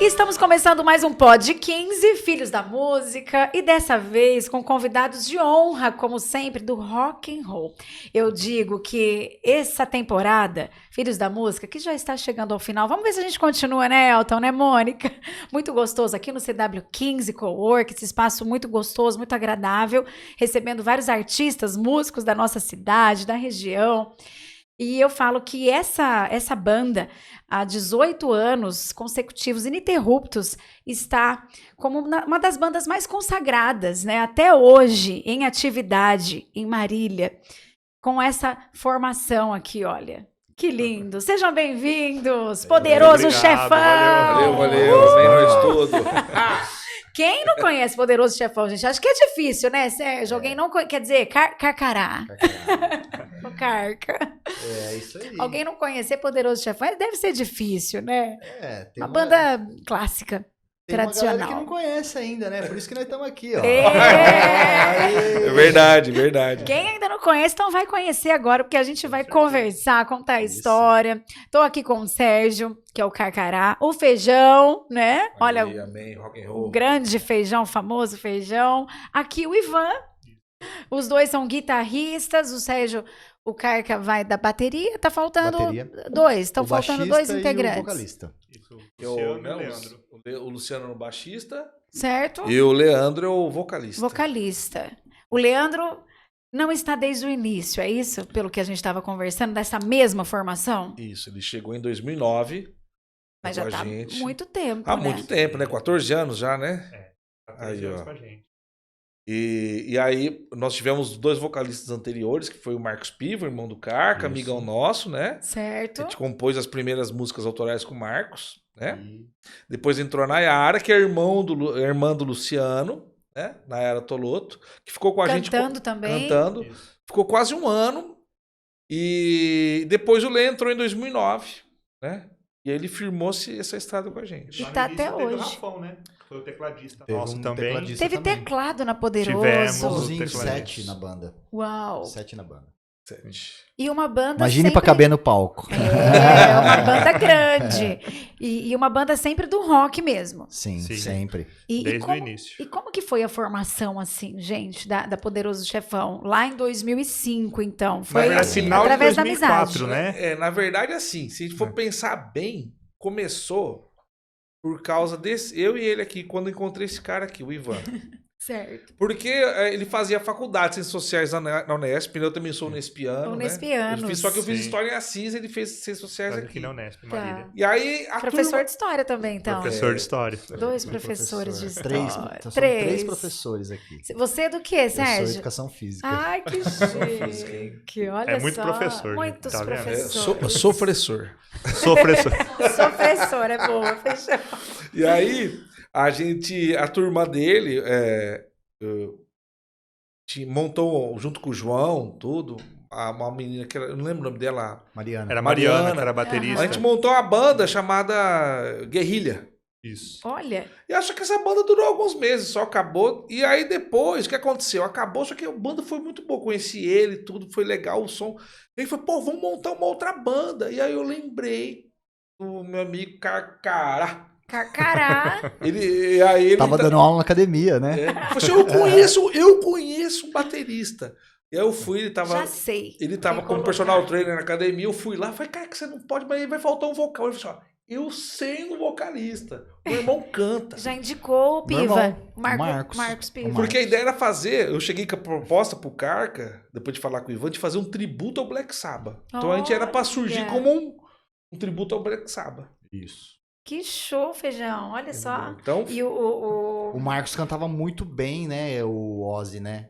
estamos começando mais um Pod 15, Filhos da Música, e dessa vez com convidados de honra, como sempre, do rock and roll. Eu digo que essa temporada, Filhos da Música, que já está chegando ao final, vamos ver se a gente continua, né, Elton, né, Mônica? Muito gostoso aqui no CW15 Cowork, esse espaço muito gostoso, muito agradável, recebendo vários artistas, músicos da nossa cidade, da região. E eu falo que essa banda, há 18 anos consecutivos, ininterruptos, está como uma das bandas mais consagradas, né? Até hoje, em atividade, em Marília, com essa formação aqui, olha. Que lindo! Sejam bem-vindos! Poderoso Obrigado, Chefão! Valeu, bem nós tudo. Quem não conhece Poderoso Chefão, gente? Acho que é difícil, né, Sérgio? Alguém não conhece, quer dizer, Carcará. O Carca. É isso aí. Alguém não conhecer Poderoso Chefão deve ser difícil, né? Tem uma banda clássica, tem tradicional. Uma galera que não conhece ainda, né? Por isso que nós estamos aqui, ó. É verdade, verdade. Quem ainda não conhece, então vai conhecer agora, porque a gente vai conversar, contar a história. Tô aqui com o Sérgio, que é o Carcará, o Feijão, né? Olha, amém, rock and roll. o grande Feijão, famoso Feijão. Aqui o Ivan. Os dois são guitarristas, o Sérgio, o Carca vai da bateria, tá faltando dois, estão faltando dois integrantes. E o vocalista. Isso, o Luciano é o baixista. Certo? E o Leandro é o vocalista. Vocalista. O Leandro não está desde o início, é isso? Pelo que a gente estava conversando, dessa mesma formação? Isso, ele chegou em 2009. Mas já está há muito tempo, Há né? muito tempo, né? 14 anos já, né? 14 anos com a gente. E aí, nós tivemos dois vocalistas anteriores, que foi o Marcos Pivo, irmão do Carca, amigão nosso, né? Certo. A gente compôs as primeiras músicas autorais com o Marcos, né? Depois entrou a Nayara, que é irmã do Luciano, né? Nayara Toloto, que ficou com a gente... Cantando também. Cantando. Isso. Ficou quase um ano. E depois o Lê entrou em 2009, né? E aí ele firmou-se essa estrada com a gente. E tá até hoje. O Rafão, né? Foi o tecladista. Nossa, também. Teve teclado na Poderoso. Tivemos 7 na banda. Uau. 7 na banda. 7. E uma banda Imagine sempre... pra caber no palco. É uma banda grande. E uma banda sempre do rock mesmo. Sim, sempre. Desde o início. E como que foi a formação, assim, gente, da Poderoso Chefão? Lá em 2005, então. Foi final através de 2004, da amizade. né? Na verdade, assim, se a gente for pensar bem, começou por causa desse... Eu e ele aqui, quando encontrei esse cara aqui, o Ivan. Certo. Porque ele fazia faculdade de Ciências Sociais na Unesp, eu também sou unespiano, Unespiano. né? Só que eu fiz História em Assis, ele fez Ciências Sociais aqui. na Unesp, Marília. E aí, Professor de História também, então. Professor de História. Dois professores de História. São três professores aqui. Você é do quê, Sérgio? Eu sou Educação Física. Ai, que chique. Olha É muito só. professor, Muitos tá vendo? professores. Sou professor. Sou professor. Sou professor, é boa, fechou. E aí, a turma dele... montou junto com o João, tudo, uma menina que eu não lembro o nome dela. Mariana. Era Mariana, que era baterista. A gente montou uma banda chamada Guerrilha. Isso. Olha. E acho que essa banda durou alguns meses, só acabou. E aí depois, o que aconteceu? Acabou, só que a banda foi muito boa. Conheci ele, tudo foi legal, o som. E ele falou, pô, vamos montar uma outra banda. E aí eu lembrei do meu amigo Carcará. Carcará. Ele tava dando aula na academia, né? Falei assim, eu conheço um baterista. E aí eu fui, ele tava... Já sei. Ele tava como personal trainer na academia, eu fui lá, falei, cara, que você não pode, mas aí vai faltar um vocal. Ele falou assim, eu sei um vocalista, o meu irmão canta. Já indicou o Piva, Marcos Piva. Porque a ideia era fazer, eu cheguei com a proposta pro Carca, depois de falar com o Ivan, de fazer um tributo ao Black Sabbath. Então a gente era pra surgir como um tributo ao Black Sabbath. Isso. Que show, Feijão, olha só. Então, e o Marcos cantava muito bem, né, o Ozzy, né?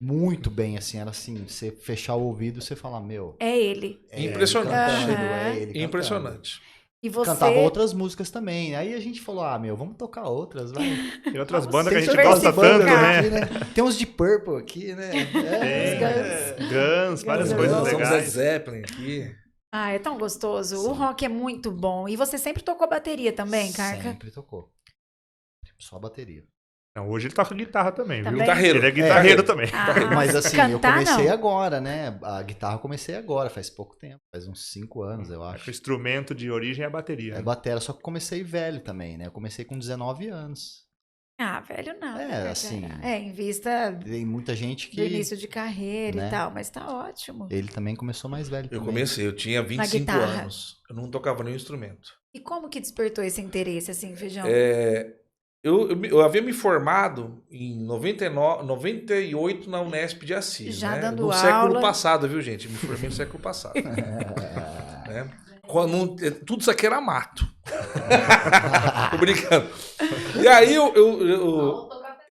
Muito bem, assim, era assim, você fechar o ouvido, você fala, meu... É ele. Impressionante. É ele cantando. Impressionante. E você... Cantava outras músicas também. Aí a gente falou, meu, vamos tocar outras, vai. Tem outras bandas que a gente Tem gosta tanto, né? Aqui, né? Tem uns de Purple aqui, né? Guns, várias coisas Nós legais. Led Zeppelin aqui. Ah, é tão gostoso. Sim. O rock é muito bom. E você sempre tocou bateria também, Carca? Sempre tocou. Só bateria. Não, hoje ele toca guitarra também, viu? Também? Guitarreiro. Ele é guitarreiro também. Mas assim, eu cantar, comecei não. agora, né? A guitarra eu comecei agora, faz pouco tempo, faz uns 5 anos, eu O acho. instrumento de origem é a bateria. É né? batera, só que eu comecei velho também, né? Eu comecei com 19 anos. Ah, velho, não. É, né, assim, cara? É, em vista Tem muita gente do que. início de carreira né? e tal, mas tá ótimo. Ele também começou mais velho. Eu também. comecei, eu tinha 25 guitarra. anos. Eu não tocava nenhum instrumento. E como que despertou esse interesse, assim, Feijão? Eu havia me formado em 98 na Unesp de Assis, Já né? dando No século aula. passado, viu, gente? Me formei no século passado. Né? Tudo isso aqui era mato. Tô brincando. E aí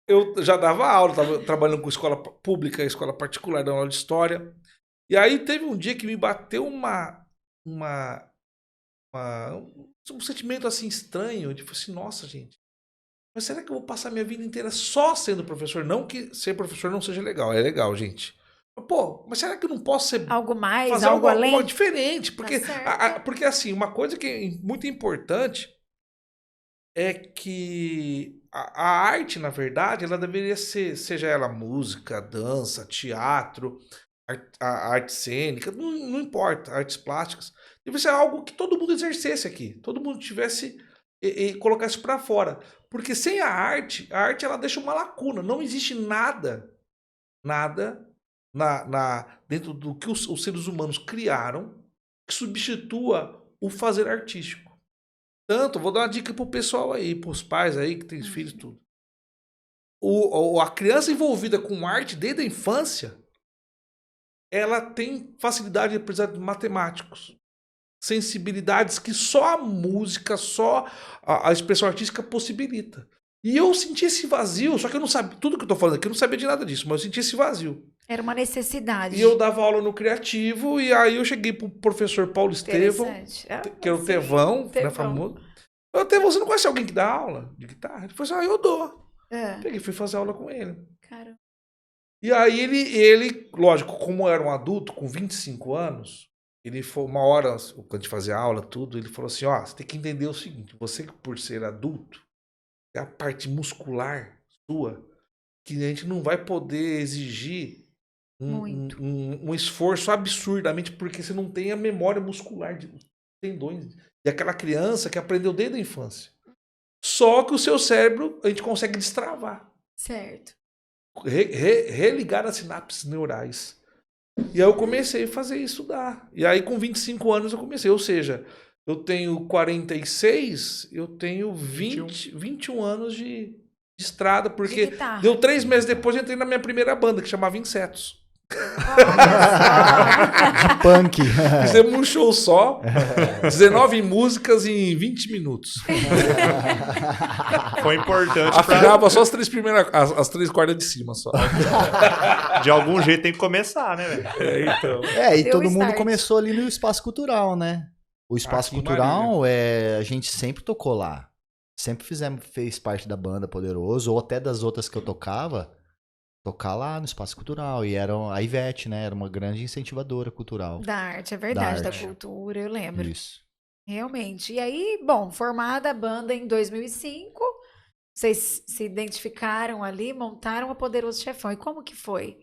eu já dava aula, estava trabalhando com escola pública, escola particular, dando aula de história. E aí teve um dia que me bateu um sentimento assim estranho. De assim, nossa, gente, mas será que eu vou passar minha vida inteira só sendo professor? Não que ser professor não seja legal, é legal, gente. Pô, mas será que eu não posso ser Algo mais, fazer algo além? algo diferente? Porque, certo. porque assim, uma coisa que é muito importante é que a arte, na verdade, ela deveria ser, seja ela música, dança, teatro, a arte cênica, não importa, artes plásticas, deve ser algo que todo mundo exercesse aqui, todo mundo tivesse e colocasse para fora. Porque sem a arte ela deixa uma lacuna, não existe nada dentro do que os seres humanos criaram que substitua o fazer artístico. Tanto, vou dar uma dica pro pessoal aí, pros pais aí que tem filhos e tudo. A criança envolvida com arte desde a infância, ela tem facilidade de aprendizado de matemáticos. Sensibilidades que só a música, só a expressão artística possibilita. E eu senti esse vazio, só que eu não sabia, tudo que eu tô falando aqui, eu não sabia de nada disso, mas eu senti esse vazio. Era uma necessidade. E eu dava aula no Criativo, e aí eu cheguei pro professor Paulo Estevão, Interessante. que é o Tevão, né, famoso. Eu, Tevão, você não conhece alguém que dá aula de guitarra? Ele falou assim, eu dou. É. Peguei, fui fazer aula com ele. Cara, E aí ele, lógico, como era um adulto com 25 anos, ele foi uma hora, quando a gente fazia aula, tudo, ele falou assim, ó, você tem que entender o seguinte, você por ser adulto, é a parte muscular sua, que a gente não vai poder exigir um esforço absurdamente, porque você não tem a memória muscular de tendões de aquela criança que aprendeu desde a infância. Só que o seu cérebro a gente consegue destravar. certo. Religar as sinapses neurais. E aí eu comecei a fazer isso, estudar. E aí com 25 anos eu comecei. Ou seja, eu tenho 46, eu tenho 21 anos de estrada, porque guitarra. deu 3 meses depois eu entrei na minha primeira banda, que chamava Insetos. De punk. Fizemos um show só, 19 músicas em 20 minutos. Foi importante pra... Afinava só as 3 primeiras, as 3 cordas de cima só. De algum jeito tem que começar, né, velho? Então. E Deu todo mundo start. começou ali no Espaço Cultural, né? O Espaço Aqui em Cultural, a gente sempre tocou lá. Sempre fez parte da banda Poderoso, ou até das outras que eu tocava, tocar lá no Espaço Cultural. E a Ivete, né? Era uma grande incentivadora cultural. Da arte, é verdade, da arte. cultura, eu lembro. Isso. Realmente. E aí, bom, formada a banda em 2005, vocês se identificaram ali, montaram a Poderoso Chefão. E como que foi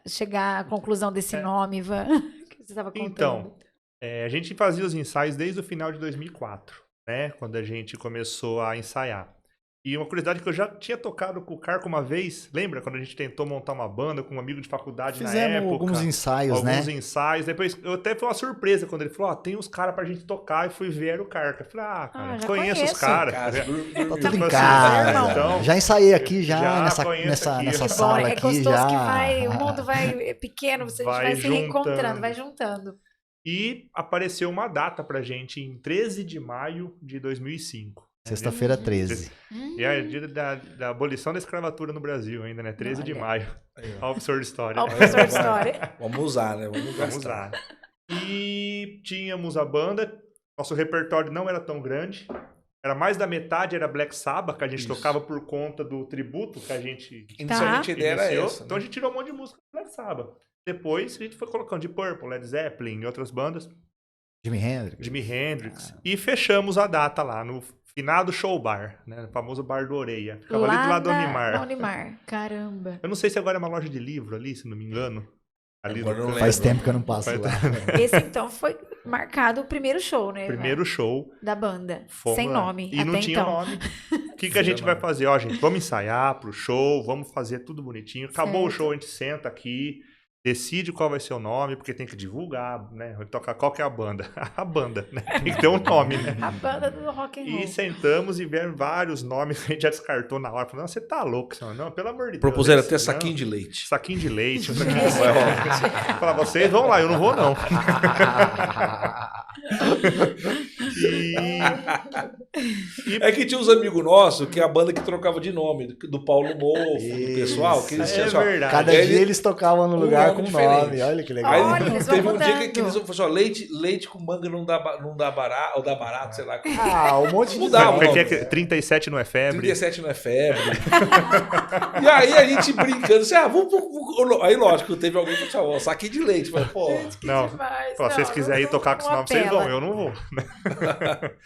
chegar à conclusão desse nome, Ivan, que você estava contando? Então, a gente fazia os ensaios desde o final de 2004, né? Quando a gente começou a ensaiar. E uma curiosidade que eu já tinha tocado com o Carco uma vez, lembra? Quando a gente tentou montar uma banda com um amigo de faculdade na época. Fizemos alguns ensaios, né? Alguns ensaios. Depois, até foi uma surpresa quando ele falou, tem uns caras pra gente tocar. E fui ver, era o Carca. Eu falei, cara, já conheço os conheço. caras. Tá tudo Tipo em assim, casa. então, já ensaiei aqui, já nessa conheço aqui. nessa Que Bom, sala é aqui. gostoso Já. que o mundo vai pequeno, você Vai vai se reencontrando, juntando. vai juntando. E apareceu uma data pra gente em 13 de maio de 2005. Sexta-feira 13. E é dia da abolição da escravatura no Brasil ainda, né? 13 de maio. Olha o professor de história. Olha o professor de história. Vamos usar, né? Vamos Vamos usar. lá. E tínhamos a banda. Nosso repertório não era tão grande. Era mais da metade, era Black Sabbath, que a gente Isso. tocava por conta do tributo que a gente Inicialmente a ideia era iniciou. essa. Então a Né? gente tirou um monte de música do Black Sabbath. Depois a gente foi colocando de Purple, Led Zeppelin e outras bandas. Jimi Hendrix. Jimi Hendrix. E fechamos a data lá no finado Show Bar, né? O famoso bar do Orelha. Ficava ali Lá do lado do na Unimar. Unimar. Caramba. Eu não sei se agora é uma loja de livro ali, se não me engano. Ali Agora no eu não canto. Faz lembro. tempo que eu não passo Faz lá. Esse então foi marcado o primeiro show, né? Primeiro show. Da banda. Fomos Sem lá. nome. E não até tinha então. nome. O que a gente vai fazer? Ó, gente, vamos ensaiar pro show, vamos fazer tudo bonitinho. Acabou o Certo. show, a gente senta aqui, decide qual vai ser o nome, porque tem que divulgar, né? Vai tocar qual que é a banda. A banda, né? Tem que ter um nome, né? A banda do rock and roll. E sentamos e vieram vários nomes que a gente já descartou na hora. Falei, não, você tá louco, senhor. Não, pelo amor de Deus. Propuseram esse até não. saquinho de leite. Saquinho de leite. Um saquinho de leite. Falar, vocês vão lá, eu não vou não. É que tinha uns amigos nossos, que é a banda que trocava de nome, do Paulo Mofo, do pessoal, que eles tinham É assim, ó, verdade. Cada Ele- dia eles tocavam no lugar nome com diferente. nome. Olha que legal. Aí Olha, eles vão teve um dia mudando. que eles falaram assim, ó, leite com manga não dá barato, ou dá barato, sei lá. Ah, um monte de Mudava, nome. Como é que é? 37 não é febre? 37 não é febre. E aí a gente brincando, assim, aí lógico, teve alguém que falou, saquinho de leite. Falei, pô, Que Não. demais. Pô, se vocês Não, quiserem ir não- tocar com esse não nome, vocês vão, apela. eu não vou.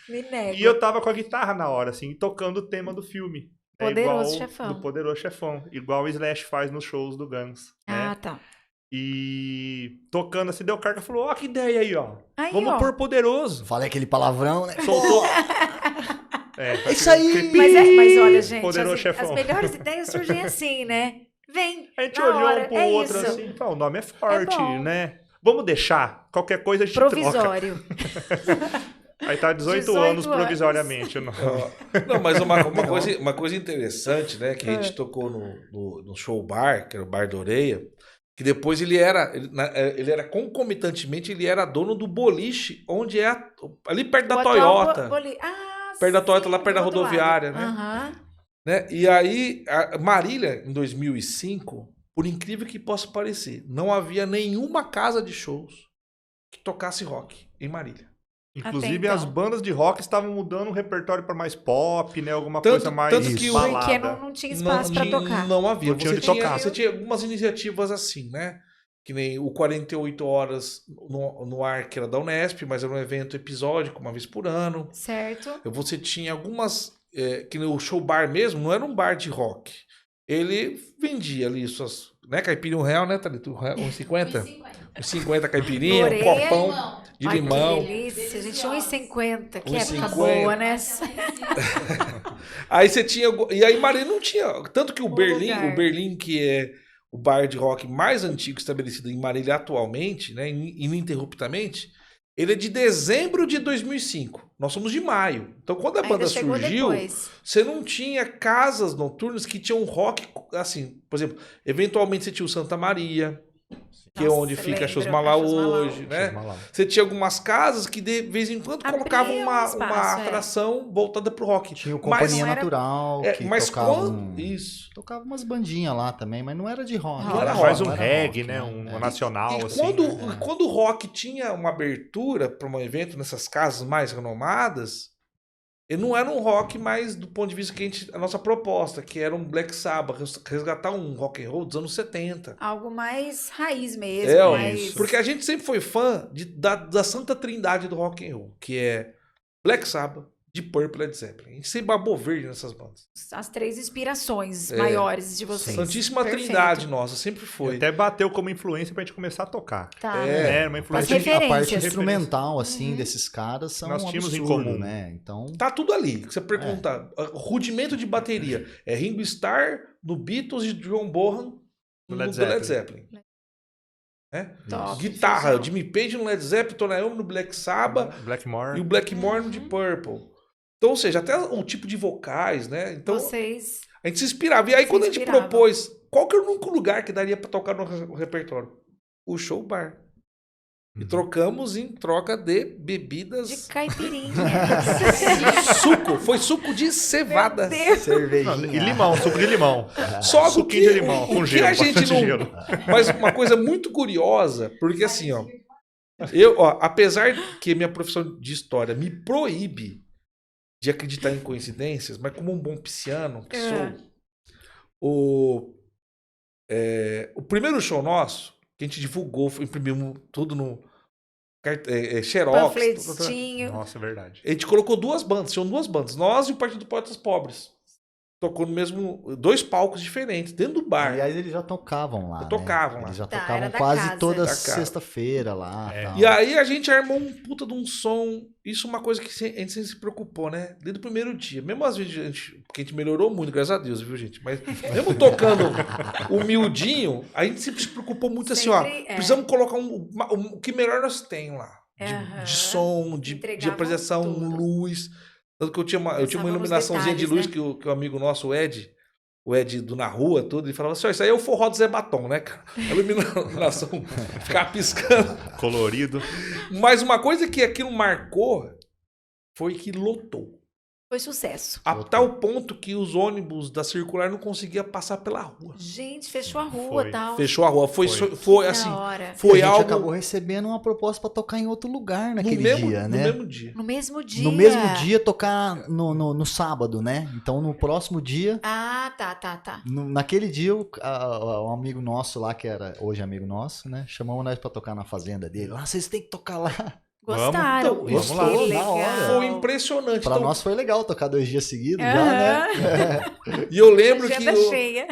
Me nego. E eu tava com a guitarra na hora, assim, tocando o tema do filme. É Poderoso igual Chefão. Do Poderoso Chefão. Igual o Slash faz nos shows do Guns. Ah, Né? tá. E tocando assim, deu o cara falou, ó, que ideia aí, ó. Aí, Vamos ó. pôr Poderoso. Falei aquele palavrão, né? Soltou. É isso aí! Mas olha, gente, Poderoso as Chefão. melhores ideias surgem assim, né? Vem. A gente na olhou hora, um pro é outro isso. assim, o nome é forte, bom. né? Vamos deixar. Qualquer coisa a gente troca. Provisório. Aí tá 18 18 anos anos. provisoriamente. o nome. não, mas uma coisa interessante, né, que a gente tocou no show bar, que era o Bar da Orelha, que depois ele era concomitantemente, ele era dono do boliche, onde é ali perto da O atual Toyota. Perto da Toyota, lá perto da do outro rodoviária, lado. né? Aham. Né? E aí, a Marília, em 2005, por incrível que possa parecer, não havia nenhuma casa de shows que tocasse rock em Marília. Inclusive, então. as bandas de rock estavam mudando o repertório para mais pop, né? Alguma Tanto- coisa mais tanto que o- balada. Porque não tinha espaço pra tocar. Não havia. Não tinha onde Você tocar. você tinha algumas iniciativas assim, né? Que nem o 48 Horas no ar, que era da Unesp, mas era um evento episódico, uma vez por ano. Certo. Você tinha algumas... que nem o show bar mesmo, não era um bar de rock. Ele vendia ali suas... Né, caipirinha R$1, né, Thalita? R$1,50? R$1,50 caipirinha, um Orelha. copão de Ai, limão. que delícia, gente. 1,50. Que 1,50. época boa, né? Aí você tinha... E aí Marília não tinha... Tanto que o lugar. Berlim, que é o bar de rock mais antigo estabelecido em Marília atualmente, né, ininterruptamente, ele é de dezembro de 2005. Nós somos de maio. Então, quando a Ainda banda chegou surgiu, depois. você não tinha casas noturnas que tinham rock, assim, por exemplo, eventualmente você tinha o Santa Maria, que é Nossa, onde fica a lembro, Xosmalá a Xosmalá hoje, né? Chama lá. Você tinha algumas casas que de vez em quando Abria colocavam um uma espaço, atração voltada pro rock. Tinha o Mas Companhia não era- Natural, que mas tocava, quando... Isso. tocava umas bandinhas lá também, mas não era de rock. Não era Mais rock, um não era reggae, rock, né? Um É. nacional, E assim. quando, quando o rock tinha uma abertura para um evento nessas casas mais renomadas, ele não era um rock mais do ponto de vista que a nossa proposta, que era um Black Sabbath, resgatar um rock and roll dos anos 70. Algo mais raiz mesmo. É, mais... porque a gente sempre foi fã da Santa Trindade do rock and roll, que é Black Sabbath, Deep Purple e Led Zeppelin. A gente sempre babou verde nessas bandas. As três inspirações É. maiores de vocês. Santíssima Perfeito. Trindade nossa, sempre E foi. até bateu como influência pra gente começar a tocar. Tá. É. Uma As influência. A parte referências. instrumental, assim, Uhum. desses caras são Nós tínhamos em absurdo, comum. né? Então, Tá tudo ali. Você perguntar, rudimento de bateria. É Ringo Starr no Beatles e John Bonham no Led do Led Zeppelin. Zeppelin. Né? Top. Guitarra, Fusão. Jimmy Page no Led Zeppelin, Tony Iommi no Black Sabbath Blackmore. e o Blackmore no Deep Purple. Então, ou seja, até o tipo de vocais, né? Então, Vocês. a gente se inspirava. E aí, Se quando a gente inspirava. propôs, qual que é o único lugar que daria pra tocar no repertório? O show bar. E trocamos em troca de bebidas. De caipirinha. Suco. Foi suco de cevada. Meu Deus. cervejinha. E limão, suco de limão. Só que o Suquinho que, de limão, o com que gelo, a gente bastante não. gelo. Mas uma coisa muito curiosa, porque assim, ó. Apesar que minha profissão de história me proíbe de acreditar em coincidências, mas como um bom pisciano que sou, o primeiro show nosso, que a gente divulgou, imprimimos tudo xerox. Panfletinho. Nossa, é verdade. A gente colocou 2 bandas, tinham 2 bandas. Nós e o Partido Poetas Pobres. Tocou no mesmo... 2 palcos diferentes, dentro do bar. Aliás, eles já tocavam lá. Tocavam né? lá. Eles já Tá, tocavam era da quase casa. toda Da casa. sexta-feira lá. É. Tal. E aí a gente armou um puta de um som. Isso é uma coisa que a gente sempre se preocupou, né? Desde o primeiro dia. Mesmo às vezes, porque a gente melhorou muito, graças a Deus, viu, gente? Mas mesmo tocando humildinho, a gente sempre se preocupou muito assim, ó. Sempre, Precisamos colocar o que melhor nós temos lá. Aham. De som, de Entregavam apresentação, tudo. luz. Tanto que eu tinha uma Pensavam nos iluminaçãozinha de luz detalhes, que o amigo nosso, o Ed do Na Rua, tudo, ele falava assim, ó, isso aí é o forró do Zé Batom, né, cara? A iluminação ficava piscando. Colorido. Mas uma coisa que aquilo marcou foi que lotou. Foi sucesso. A Lotou. tal ponto que os ônibus da Circular não conseguiam passar pela rua. Gente, fechou a rua Foi. e tal. Fechou a rua. Foi Da assim, hora. foi a gente algo acabou recebendo uma proposta pra tocar em outro lugar no naquele mesmo, dia, no né? mesmo dia. No mesmo dia. No mesmo dia tocar no sábado, né? Então no próximo dia, Ah, tá. naquele dia, um amigo nosso lá, que era hoje amigo nosso, né? Chamamos nós pra tocar na fazenda dele. Lá, vocês têm que tocar lá. Gostaram. Então, vamos lá. Que Na legal. hora. Foi impressionante. Pra Então, nós foi legal tocar 2 dias seguidos já, né? Aham. e eu lembro Agenda cheia.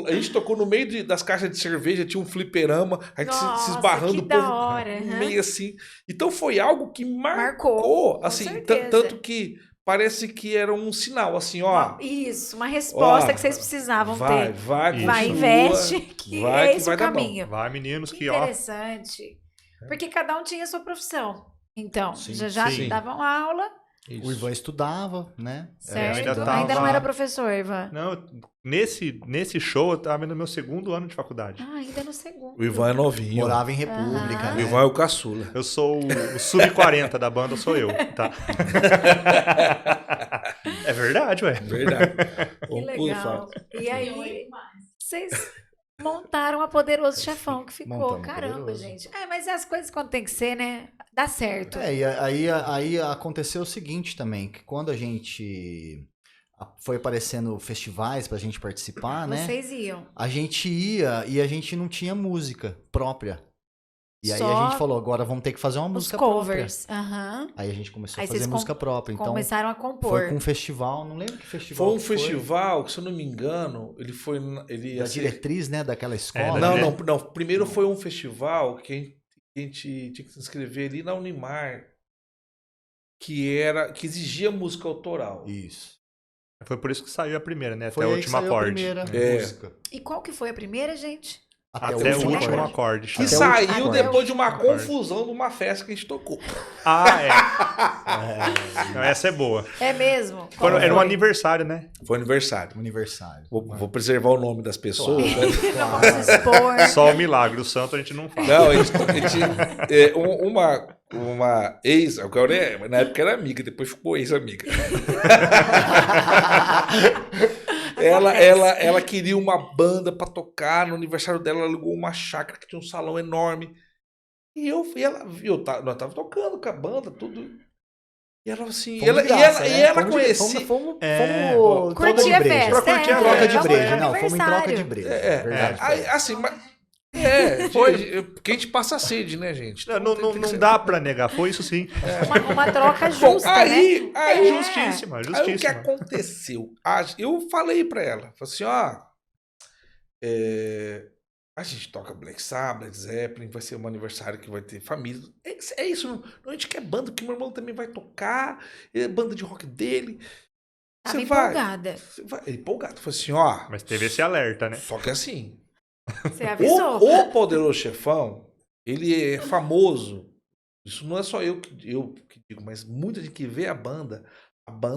a gente tocou no meio das caixas de cerveja, tinha um fliperama, a gente se Nossa, esbarrando, que o da povo hora, no aham. meio assim. Então foi algo que Marcou, marcou, com assim, certeza. tanto que parece que era um sinal, assim, ó. Isso, uma resposta Ó, que vocês precisavam vai, ter. vai, Vai, continua, investe, que vai é que esse vai o dar bom. caminho. Vai, meninos, Que que ó. interessante. Porque cada um tinha a sua profissão. Então, Sim, já sim. davam aula, Isso. O Ivan estudava, né? certo? ainda Ainda, tava- não era professor, Ivan. Não, nesse show eu tava no meu 2º ano de faculdade. Ah, ainda no segundo. O Ivan é novinho. Morava em República, Aham. O né? Ivan é o caçula. Eu sou o sub-40 da banda, sou eu, tá? É verdade, ué. Verdade. Que legal. E aí, vocês montaram a Poderoso Chefão, que ficou. Montamos Caramba, Poderoso. gente. É, mas as coisas quando tem que ser, né? Dá certo. E aí aconteceu o seguinte também, que quando a gente foi aparecendo festivais pra gente participar, né? Vocês iam. A gente ia e a gente não tinha música própria. E aí Só a gente falou, agora vamos ter que fazer uma Os música covers. Aham. própria. Aí a gente começou Aí a fazer vocês música própria. Então Começaram a compor. foi com um festival, não lembro que festival. Foi um que festival, que, se eu não me engano, ele foi. Ele Da ia ser- diretriz, né, daquela escola. da Não, não. Primeiro foi um festival que a gente tinha que se inscrever ali na Unimar, que exigia música autoral. Isso. Foi por isso que saiu a primeira, né? Até Foi o aí último que saiu a acorde. primeira É. música. E qual que foi a primeira, gente? Até o último último acorde. acorde. Que chama. Até o último saiu acorde. depois de uma Acorde. confusão de uma festa que a gente tocou. Ah, é. Não, essa é boa. É mesmo? Quando Qual era um foi? aniversário, né? Foi aniversário. Aniversário. Vou preservar o nome das pessoas. Claro. Né? Não vamos se expor. Só o milagre, o santo a gente não fala. Não, uma ex, agora na época era amiga, depois ficou ex-amiga. Ela queria uma banda pra tocar no aniversário dela, ela alugou uma chácara que tinha um salão enorme. Nós tava tocando com a banda, tudo. E ela assim, Fomos de graça, né? ela Fomos de- conhecia. Fomos É, troca Curtir de a breja. festa. Pra curtir a Troca de festa. breja. Não, fomos em troca de Aniversário. breja. É, verdade. aí, assim, mas porque a gente passa sede, né, gente? Não, Então, não, tem que não ser- dá pra negar, foi isso sim. Uma troca Bom, justa, aí, né? aí, É. Justíssima, Aí o que justíssima. aconteceu? Eu falei pra ela, falei assim, ó, a gente toca Black Sabbath, Black Zeppelin, vai ser um aniversário que vai ter família. É isso, não, a gente quer banda, que meu irmão também vai tocar, é banda de rock dele. Tava Você vai? empolgada. Você vai? Empolgado. Falei assim, ó, Mas teve esse alerta, né? só que assim, Você avisou. o Poderoso Chefão, ele é famoso. Isso não é só eu que digo, mas muita gente que vê a banda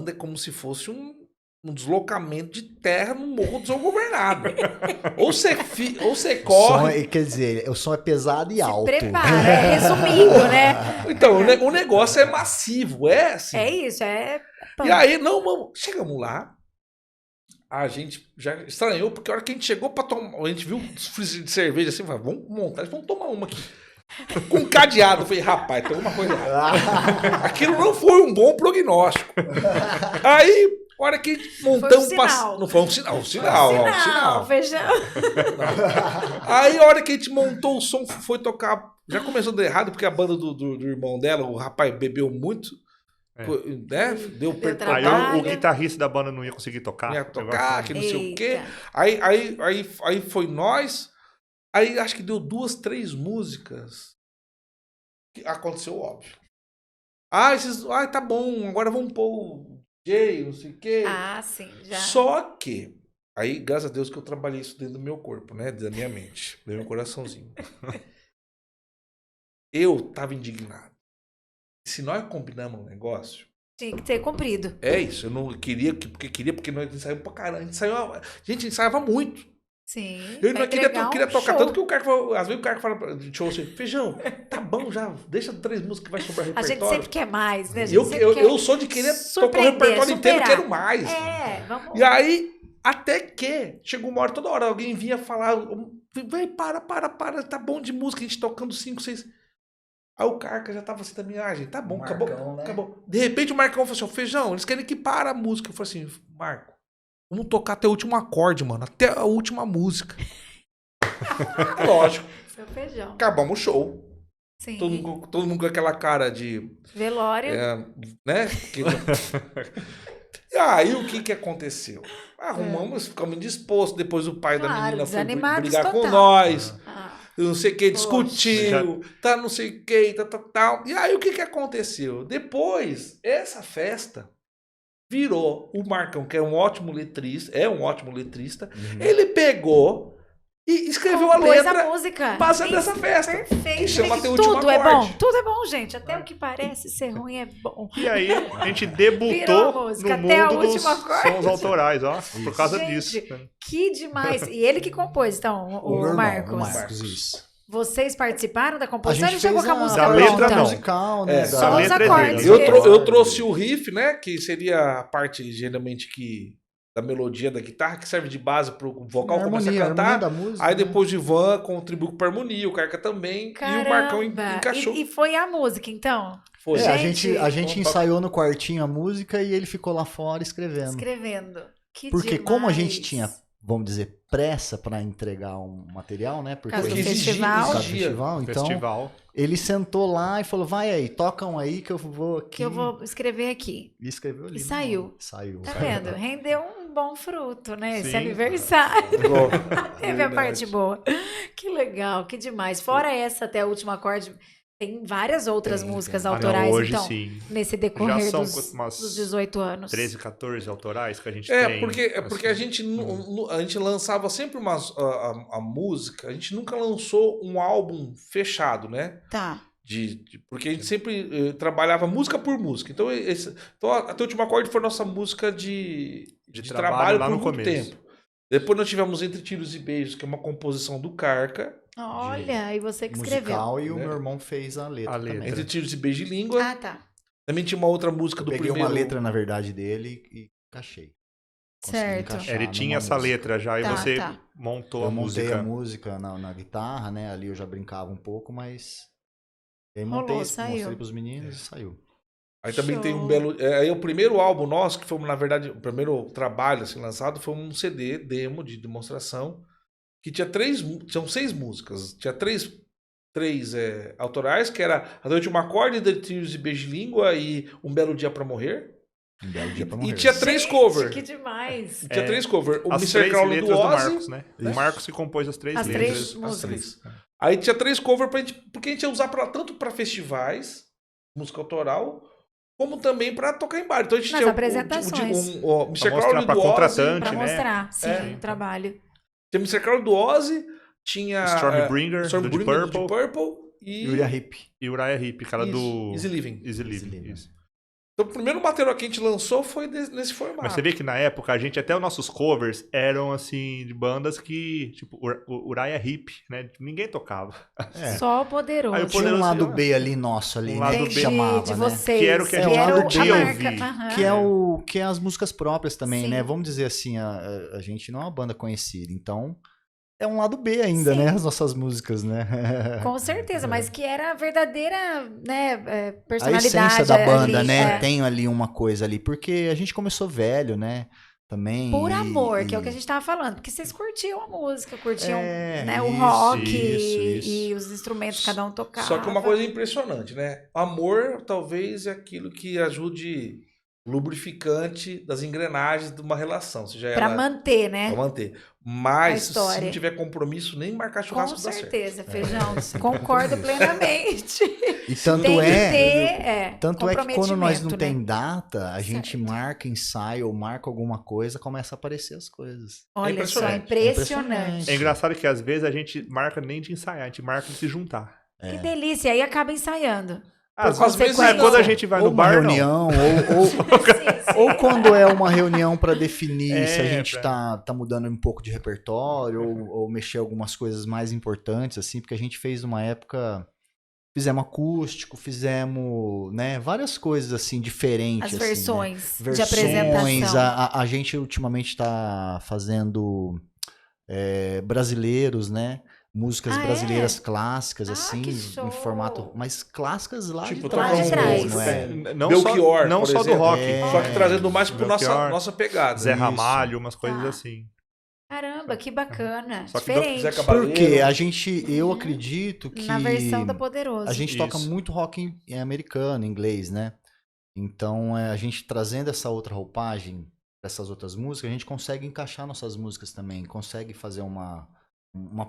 é como se fosse um deslocamento de terra no Morro do São Governado. ou você O som corre. quer dizer, o som é pesado e Se alto. prepara, resumindo, né? Então, o negócio é massivo, é assim. É isso, é... E aí, chegamos lá. A gente já estranhou, porque a hora que a gente chegou pra tomar. A gente viu os freezer de cerveja assim, falou, vamos montar, vamos tomar uma aqui. Com cadeado. Eu falei, rapaz, tem alguma coisa errada. Aquilo não foi um bom prognóstico. Aí, a hora que montamos. sinal. Não foi um sinal, um sinal. Fechou. Aí, a hora que a gente montou o som, foi tocar Já começou dando errado porque a banda do irmão dela, o rapaz bebeu muito, né? Deu Deu perto Aí trabalho. o guitarrista da banda não ia conseguir tocar. ia tocar, que não sei o quê. Eita. Aí foi nós. Aí acho que deu 2, 3 músicas. Que aconteceu óbvio. Tá bom, agora vamos pôr o Jay, não sei o quê. Ah, sim, já. Só que, aí, graças a Deus que eu trabalhei isso dentro do meu corpo, né? Da minha mente, do meu coraçãozinho. Eu tava indignado. Se nós combinamos um negócio, Tinha que ter cumprido. é isso. Eu não queria, porque nós ensaiamos pra caramba. A gente ensaiava muito. Sim. Eu pra não queria, entregar queria um tocar, show. tanto que o cara fala, às vezes o cara fala de show assim, Feijão, tá bom já, deixa 3 músicas que vai sobrar A repertório. gente sempre quer mais, né? A gente Eu, sempre eu, quer eu sou de querer tocar o surpreender, repertório inteiro, superar. quero mais. Vamos. E aí, até que chegou uma hora, toda hora, alguém vinha falar, vai, para, tá bom de música, a gente tocando 5, 6. Aí o Carca já tava assim também, gente, tá bom, Marcão, acabou, né? acabou. De repente o Marcão falou assim, Feijão, eles querem que para a música. Eu falei assim, Marco, vamos tocar até o último acorde, mano, até a última música. Lógico. Seu feijão. Acabamos o show. Sim. Todo mundo com aquela cara de... Velório. né? E aí, o que aconteceu? Arrumamos, ficamos indispostos. Depois o pai da Claro, menina foi desanimados brigar com total. nós. Ah, Não sei o que, Poxa. discutiu. Tá não sei o que, tal. E aí, o que aconteceu? Depois, essa festa virou o Marcão, que é um ótimo letrista. Ele pegou e escreveu a compôs letra a música. baseada Isso, nessa festa. Perfeito. Que chama Até o Tudo Último é Acorde. bom. Tudo é bom, gente. Até o que parece ser ruim é bom. E aí, a gente Virou debutou a música, no até o mundo dos último acorde. sons autorais, ó. Por causa Gente, disso. né? Que demais. E ele que compôs, então, meu o irmão, Marcos. o Marcos, isso. Vocês participaram da A composição? gente Ele chegou fez com a música Da pronta? letra, não. musical, né? É, da- Só os letra é acordes. dele. Eu trouxe o riff, né? Que seria a parte, geralmente, da melodia da guitarra, que serve de base pro vocal começar a harmonia cantar. da música. Aí né? depois de Ivan contribuiu pra harmonia, o Carca também. E o Marcão encaixou. E foi a música, então? Foi. É, a Gente, gente ensaiou no quartinho a música e ele ficou lá fora escrevendo. Escrevendo. Que Porque demais. como a gente tinha, vamos dizer, pressa pra entregar um material, né? Porque Por causa do Porque exigia- festival. por causa do exigia. festival, então Festival. ele sentou lá e falou, vai aí, tocam aí que eu vou aqui. Que eu vou escrever aqui. E escreveu ali. E saiu. Saiu. Tá vendo? Rendeu um bom fruto, né? Esse Sim. aniversário. Teve a Verdade. parte boa. Que legal, que demais. Fora essa, até o último acorde, tem várias outras músicas Ah, não, autorais, hoje então, sim. nesse decorrer Já são dos umas 18 anos. 13, 14 autorais que a gente É, tem. porque a gente lançava sempre a música, a gente nunca lançou um álbum fechado, né? Tá. Porque a gente sempre trabalhava música por música. Então, Até o Último Acorde foi nossa música de trabalho lá por no muito começo. tempo. Depois nós tivemos Entre Tiros e Beijos, que é uma composição do Carca. Olha, e você que escreveu. Musical e o né? meu irmão fez a letra. A letra. também. Entre Tiros e Beijos de Língua. Ah, tá. Também tinha uma outra música Eu do peguei primeiro... uma letra, na verdade, dele e encaixei. Consegui Certo. encaixar Ele numa tinha essa música. letra já e Tá, você tá. montou Eu a montei música. a música na guitarra, né? Ali eu já brincava um pouco, mas... Aí Rolou, montei, saiu. mostrei pros meninos e saiu. Aí também Show. tem um belo... Aí o primeiro álbum nosso, que foi, na verdade, o primeiro trabalho assim, lançado, foi um CD, demo de demonstração, que tinha tinham 6 músicas. Tinha três autorais, que era A Noite Uma Acorde, Entre Tiros e Beijo de Língua e Um Belo Dia Pra Morrer. Um belo dia pra E morrer. tinha 3 Gente, covers. que demais. Tinha 3 covers. O As Mr. 3 Crowley letras do do Ozzy. Marcos, né? O Marcos que compôs as 3 As letras. 3 As músicas. 3. Aí tinha 3 covers porque a gente ia usar tanto pra festivais, música autoral, como também pra tocar em bar. Então a gente Nas tinha apresentações. o Mr. Pra mostrar Crowley pra do Ozzy. contratante. Pra né? mostrar, sim, É. o trabalho. Tinha o Mr. Crowley do Ozzy, tinha Stormbringer, do Deep Stormbringer do Purple. Deep Purple e Uriah Heep. E Uriah Heep, cara Isso, do Easy Living. Easy Easy Living. Living. Isso. Então o primeiro material que a gente lançou foi nesse formato. Mas você vê que na época, a gente, até os nossos covers eram, assim, de bandas que, tipo, o Uriah Heep, né? Ninguém tocava. É. Só o poderoso. Aí o Tinha um Poderoso lado Leão. B ali nosso ali, Um né? lado Que B. Entendi, chamava, de né? vocês. Que era o que a gente podia ouvir. Aham. Que é as músicas próprias também, Sim. né? Vamos dizer assim, a gente não é uma banda conhecida, então é um lado B ainda, Sim. né? As nossas músicas, né? Com certeza, mas que era a verdadeira, né, A personalidade essência da banda, ali, né? é. Tem ali uma coisa ali, porque a gente começou velho, né? também. Por amor, que é o que a e- gente tava falando. Porque vocês curtiam a música, curtiam É, né, o isso, rock isso. e os instrumentos que cada um tocava. Só que uma coisa impressionante, né? Amor talvez é aquilo que ajude lubrificante das engrenagens de uma relação, seja Pra ela manter, né? pra manter. Mas A se história. não tiver compromisso, nem marcar Com churrasco dá certo. certeza, Feijão. Concordo plenamente. E tanto Tem que é. ter Tanto é que quando nós não comprometimento, tem né? data, a gente Certo. marca ensaio ou marca alguma coisa, começa a aparecer as coisas. Olha só, impressionante. impressionante. É engraçado que às vezes a gente marca nem de ensaiar, a gente marca de se juntar. Que delícia. Aí acaba ensaiando. Às às vezes vezes, não. quando a gente vai ou no uma bar, não. reunião, Sim, ou quando é uma reunião para definir se a É, gente tá mudando um pouco de repertório ou mexer algumas coisas mais importantes, assim, porque a gente fez numa época. Fizemos acústico, fizemos, né, várias coisas assim diferentes. As assim, né? versões de Versões, apresentação. a gente ultimamente está fazendo brasileiros, né? Músicas Ah, é? brasileiras clássicas, Ah, assim, que show! em formato. Mas clássicas lá Tipo, de lá trás de trás. mesmo, é. Não Belchior, só, não por só do exemplo. rock. Só que trazendo mais pro Belchior, nossa pegada. Zé Isso. Ramalho, umas coisas Tá. assim. Caramba, que bacana. Só que Diferente. Zé Cabaleiro. Porque eu acredito que Na versão da Poderoso. a gente toca Isso. muito rock em americano, em inglês, né? Então, a gente trazendo essa outra roupagem para essas outras músicas, a gente consegue encaixar nossas músicas também, consegue fazer uma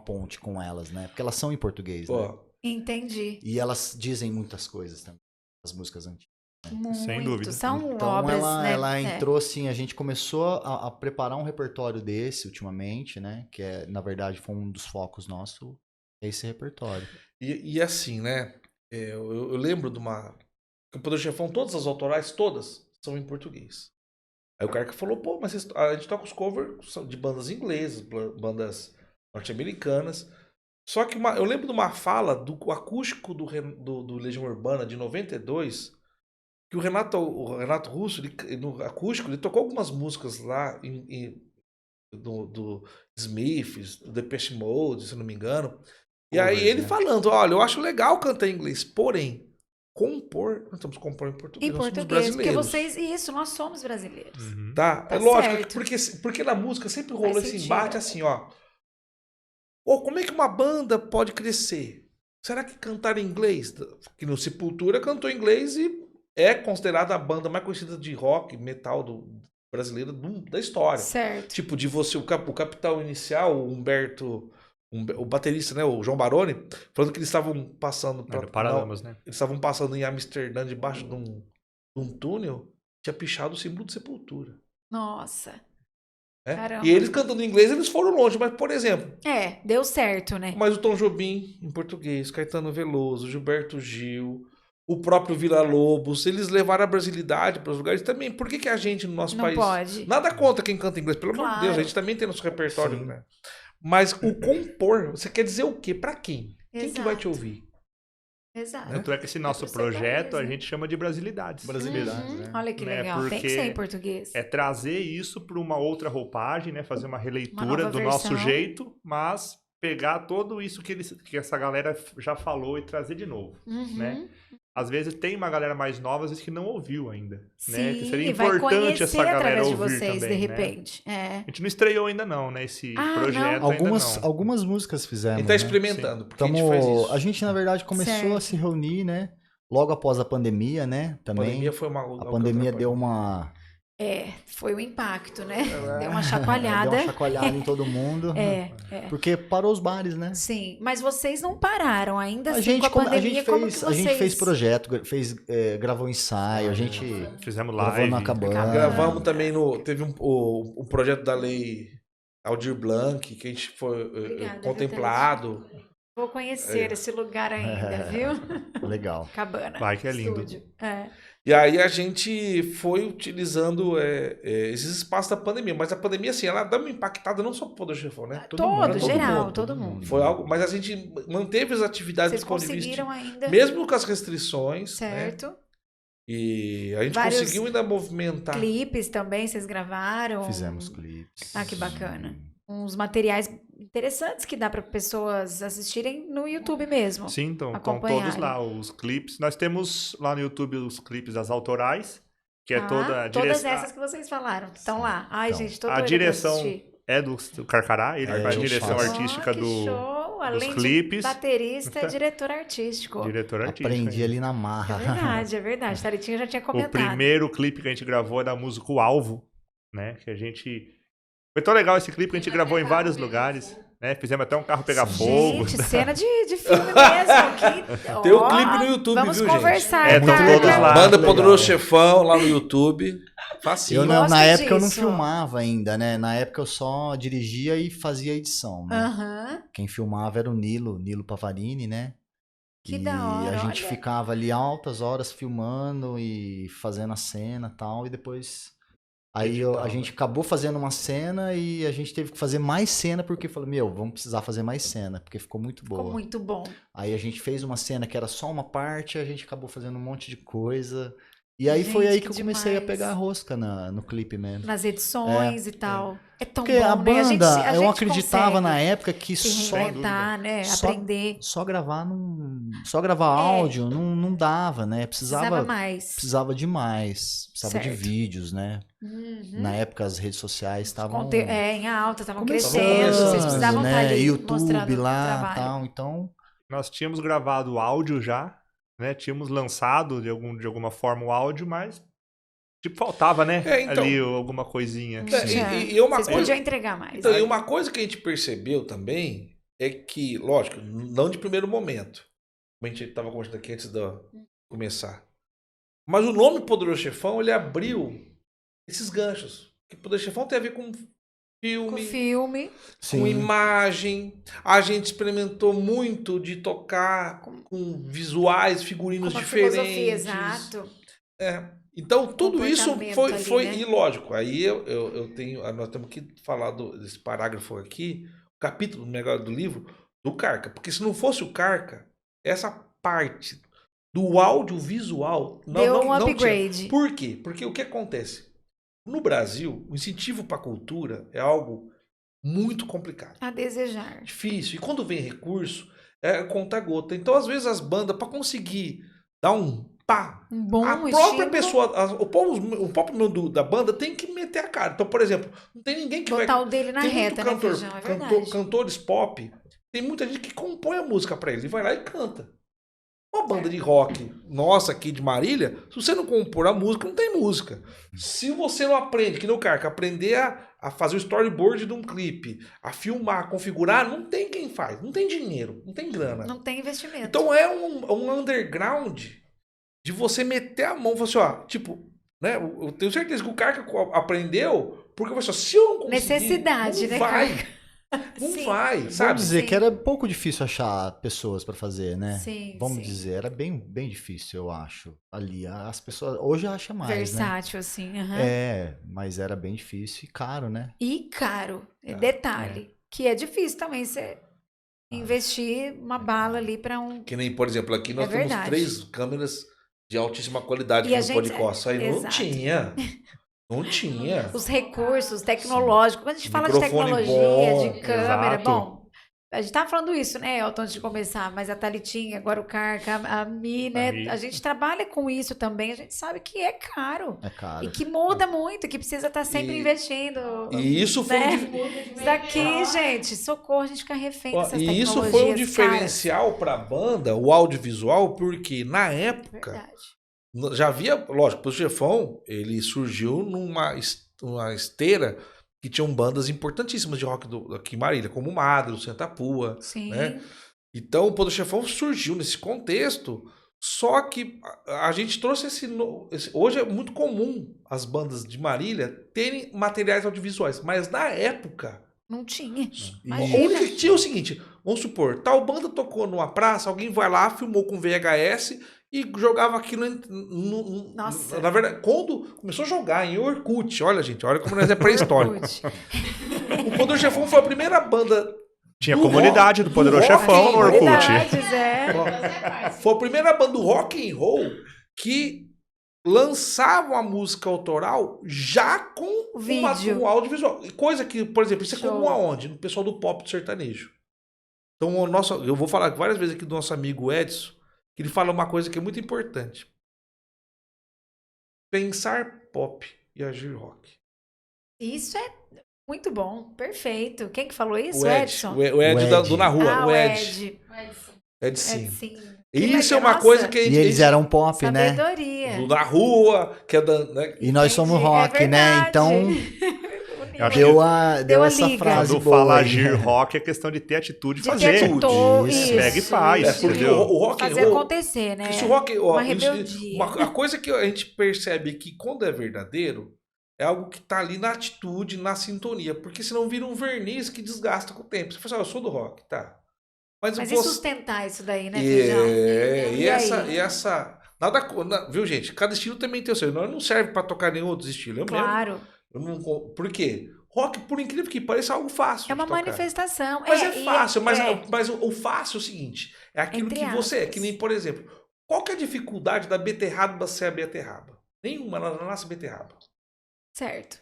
ponte com elas, né? Porque elas são em português, né? Pô, Entendi. E elas dizem muitas coisas também, as músicas antigas. Muito. dúvida. São Então obras, né? ela É. entrou assim, a gente começou a preparar um repertório desse ultimamente, né? Que na verdade foi um dos focos nosso, é esse repertório. e assim, né? Eu lembro de uma. O Poder Chefão, todas as autorais, todas, são em português. Aí o cara que falou, pô, mas a gente toca os covers de bandas inglesas, bandas norte-americanas. Só que eu lembro de uma fala do acústico do Legião Urbana de 92, que o Renato Russo, no acústico, ele tocou algumas músicas lá do Smiths, do Depeche Mode, se eu não me engano. E aí Covers, ele né? falando, olha, eu acho legal cantar em inglês, porém, nós estamos compondo em português, Em nós somos português, porque brasileiros. vocês. Isso, nós somos brasileiros. Uhum. Tá? Tá É lógico, certo. porque na música sempre rolou Faz esse sentido. embate assim, ó. Ô, como é que uma banda pode crescer? Será que cantar em inglês? Que no Sepultura cantou em inglês e é considerada a banda mais conhecida de rock, metal brasileira da história. Certo. Tipo, de você, o Capital Inicial, o Humberto, o baterista, né, o João Baroni, falando que eles estavam passando É, do Paralamas, né? eles estavam passando em Amsterdã debaixo de um túnel, tinha pichado o símbolo de Sepultura. Nossa. Né? Caramba. E eles cantando em inglês, eles foram longe, mas, por exemplo, É, deu certo, né? mas o Tom Jobim em português, Caetano Veloso, Gilberto Gil, o próprio Villa-Lobos, eles levaram a brasilidade para os lugares também. Por que a gente no nosso Não país... pode. Nada contra quem canta inglês, pelo amor de Claro. Deus, a gente também tem nosso repertório, Sim. né? Mas o compor, você quer dizer o quê? Pra quem? Quem que vai te Exato. ouvir? Exato. Tanto é que esse nosso pro seu projeto país, a né? gente chama de Brasilidades. Brasilidades, Uhum. né? Olha que Né, legal. Tem que porque ser em português. É trazer isso para uma outra roupagem, né? Fazer uma releitura nova do versão. nosso jeito, mas pegar tudo isso que essa galera já falou e trazer de novo, Uhum. né? Às vezes tem uma galera mais nova, às vezes que não ouviu ainda, né? Que Sim, seria e vai importante conhecer essa galera através de ouvir vocês, também, de né? repente. É. A gente não estreou ainda não, né? Esse Ah, projeto não. ainda não. Algumas músicas fizemos. Ele tá né? experimentando, porque a gente faz isso. A gente, na verdade, começou Certo. a se reunir, né? Logo após a pandemia, né? A Também. pandemia foi uma... A pandemia deu uma. É, foi um impacto, né? É. Deu uma chacoalhada. Deu uma chacoalhada em todo mundo. É. Porque parou os bares, né? Sim, mas vocês não pararam ainda assim A com a gente pandemia, como que a gente vocês... fez projeto, gravou ensaio, a gente Fizemos gravou na live. cabana. Gravamos também teve o projeto da lei Aldir Blanc, que a gente foi Obrigada, contemplado. Vou conhecer esse lugar ainda, viu? Legal. Cabana. Vai que é lindo. Estúdio. É. E aí a gente foi utilizando esses espaços da pandemia. Mas a pandemia, assim, ela dá uma impactada não só pro Poder Chefão, né? Todo, geral, mundo. todo mundo. Foi algo, mas a gente manteve as atividades Vocês do ponto de vista, conseguiram ainda, mesmo com as restrições, né? certo? E a gente Vários conseguiu ainda movimentar. Clipes também, vocês gravaram? Fizemos clipes. Ah, que bacana. Uns materiais interessantes que dá para pessoas assistirem no YouTube mesmo. Sim, então estão Acompanharem. todos lá, os clipes. Nós temos lá no YouTube os clipes das autorais, que é toda a Todas direção. essas que vocês falaram estão lá. Ai, Então, gente, tô A doida pra direção assistir. é do Carcará, ele É, faz a eu direção faço. artística que do show. Além clipes. de baterista, é diretor artístico. diretor artístico. Aprendi hein? ali na É marra. verdade, é verdade. Taritinha já tinha O comentado. primeiro clipe que a gente gravou é da música O Alvo, né? Que a gente... Foi tão legal esse clipe que a gente gravou em vários lugares, né? Fizemos até um carro pegar fogo. Gente, cena de filme mesmo. Que, Tem o ó, clipe no YouTube, vamos viu, gente? conversar, É, tão cara. todos lá. Banda Legal. Poderoso Chefão lá no YouTube. Facinho. Gosto Na época eu não disso. filmava ainda, né? Na época eu só dirigia e fazia edição, né? Aham. Quem filmava era o Nilo Pavarini, né? Que e da hora, a gente olha. ficava ali altas horas filmando e fazendo a cena e tal, e depois... Aí a Editava. gente acabou fazendo uma cena e a gente teve que fazer mais cena porque falou, vamos precisar fazer mais cena, porque ficou muito boa. Ficou muito bom. Aí a gente fez uma cena que era só uma parte, a gente acabou fazendo um monte de coisa. E aí Gente, foi aí que que eu comecei a demais. pegar a rosca no clipe mesmo. Nas edições e tal. É tão Porque bom, a né? banda, A eu gente acreditava consegue na época que se só reinventar, né? só- Aprender. só gravar áudio não dava, né? Precisava mais. Precisava de mais, precisava de Certo. vídeos, né? Uhum. Na época as redes sociais estavam Em alta, estavam começando, crescendo. Vocês precisavam estar né? ali YouTube mostrando o lá, trabalho. tal, então Nós tínhamos gravado áudio já, né? Tínhamos lançado de alguma forma o áudio, mas tipo faltava, né? Então. Ali alguma coisinha. E uma Vocês coisa... podiam entregar mais. Então, e uma coisa que a gente percebeu também é que, lógico, não de primeiro momento, como a gente estava conversando aqui antes de começar, mas o nome Poderoso Chefão, ele abriu esses ganchos. Que Poderoso Chefão tem a ver com Com filme, filme. com imagem. A gente experimentou muito de tocar com visuais, figurinos Com uma diferentes. filosofia, exato. Então, tudo isso Comportamento foi ali, né? e lógico, aí eu tenho, nós temos que falar desse parágrafo aqui, o capítulo melhor do livro, do Carca, porque se não fosse o Carca, essa parte do audiovisual Deu um não tinha. upgrade. Por quê? Porque o que acontece? No Brasil, o incentivo para a cultura é algo muito complicado, A desejar. difícil, e quando vem recurso, é conta-gota. Então, às vezes, as bandas, para conseguir dar um pá, Um bom a própria estímulo. pessoa, o próprio da banda tem que meter a cara. Então, por exemplo, não tem ninguém que Botar vai... o dele na Tem reta, muito né, Feijão? É verdade. cantores pop, tem muita gente que compõe a música pra ele e vai lá e canta. Uma banda de rock nossa aqui de Marília, se você não compor a música, não tem música. Se você não aprende, que no Carca, aprender a fazer o storyboard de um clipe, a filmar, a configurar, não tem quem faz. Não tem dinheiro, não tem grana. Não tem investimento. Então é um underground de você meter a mão e falar assim, ó, tipo, né? Eu tenho certeza que o Carca aprendeu, porque você, se eu não conseguir, Necessidade, não né, vai. Carca? Não Sim. vai, vamos sabe? dizer Sim. que era pouco difícil achar pessoas pra fazer, né? Sim, Vamos sim. dizer, era bem difícil, eu acho. Ali, as pessoas hoje acha mais, né? Versátil, assim. aham. Mas era bem difícil e caro, né? E caro. Detalhe. Que é difícil também você investir uma bala ali pra um... Que nem, por exemplo, aqui nós É temos verdade. 3 câmeras de altíssima qualidade E a aqui no gente- Podcast. Aí não exato. tinha. Não tinha. Os recursos tecnológicos. Quando a gente fala de Microfone tecnologia, bom, de câmera, exato. bom... A gente tava falando isso, né, Elton, antes de começar, mas a Thalitinha, agora o Carca, a Mi, né? A Mi. A gente trabalha com isso também, a gente sabe que é caro. É caro. E que muda muito, que precisa estar sempre E- investindo. E isso foi né? um Isso daqui, gente, socorro, a gente fica refém Ó, dessas e isso tecnologias foi um caras. diferencial para a banda, o audiovisual, porque na época Verdade. já havia, lógico, o Chefão, ele surgiu uma esteira que tinham bandas importantíssimas de rock aqui em Marília, como Madro, Santa Pua, Sim. né? Então o Poder Chefão surgiu nesse contexto, só que a gente trouxe hoje é muito comum as bandas de Marília terem materiais audiovisuais, mas na época Não tinha. o Imagina. único que tinha é o seguinte, vamos supor, tal banda tocou numa praça, alguém vai lá, filmou com VHS e jogava aquilo Nossa. na verdade, quando começou a jogar em Orkut, olha gente, olha como nós é pré-histórico. Orkut. O Poder Chefão foi a primeira banda Tinha do comunidade do Poderoso rock, Chefão no Orkut. Comunidades, é. foi a primeira banda do rock and roll que lançava uma música autoral já com Vídeo. um audiovisual. Coisa que, por exemplo, isso é Show. comum aonde? No pessoal do pop do sertanejo. Então, eu vou falar várias vezes aqui do nosso amigo Edson, que ele fala uma coisa que é muito importante. pensar pop e agir rock. Isso é muito bom, perfeito. Quem que falou isso? O Ed, Edson? o Ed O Ed. do Na Rua, Ah, o o Ed. Ed. Ed sim. Sim. Isso é Que uma nossa, coisa que a E gente... eles eram pop, né? sabedoria. do Na Rua, que é da... Né? E nós somos Entendi. rock, É né? verdade. Então, Eu acho deu a essa liga. frase Quando boa fala aí. agir rock é questão de ter atitude e De ter fazer. atitude, Isso. Pega e faz, É porque entendeu? o rock and Fazer roll... acontecer, né? Porque se o rock... ó, Uma isso- rebeldia. a coisa que a gente percebe que quando é verdadeiro é algo que tá ali na atitude, na sintonia. Porque senão vira um verniz que desgasta com o tempo. Você fala assim, eu sou do rock, tá. Mas e você... sustentar isso daí, né, Feijão? E aí? essa... Viu, gente? Cada estilo também tem o seu. Não serve pra tocar nenhum outro estilo. Eu mesmo. Claro. Eu não... Por quê? Rock, por incrível que pareça, é algo fácil É uma de tocar. manifestação. Mas é fácil, mas é. o fácil é o seguinte: é aquilo Entre que você é. aspas. Que nem, por exemplo, qual que é a dificuldade da beterraba ser a beterraba? Nenhuma, ela não nasce beterraba. O Certo.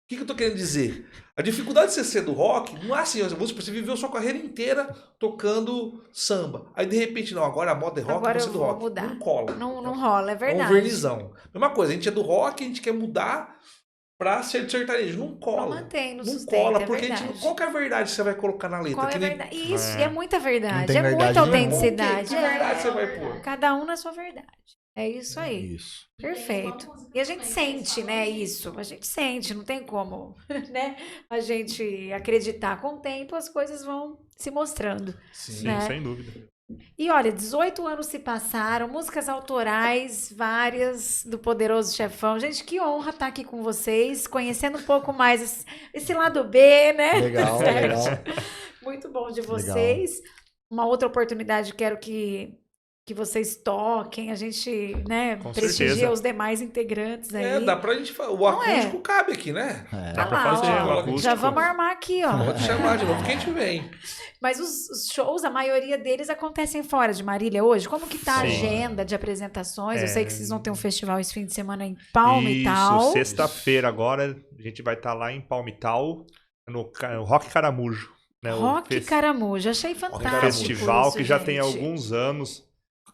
que eu tô querendo dizer? A dificuldade de você ser do rock não é assim, você viveu sua carreira inteira tocando samba. Aí de repente, não, agora a moda é rock, Agora você é eu do vou rock. mudar. Não cola. Não rola, é É um verdade. vernizão. Mesma coisa, a gente é do rock, a gente quer mudar pra ser de sertanejo. Não cola. Não mantém, não Não sustenta, cola, é porque a gente, verdade. qual que é a verdade que você vai colocar na letra? Qual é Que a nem- verdade? Isso, É. é muita verdade. Não tem É verdade muita nenhuma. autenticidade. Que verdade você vai pôr? Cada um na sua verdade. É isso aí. Isso. Perfeito. E a gente sente, né, isso. A gente sente, não tem como, né, a gente acreditar. Com o tempo as coisas vão se mostrando. Sim, né? sem dúvida. E olha, 18 anos se passaram, músicas autorais, várias do Poderoso Chefão. Gente, que honra estar aqui com vocês, conhecendo um pouco mais esse lado B, né? Legal, Certo? legal. Muito bom de Legal. vocês. Uma outra oportunidade, quero que vocês toquem, a gente, né, Com prestigia certeza. os demais integrantes aí. É, dá pra gente falar. O Não é? acústico cabe aqui, né? É. Dá pra Ah, fazer ó, o acústico. já vamos armar aqui, ó. Pode chamar de novo que a gente vem. Mas os shows, a maioria deles acontecem fora de Marília hoje. Como que tá a Sim. agenda de apresentações? Eu sei que vocês vão ter um festival esse fim de semana em Isso, Palmital. sexta-feira agora, a gente vai estar lá em Palmital, no Rock Caramujo. Né, Rock Caramujo, achei fantástico. festival isso, que já gente. tem alguns anos.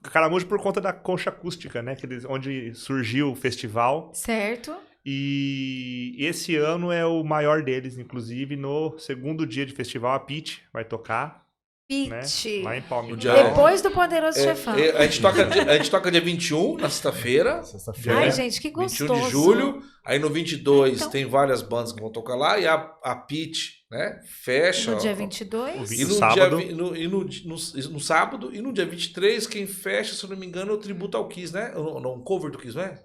Caramujo por conta da concha acústica, né? Onde surgiu o festival. Certo. E esse ano é o maior deles, inclusive. No segundo dia de festival, a Pitty vai tocar, né? Pitty. Lá em Palmital. dia- Depois do Poderoso Chefão. A gente toca dia 21, na sexta-feira. Sexta-feira. Ai, é. gente, que 21 gostoso. de julho. Aí no 22 Então- tem várias bandas que vão tocar lá. E a Pitty, né? Fecha. No dia ó. 22. E No no, sábado. dia, no sábado, e no dia 23, quem fecha, se eu não me engano, é o tributo ao Kiss, né? Não, um cover do Kiss, não é?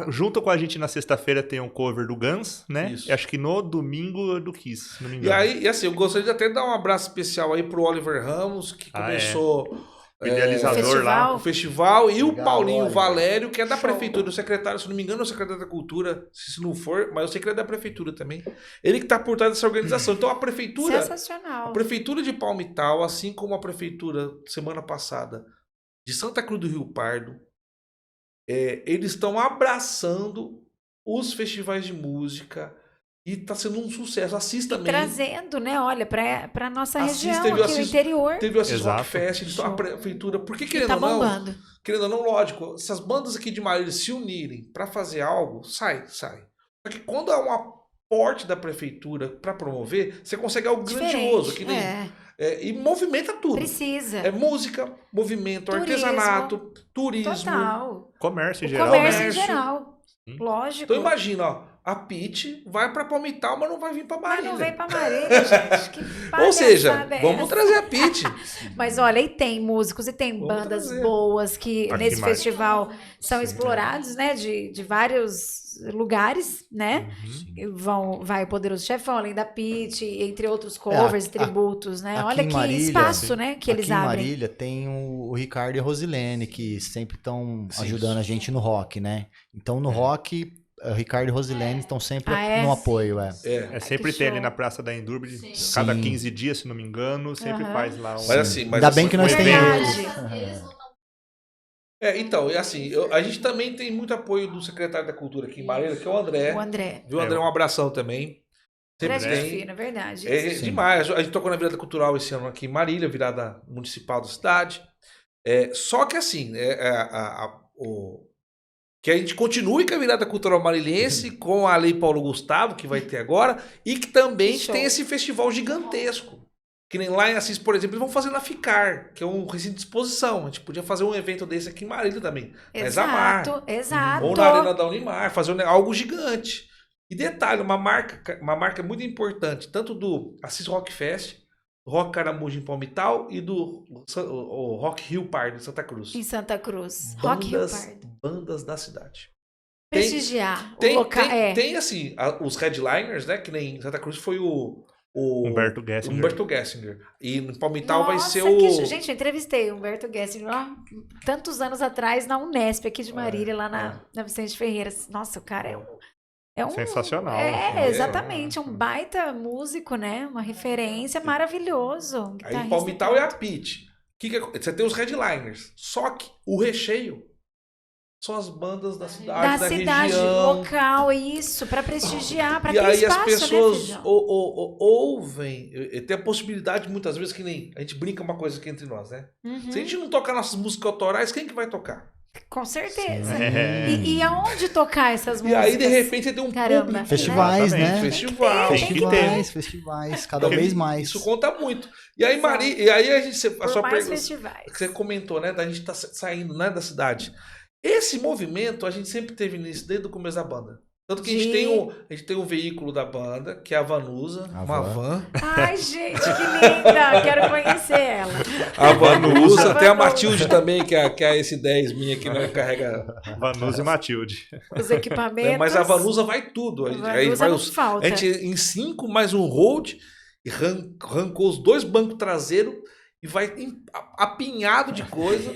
Junto com a gente na sexta-feira tem um cover do Guns, né? Isso. E acho que no domingo é do Kiss, se não me E engano. aí, e assim, eu gostaria de até dar um abraço especial aí pro Oliver Ramos, que Ah, começou O idealizador Festival. lá. o festival, e o Legal, Paulinho Oliver. Valério, que é da Show. prefeitura, o secretário, se não me engano, é o secretário da Cultura, se não for, mas eu sei que ele é da prefeitura também. Ele que tá por trás dessa organização. Então a prefeitura Sensacional. de Palmital, assim como a prefeitura, semana passada, de Santa Cruz do Rio Pardo, eles estão abraçando os festivais de música e tá sendo um sucesso. Assista E também. trazendo, né, olha, pra nossa Assista, região, teve aqui no assist- interior. Teve o Assis Rock Exato. Fest, eles estão a Show. prefeitura. Porque Que querendo tá ou não, bombando. querendo ou não, lógico, essas bandas aqui de Marília se unirem pra fazer algo, sai. Só que quando há um aporte da prefeitura pra promover, você consegue algo grandioso. Que nem, e movimenta tudo. Precisa. É música, movimento, Turismo. artesanato, turismo. Total. Comércio em O geral, comércio né? em geral. Sim. Lógico. Então imagina, ó, a Pitty vai pra Palmital, mas não vai vir pra Mas Marília. não vem pra Marília, gente. Que Ou seja, palhaçada é vamos essa? trazer a Pitty. Mas olha, e tem músicos e tem Vamos bandas trazer. boas que Aqui nesse mais. festival são Sim. explorados, né? De vários lugares, né? Vai o Poderoso Chefão, além da Pitty, entre outros covers, aqui- tributos, né? aqui Olha em que Marília, espaço, né? Que eles Aqui em abrem. Marília tem o Ricardo e a Rosilene, que sempre estão Sim. ajudando a gente no rock, né? Então no rock, o Ricardo e a Rosilene estão sempre Ah, é? no apoio, é. É. Sempre que tem ali show. na Praça da Indúbio, Sim. cada 15 dias, se não me engano, sempre Aham. faz lá um... Mas assim, Ainda bem que nós um temos. Verdade. Então, e assim, a gente também tem muito apoio do secretário da Cultura aqui em Marília, que é o André. O André. Viu, André? Um abração também. Sempre Grande tem. fino, é verdade. É Sim. demais. A gente tocou na virada cultural esse ano aqui em Marília, virada municipal da cidade. Só que assim, Que a gente continue com a virada cultural marilhense, com a Lei Paulo Gustavo, que vai ter agora, e que também a gente Show. tem esse festival gigantesco. Que nem lá em Assis, por exemplo, eles vão fazer na FICAR, que é um recinto de exposição. A gente podia fazer um evento desse aqui em Marília também. Na Isamar. Exato. Ou na Arena da Unimar, fazer algo gigante. E detalhe, uma marca muito importante, tanto do Assis Rock Fest, Rock Caramujo em Palmital e do o Rock Rio Pardo em Santa Cruz. Em Santa Cruz. Rock Rio Pardo. Bandas da cidade. Prestigiar o local. Tem assim, os headliners, né? Que nem em Santa Cruz foi o Humberto Gessinger. Humberto Gessinger. E no Palmital vai ser Gente, eu entrevistei o Humberto Gessinger ó, tantos anos atrás na Unesp aqui de Marília, lá na Vicente Ferreira. Nossa, o cara é um sensacional. Exatamente. Um baita músico, né? Uma referência maravilhoso. Aí em Palmital é a Pitty. Você tem os headliners. Só que o recheio são as bandas da cidade, da região. Local, isso, para prestigiar, para ter espaço. E aí espaço, as pessoas né, ouvem, tem a possibilidade muitas vezes que nem a gente brinca uma coisa aqui entre nós, né? Uhum. Se a gente não tocar nossas músicas autorais, quem que vai tocar? Com certeza. E aonde tocar essas músicas? E aí, de repente, você tem um público. Festivais, né? Festivais, cada vez mais. Isso conta muito. E aí, e aí a gente... festivais. Você comentou, né? Da gente tá saindo, né, da cidade. Esse movimento a gente sempre teve nisso desde o começo da banda. Tanto que a gente tem um veículo da banda, que é a Vanusa, uma van. Ai, gente, que linda! Quero conhecer ela. A Vanusa, tem a Matilde também, que é a S10 minha, que não carrega... Vanusa e Matilde. Os equipamentos. Mas a Vanusa vai tudo. Aí vai falta. A gente em 5 mais um road, e arrancou os 2 bancos traseiros, e vai apinhado de coisa.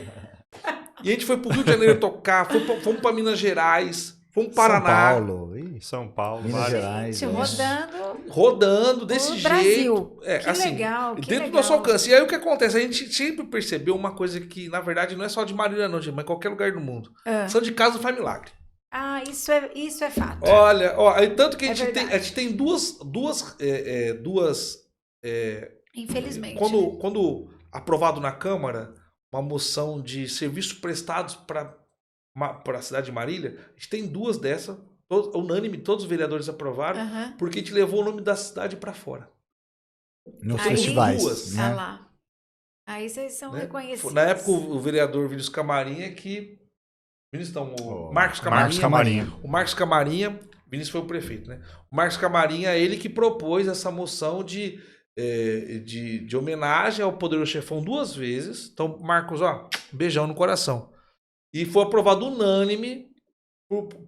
E a gente foi pro Rio de Janeiro tocar, fomos pra Minas Gerais, fomos para Paraná. São Paulo, Minas Gerais. Rodando desse jeito. Brasil. Que assim, legal. Dentro do nosso alcance. E aí o que acontece? A gente sempre percebeu uma coisa que, na verdade, não é só de Marília, não, gente, mas em qualquer lugar do mundo. São de casa faz milagre. Ah, isso é fato. Olha, tanto que a gente tem duas infelizmente. Quando aprovado na Câmara uma moção de serviços prestados para a cidade de Marília, a gente tem 2 dessas, unânime, todos os vereadores aprovaram, porque a gente levou o nome da cidade para fora. Nos festivais. 2. Né? Lá. Aí vocês são reconhecidos. Na época, o vereador Vinícius Camarinha, Marcos Camarinha. O Marcos Camarinha, Vinícius foi o prefeito, né? O Marcos Camarinha, ele que propôs essa moção de homenagem ao Poderoso Chefão 2 vezes. Então, Marcos, beijão no coração. E foi aprovado unânime,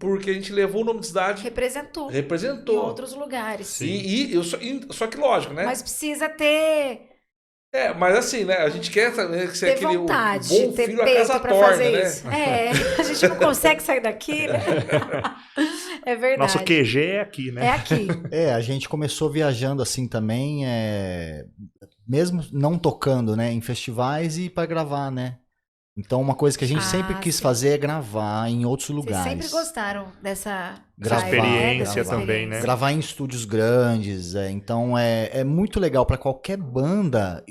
porque a gente levou o nome da cidade. Representou. Em outros lugares. Só que lógico, né? Mas precisa ter... mas assim, né? A gente quer ser aquele vontade, bom ter filho a peito casa pra torna, fazer né? isso. A gente não consegue sair daqui, né? É verdade. Nosso QG é aqui, né? É aqui. A gente começou viajando assim também, mesmo não tocando, né, em festivais e para gravar, né? Então uma coisa que a gente sempre quis fazer é gravar em outros lugares. Vocês sempre gostaram dessa experiência também, né? Gravar em estúdios grandes, então é muito legal para qualquer banda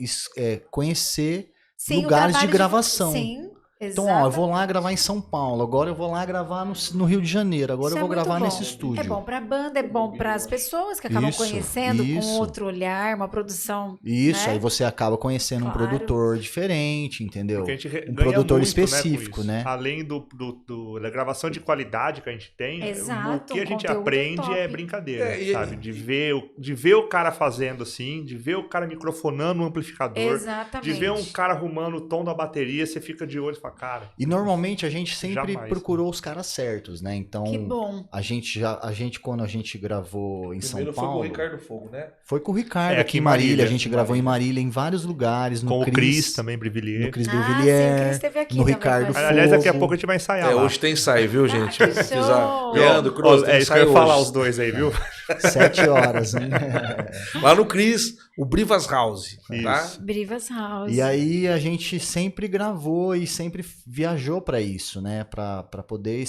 conhecer lugares de gravação. Sim. Então, eu vou lá gravar em São Paulo, agora eu vou lá gravar no Rio de Janeiro, agora eu vou gravar nesse estúdio. É bom pra banda, é bom para as pessoas que acabam conhecendo com outro olhar, uma produção. Isso, né? Aí você acaba conhecendo um produtor diferente, entendeu? Porque a gente um produtor muito, específico, né? Além da gravação de qualidade que a gente tem, Exato, o que a gente aprende é brincadeira, sabe? De ver o cara fazendo assim, de ver o cara microfonando um amplificador, exatamente. De ver um cara arrumando o tom da bateria, você fica de olho e fala, cara. E normalmente a gente sempre procurou os caras certos, né? Então, que bom. A gente quando a gente gravou em Primeiro São Paulo, foi com o Ricardo Fogo, né? Foi com o Ricardo aqui em Marília. A gente gravou em Marília em vários lugares. Com o Cris também, Brivillier. No Cris Brivillier. Sim, o Cris esteve aqui no Ricardo Fogo. Aliás, daqui a pouco a gente vai ensaiar lá. Hoje tem ensaio, viu, gente? Leandro, Cruz, é isso que eu ia falar os dois aí, viu? 7 horas, né? Lá no Cris, o Brivas House, tá? Brivas House. E aí a gente sempre gravou e sempre viajou para isso, né? Para poder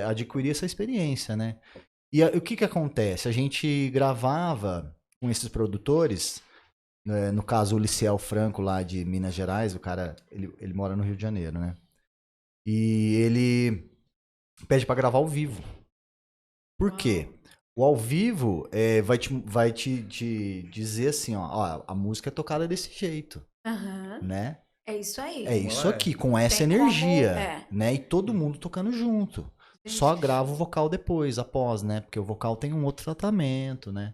adquirir essa experiência, né? E o que acontece? A gente gravava com esses produtores, no caso o Liciel Franco lá de Minas Gerais, o cara, ele mora no Rio de Janeiro, né? E pede pra gravar ao vivo. Por quê? O ao vivo vai te dizer assim, ó, a música é tocada desse jeito, Aham. né? É isso aí. É isso é? aqui, com essa Tem energia, como- é. né? E todo mundo tocando junto. Só grava o vocal depois, após, né? Porque o vocal tem um outro tratamento, né?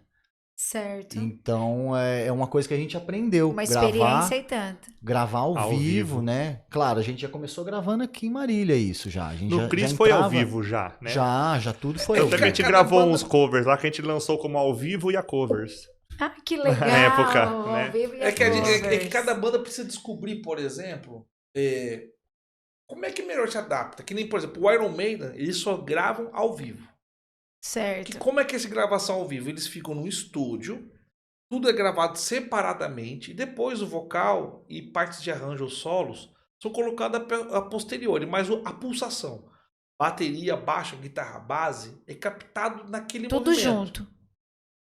Certo. Então é uma coisa que a gente aprendeu. Uma experiência e tanto. Gravar ao Ao vivo, vivo. né? Claro, a gente já começou gravando aqui em Marília isso já. A gente No já, Cris já foi ao entrava- vivo já, né? Já tudo foi ao Tanto é que a vivo. gente Cada gravou banda- uns covers lá que a gente lançou como ao vivo e a covers. Ah, que legal. Na época, ao né? vivo e É que, é que covers. cada banda precisa descobrir, por exemplo, como é que melhor se adapta. Que nem, por exemplo, o Iron Maiden, eles só gravam ao vivo. Certo. Como é que é essa gravação ao vivo? Eles ficam no estúdio, tudo é gravado separadamente, e depois o vocal e partes de arranjo ou solos são colocadas a posteriori, mas a pulsação, bateria, baixo, guitarra, base, é captado naquele Tudo movimento. junto.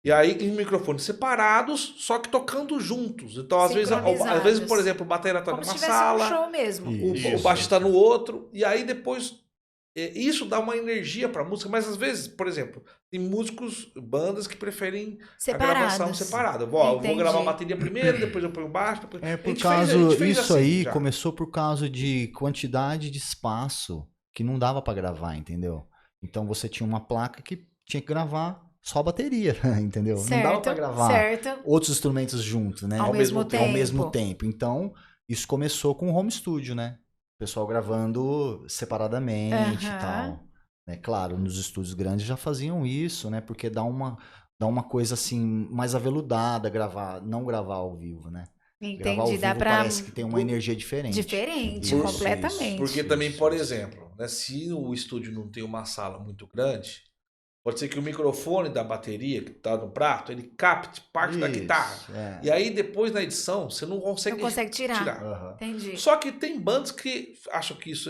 E aí em microfones separados, só que tocando juntos. Então, às vezes, Sincronizados. por exemplo, o bateria tá Como se numa tivesse um sala, show mesmo. Isso. o baixo está no outro, e aí depois isso dá uma energia pra música, mas às vezes, por exemplo, tem músicos, bandas que preferem a gravação Separados. separada. Eu vou Entendi. gravar a bateria primeiro, depois eu ponho o baixo, depois... É A por gente causa. a gente fez Isso assim aí já. começou por causa de quantidade de espaço que não dava pra gravar, entendeu? Então você tinha uma placa que tinha que gravar só a bateria, entendeu? Não dava Certo. pra gravar Certo. outros instrumentos juntos, né? Ao mesmo tempo. Ao mesmo tempo. Então, isso começou com o home studio, né? O pessoal gravando separadamente e Aham. tal. Né? Claro, nos estúdios grandes já faziam isso, né? Porque dá uma coisa assim, mais aveludada não gravar ao vivo, né? Gravar ao Entendi. Dá vivo pra. parece que tem uma energia diferente. Diferente, Isso, completamente. Porque também, por exemplo, né, se o estúdio não tem uma sala muito grande, pode ser que o microfone da bateria que tá no prato, ele capte parte da Isso, guitarra. é. E aí depois na edição, você não consegue, Não consegue tirar. Aham. Entendi. Só que tem bandas que acham que isso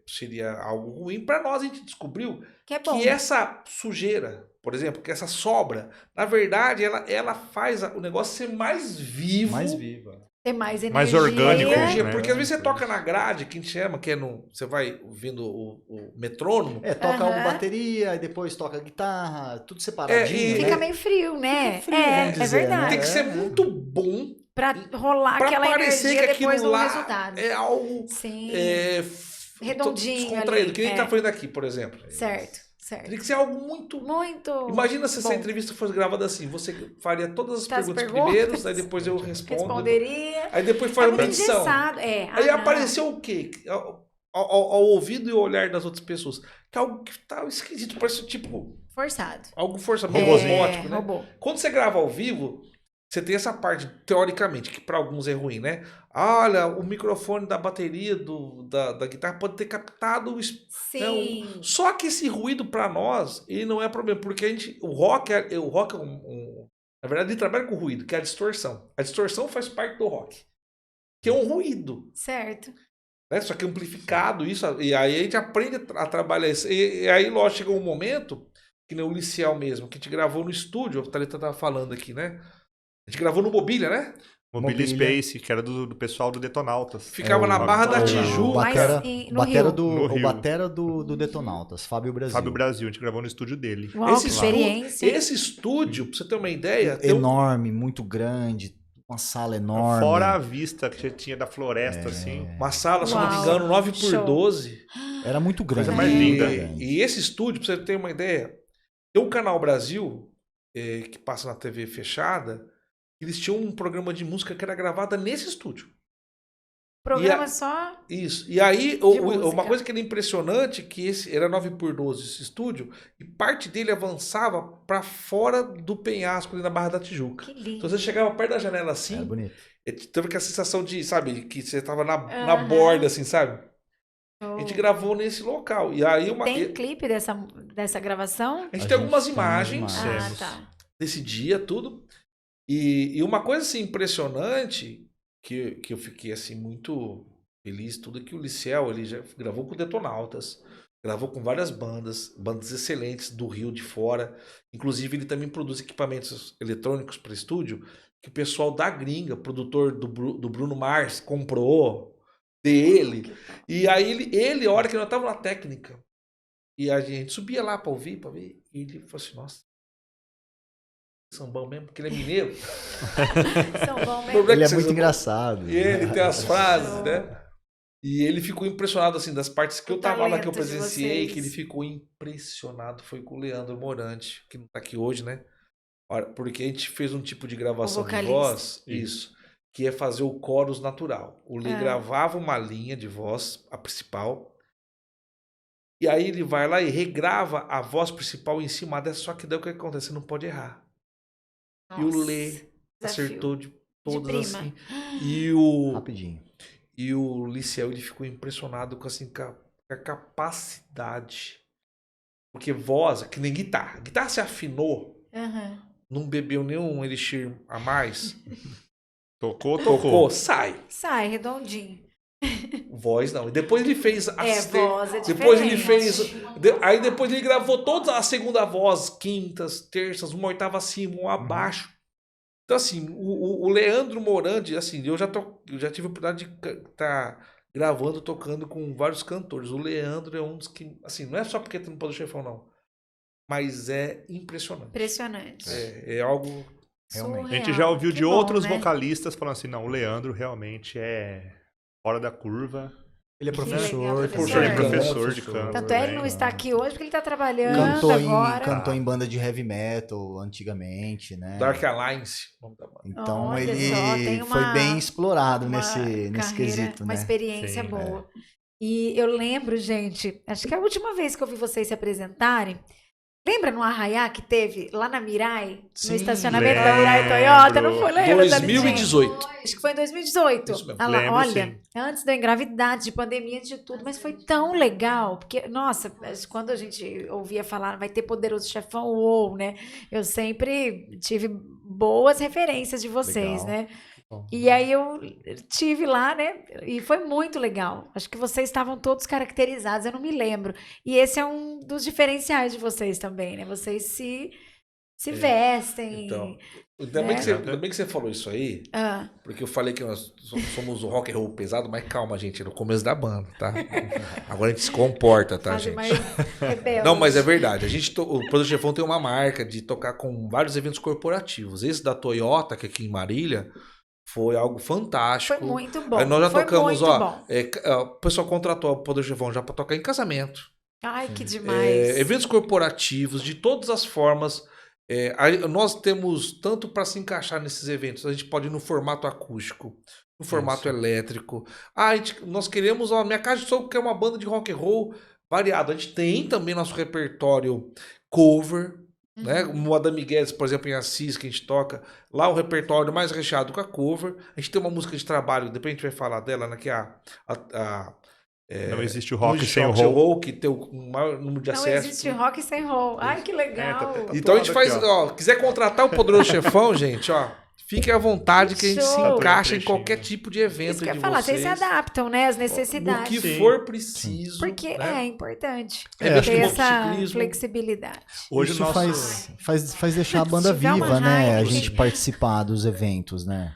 seria algo ruim. Pra nós, a gente descobriu Que é bom. que essa sujeira, por exemplo, que essa sobra, na verdade, ela faz o negócio ser mais vivo. Mais viva. Ter mais energia. Mais orgânico, Energia, né? porque às vezes você toca na grade, que a gente chama, que é você vai ouvindo o metrônomo. Toca Aham. bateria, e depois toca guitarra, tudo separadinho, e né? Fica meio frio, né? Fica frio, vamos é dizer, verdade. Tem que ser É. muito bom Pra rolar pra aquela parecer energia que aquilo depois no lá resultado. é algo Sim. descontraído. Redondinho ali, Que nem a gente tá fazendo aqui, por exemplo. Certo, certo. Tem que ser algo muito... Muito. Imagina se essa bom. entrevista fosse gravada assim. Você faria todas as As perguntas perguntas. primeiros, aí depois eu respondo. Responderia. Aí depois É faz uma muito edição. engessado. Aí não. apareceu o quê? Ao ouvido e olhar das outras pessoas. Que é algo que tá esquisito. Parece tipo Forçado. algo forçado, meio Robozinho. robótico, né? Robô. Quando você grava ao vivo, você tem essa parte, teoricamente, que para alguns é ruim, né? Olha, o microfone da bateria da guitarra pode ter captado o Sim. Só que esse ruído para nós, ele não é problema, porque o rock é na verdade, ele trabalha com ruído, que é a distorção. A distorção faz parte do rock, que é um ruído, Certo. né? Só que amplificado isso, e aí a gente aprende a trabalhar isso. E aí, lógico, chegou um momento que nem o Liciel mesmo, que a gente gravou no estúdio, a Thalita tava falando aqui, né? A gente gravou no Mobília, né? Mobília Mobília. Space, que era do pessoal do Detonautas. Ficava na Barra da o Tijuca. batera, Mas no batera Rio. do, No o Rio. batera do Detonautas, Fábio Brasil. Fábio Brasil, a gente gravou no estúdio dele. Uau, Esse que estúdio- experiência. Esse estúdio, pra você ter uma ideia, tem um- Enorme, muito grande, uma sala enorme. Fora a vista que tinha da floresta, assim. uma sala, se eu não me Uau. engano, 9 por Show. 12. Era muito grande. Coisa mais muito linda. grande. E esse estúdio, pra você ter uma ideia, tem um Canal Brasil, que passa na TV fechada, eles tinham um programa de música que era gravada nesse estúdio. Programa só. Isso. E aí, música. uma coisa que era impressionante, que esse era 9 por 12 esse estúdio, e parte dele avançava pra fora do penhasco ali na Barra da Tijuca. Que lindo. Então você chegava perto da janela Era assim, bonito. teve aquela sensação de, sabe, que você tava na Aham. borda, assim, sabe? Show. A gente gravou nesse local. E aí Tem clipe dessa gravação? a gente A tem gente algumas tem imagens imagens. Ah, Temos. tá. desse dia, tudo. E uma coisa assim impressionante que eu fiquei assim muito feliz, tudo que o Liciel, ele já gravou com o Detonautas, gravou com várias bandas excelentes do Rio, de fora. Inclusive ele também produz equipamentos eletrônicos para estúdio que o pessoal da gringa, produtor do Bruno Mars, comprou dele. E aí ele a hora que nós estávamos na técnica, E a gente subia lá pra ouvir, e ele falou assim, nossa, sambão mesmo, porque ele é mineiro. São bom O mesmo. problema Ele é que muito vocês- engraçado. E ele tem as frases, né? E ele ficou impressionado, assim, das partes que O eu tava lá, que eu talento de presenciei, vocês. que ele ficou impressionado, foi com o Leandro Morante, que não tá aqui hoje, né? Porque a gente fez um tipo de gravação de vocalista. voz, isso, que é fazer o chorus natural. O Lê gravava uma linha de voz, a principal, e aí ele vai lá e regrava a voz principal em cima dessa, só que daí o que acontece? Você não pode errar. E o Lê Nossa, acertou de todas prima. assim. E o... Rapidinho. E o Liceu, ele ficou impressionado com, assim, com a capacidade. Porque voz, que nem guitarra. Guitarra se afinou, Aham. não bebeu nenhum elixir a mais, Tocou. sai. Sai, redondinho. Voz não. E depois ele fez Voz é depois ele diferente. fez. Aí depois ele gravou toda a segunda voz, quintas, terças, uma oitava acima, uma abaixo. Então, assim, o Leandro Morandi, assim, eu já tive a oportunidade de estar gravando, tocando com vários cantores. O Leandro é um dos que, assim, não é só porque tem no Poder Chefão, não. Mas é impressionante. Impressionante. É algo... Realmente. A gente já ouviu Que de bom, outros né? vocalistas falando assim, não, o Leandro realmente é fora da curva. Ele é legal, professor. professor. Ele é Professor. professor de canto. Tanto é, ele não também. está aqui hoje porque ele está trabalhando Cantou agora. em banda de heavy metal antigamente, né? Dark Alliance. Vamos dar uma... Então Olha ele só, tem foi bem explorado uma nesse carreira, quesito, uma né? experiência Sim, boa. E eu lembro, gente, acho que é a última vez que eu vi vocês se apresentarem. Lembra no Arraiá que teve lá na Mirai, Sim, no estacionamento da lembro. Mirai Toyota? Não foi? Lembra, Dalitinho? 2018. Acho que foi em 2018. Isso mesmo. Ah lá, Lembro, olha, sim. antes da engravidade, de pandemia, de tudo, mas foi tão legal, porque, nossa, quando a gente ouvia falar, vai ter Poderoso Chefão, uou, né? Eu sempre tive boas referências de vocês, Legal. né? E aí eu tive lá, né? E foi muito legal. Acho que vocês estavam todos caracterizados, eu não me lembro. E esse é um dos diferenciais de vocês também, né? Vocês se vestem. Então, né? ainda bem que você falou isso aí, Ah, porque eu falei que nós somos o rock and roll pesado, mas calma, gente, é no começo da banda, tá? Agora a gente se comporta, tá, fase gente? mais rebelde. Não, mas é verdade. O Poder Chefão tem uma marca de tocar com vários eventos corporativos. Esse da Toyota, que é aqui em Marília, foi algo fantástico. Foi muito bom. Aí nós já foi tocamos, muito ó. bom. O pessoal contratou o Poder Chefão já para tocar em casamento. Ai, que demais. Eventos corporativos, de todas as formas. Nós temos tanto para se encaixar nesses eventos. A gente pode ir no formato acústico, no formato elétrico. Nós queremos, minha casa de som quer uma banda de rock and roll variado. A gente tem também nosso repertório cover, né? O Madame Guedes, por exemplo, em Assis, que a gente toca. Lá o repertório mais recheado com a cover. A gente tem uma música de trabalho, depois a gente vai falar dela, né? Que é Não existe o Não rock existe sem o rock roll. que tem o maior número de Não acessos. existe rock sem roll. Ai, que legal. tá Então a gente faz, aqui, ó, quiser contratar o Poderoso Chefão, gente, ó, fiquem à vontade que a gente se Show. encaixa em Trechinho. qualquer tipo de evento Isso que eu de ia falar, vocês se vocês. adaptam, né? Às No necessidades. que Sim. for preciso. Porque né? é importante É, ter acho que essa motociclismo- flexibilidade. Hoje Isso o nosso... faz deixar a banda Se tiver uma viva, né? A Heineken- gente participar dos eventos, né?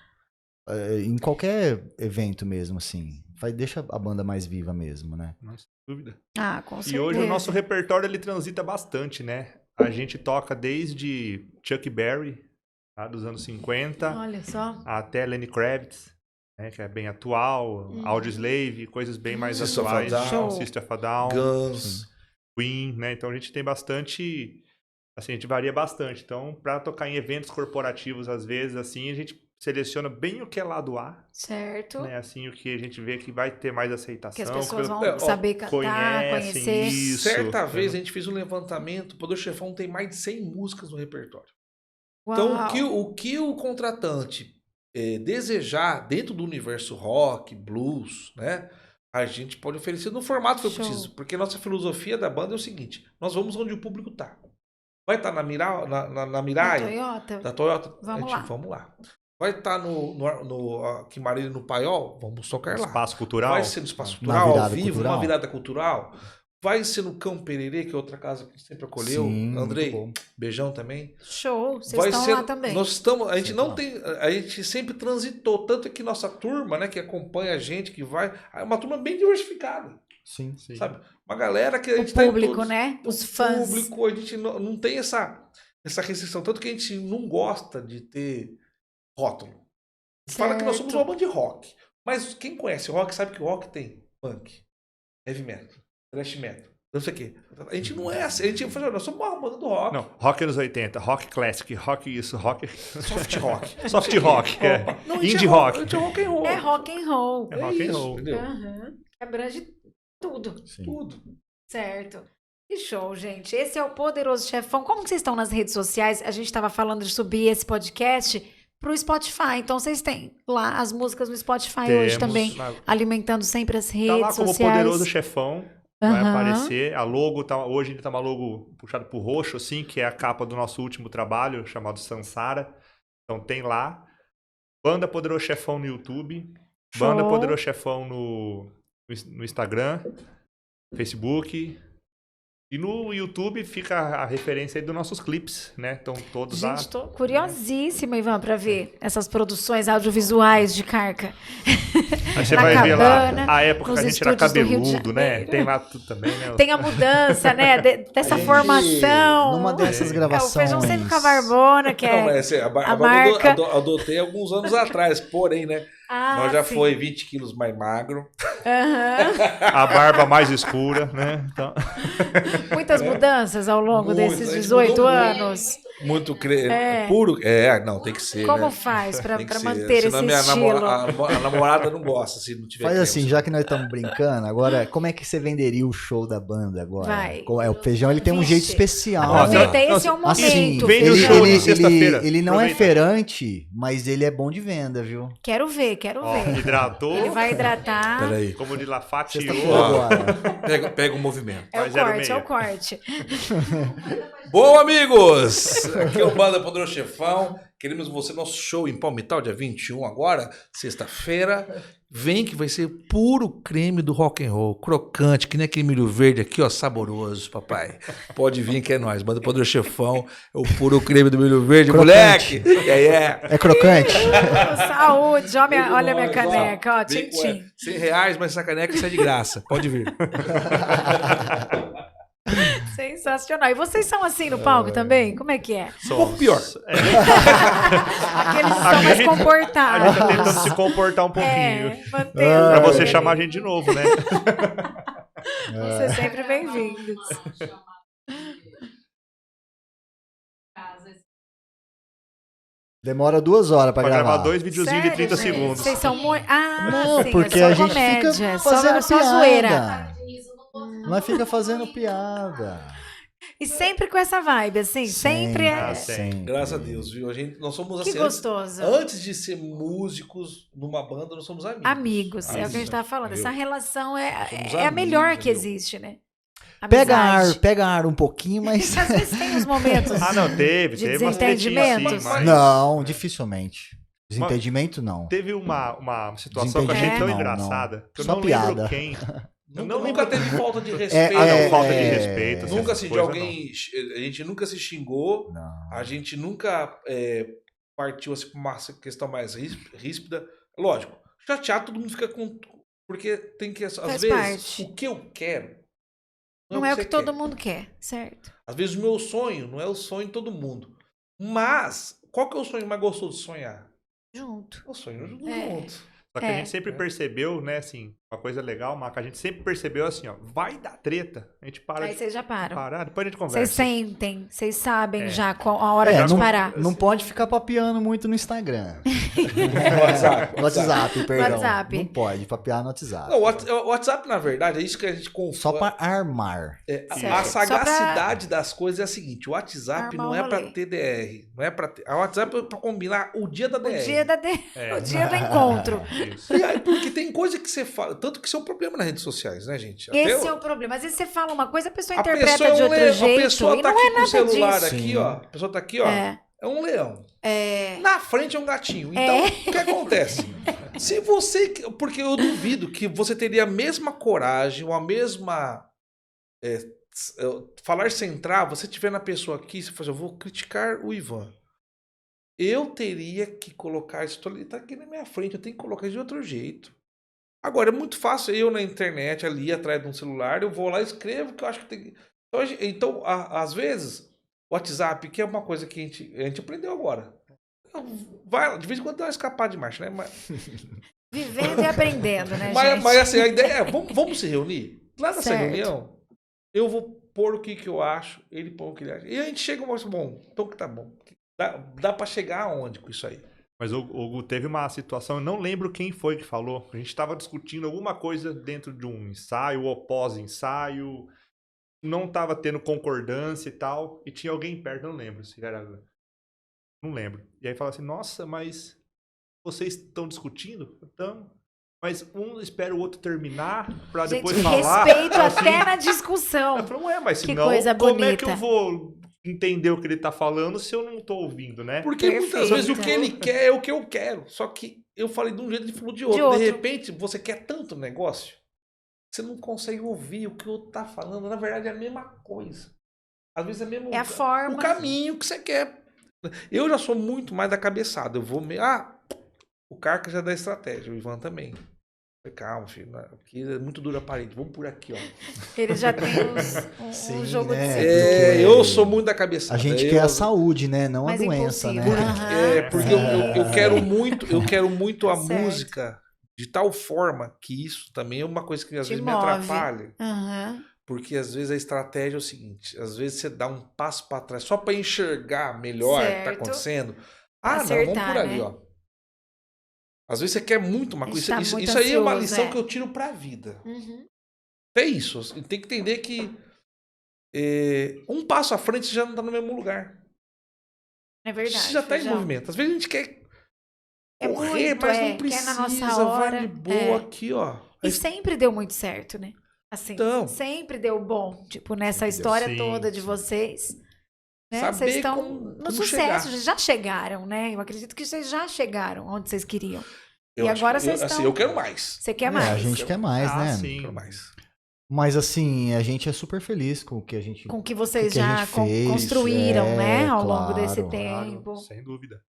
Em qualquer evento mesmo, assim. Deixa a banda mais viva mesmo, né? Nossa, dúvida. Ah, com certeza. E hoje o nosso repertório ele transita bastante, né? A gente toca desde Chuck Berry, tá, dos anos 50, Olha só. até Lenny Kravitz, né, que é bem atual, Audioslave, coisas bem mais System of a atuais, Down. System of a Down, Guns. Queen, né? Então a gente tem bastante, assim, a gente varia bastante. Então, para tocar em eventos corporativos, às vezes, assim, a gente seleciona bem o que é lado A, Certo. né? Assim, o que a gente vê que vai ter mais aceitação. Que as pessoas vão ó, saber cantar, conhecem conhecer. isso. Certa né? vez a gente fez um levantamento, o Poder Chefão tem mais de 100 músicas no repertório. Uau. Então, o que o contratante desejar dentro do universo rock, blues, né? A gente pode oferecer no formato que eu Show. preciso. Porque nossa filosofia da banda é o seguinte: nós vamos onde o público tá. Vai estar na Mirai, Da Mirai, Toyota? da Toyota? Vamos lá. Vamos lá. Vai estar aqui em Marília, no Paiol? Vamos tocar lá. Espaço cultural. Vai ser no Espaço Na Cultural, ao virada vivo, cultural. uma virada cultural. Vai ser no Cão Pererê, que é outra casa que a gente sempre acolheu. Sim, Andrei, muito bom. beijão também. Show. Vocês Vai estão ser, lá também. Nós estamos, a gente Sempre não lá. tem, a gente sempre transitou, tanto que nossa turma, né, que acompanha a gente, que vai, é uma turma bem diversificada. Sim. Sim. sabe? Uma galera que a O gente tá em público, todos. né? O Os fãs. público, a gente não tem essa restrição. Tanto que a gente não gosta de ter rótulo. A gente fala que nós somos uma banda de rock. Mas quem conhece rock sabe que o rock tem punk, heavy metal, thrash metal, não sei o quê. A gente não é assim. A gente fala, nós somos uma banda do rock. Não, rock anos 80, rock classic, rock isso, rock... Soft rock. Soft rock, é. Opa. Não, a gente Indie é rock. A gente é rock and roll. É rock and roll. É rock and isso, roll. entendeu? Aham. Abrange tudo. Sim. Tudo. Certo. Que show, gente. Esse é o Poderoso Chefão. Como que vocês estão nas redes sociais? A gente estava falando de subir esse podcast pro Spotify. Então, vocês têm lá as músicas no Spotify hoje Temos também, na- alimentando sempre as Tá redes lá como sociais. Poderoso Chefão, vai Aham. aparecer. A logo, hoje ainda tá uma logo puxada pro roxo, assim, que é a capa do nosso último trabalho, chamado Sansara. Então tem lá. Banda Poderoso Chefão no YouTube. Show. Banda Poderoso Chefão no Instagram, Facebook. E no YouTube fica a referência aí dos nossos clipes, né? Estão todos lá. Gente, tô curiosíssima, Ivan, para ver essas produções audiovisuais de Carca. Aí você na vai ver lá cabana, a época que nos a gente era estúdios do Rio de cabeludo, né? Janeiro. Tem lá tudo também, né? Tem a mudança, né, dessa A gente, formação. Numa dessas É, o gravações. Feijão sempre com a Barbona, que Não, é... mas assim, a a barba marca. eu adotei alguns anos atrás, porém, né? Ah, Nós já sim. foi 20 quilos mais magro. Aham. A barba mais escura, né? Então, Muitas mudanças ao longo Muitas, desses a gente 18 mudou anos. Muito É. puro. Não, tem que ser. Como né? faz para Tem que ser. manter esse Senão minha estilo? a namorada não gosta se não tiver Faz creme. assim, já que nós estamos brincando, agora, como é que você venderia o show da banda agora? Vai. O Feijão, ele tem um Vixe. jeito especial. Ó, Aproveita, não, esse é o momento. Assim, vende o ele, show ele, de sexta-feira. ele não é Aproveita. feirante, mas ele é bom de venda, viu? Quero ver. ó, hidratou, Ele vai hidratar. Peraí. como de lá, fatiou. Sexta-feira agora. Pega o movimento. É o Mas era corte, é meio. o corte. Bom, amigos! Aqui é o Banda Poderoso Chefão. Queremos você, nosso show em Palmital, dia 21 agora, sexta-feira. Vem que vai ser puro creme do rock and roll, crocante, que nem aquele milho verde aqui, ó, saboroso, papai. Pode vir que é nóis. Banda Poderoso Chefão é o puro creme do milho verde, Crocante. moleque! É crocante? Saúde, olha a minha Nós, caneca, ó, vem com, tchim-tchim. R$100, mas essa caneca sai de graça. Pode vir. Sensacional. E vocês são assim no palco também? Como é que é? Um pouco pior. Aqueles são mais A gente tá comportados. tentando se comportar um pouquinho. É, mantendo. Pra você chamar a gente de novo, né? Vão ser sempre bem-vindos. Demora 2 horas pra Pra gravar gravar. 2 videozinhos de 30 Sério, gente? segundos. Vocês são muito. Ah, Não, sim, porque é só a gente comédia, fica só fazendo piada. zoeira. Nós fica fazendo piada. E sempre com essa vibe, assim, sempre é. Ah, sim. Graças a Deus, viu? Nós somos Que assim. gostoso. Antes de ser músicos numa banda, nós somos amigos. Amigos, é o que a gente tava falando. Viu? Essa relação Somos é a melhor amigos, que viu? existe, né? Pega Amizade. ar um pouquinho, mas. Às vezes tem uns momentos. Ah, não, teve De umas tretinhas assim, desentendimentos? mas Não, dificilmente. Desentendimento, não. teve uma situação que eu achei Desentendimento, tão não, engraçada, que eu Só não piada. lembro quem. Eu não Nunca lembro. teve falta de respeito. Ah, não, É, falta de é, respeito. assim, Nunca essas se de coisas, alguém. A gente nunca se xingou. Não. A gente nunca partiu assim, pra uma questão mais ríspida. Lógico, chateado todo mundo fica com. Porque tem que. Às Faz vezes, parte. o que eu quero. Não é o que você todo quer. mundo quer, certo? Às vezes o meu sonho não é o sonho de todo mundo. Mas, qual que é o sonho mais gostoso de sonhar? Junto. É o sonho junto. Só que a É. gente sempre percebeu, né, assim, uma coisa legal, Maca, a gente sempre percebeu assim, ó, vai dar treta, a gente para Aí de vocês já param. parar, depois a gente Vocês conversa. sentem, vocês sabem É. já qual a hora de não, parar. não pode ficar papeando muito no Instagram. WhatsApp. No WhatsApp, perdão. WhatsApp. Não pode papear no WhatsApp. Não, o WhatsApp, na verdade, é isso que a gente confia. Só pra armar. A Certo. sagacidade das coisas é a seguinte: o WhatsApp Armar não o é pra rolê. ter DR. Não é pra ter. O WhatsApp é pra combinar o dia da DR. O dia, É. o dia do encontro. Isso. E aí, porque tem coisa que você fala. Tanto que isso é um problema nas redes sociais, né, gente? Esse é o problema. Às vezes você fala uma coisa, a pessoa a interpreta pessoa é de um outro leão. jeito. A pessoa E tá não aqui é com o nada celular disso. aqui, Sim. ó. A pessoa tá aqui, ó. É. É um leão. É. Na frente é um gatinho. Então, o que acontece? Se você. Porque eu duvido que você teria a mesma coragem, ou a mesma. Falar sem trava, você tiver na pessoa aqui, você fala, eu vou criticar o Ivan. Eu teria que colocar isso. Ele tá aqui na minha frente, eu tenho que colocar isso de outro jeito. Agora, é muito fácil eu na internet, ali atrás de um celular, eu vou lá e escrevo o que eu acho que tem. Então, às vezes, o WhatsApp, que é uma coisa que a gente aprendeu agora. Vai, de vez em quando dá uma escapada de marcha, né? Vivendo e aprendendo, né, Mas, gente? mas assim, a ideia é, vamos se reunir? Lá nessa Certo. reunião, eu vou pôr o que eu acho, ele põe o que ele acha. E a gente chega e mostra, bom, então que tá bom. Dá pra chegar aonde com isso aí? Mas o teve uma situação, eu não lembro quem foi que falou. A gente estava discutindo alguma coisa dentro de um ensaio ou pós-ensaio. Não estava tendo concordância e tal. E tinha alguém perto, não lembro se era. Não lembro. E aí fala assim: nossa, mas vocês estão discutindo? Então. Mas um espera o outro terminar pra Gente, depois falar. respeito assim. até na discussão. Eu falo, ué, mas Que senão, coisa como é que bonita. eu vou entender o que ele tá falando se eu não tô ouvindo, né? Porque muitas vezes o Perfeito. que ele quer é o que eu quero. Só que eu falei de um jeito e ele falou de outro. De outro. repente, você quer tanto negócio, você não consegue ouvir o que o outro tá falando. Na verdade, é a mesma coisa. Às vezes é mesmo É a forma. o caminho que você quer. Eu já sou muito mais da cabeçada. Eu vou meio. O Carca já dá estratégia, o Ivan também. Falei, calma, filho, aqui é muito dura a parede. Vamos por aqui, ó. Ele já tem um Sim, jogo né? de Porque Eu sou muito da cabeçada. A gente Eu- quer a saúde, né? Não a mais doença, impulsivo. né? Aham. Porque eu quero muito a Certo. música de tal forma que isso também é uma coisa que às Te vezes me move. atrapalha. Aham. Porque às vezes a estratégia é o seguinte: às vezes você dá um passo para trás só para enxergar melhor o que tá Certo. acontecendo. Pra Não, vamos por acertar, ali, né? ó. Às vezes você quer muito uma A coisa. gente tá Isso, muito isso aí é uma ansioso, lição é. que eu tiro pra vida. Uhum. É isso. Você tem que entender que um passo à frente você já não tá no mesmo lugar. É verdade. Você já tá em Feijão. movimento. Às vezes a gente quer É correr, muito, mas é, não precisa. quer na nossa hora, Vai de boa é. aqui, ó. E sempre deu muito certo, né? Assim, Então. sempre deu bom. Tipo, nessa Sempre deu. história Sim, toda de sim. vocês. Né? Saber Vocês estão como no sucesso, chegar. vocês já chegaram, né? Eu acredito que vocês já chegaram onde vocês queriam. Eu E acho agora que- vocês assim, estão- eu quero mais. Você quer A mais? gente quer mais, né? Sim. Quero mais. Mas assim, a gente é super feliz com o que a gente. Com o que vocês que a já gente fez, construíram, né? Ao longo desse claro. tempo. Sem dúvida.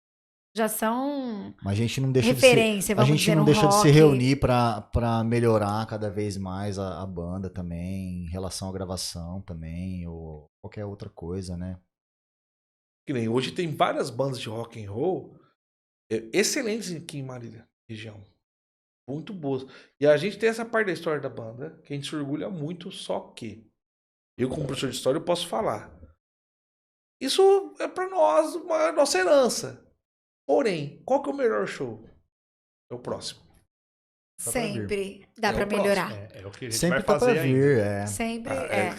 Já são Mas a gente não deixa referência, a vamos gente dizer, não no deixa de se rock. reunir pra melhorar cada vez mais a banda também, em relação à gravação também, ou qualquer outra coisa, né? Que nem hoje tem várias bandas de rock and roll excelentes aqui em Marília, região. Muito boas. E a gente tem essa parte da história da banda que a gente se orgulha muito, só que eu, como professor de história, eu posso falar. Isso é pra nós uma nossa herança. Porém, qual que é o melhor show? É o próximo. Tá pra vir. Sempre dá É pra o próximo. melhorar. É o que a gente Sempre vai tá fazer pra ainda. vir, é. Sempre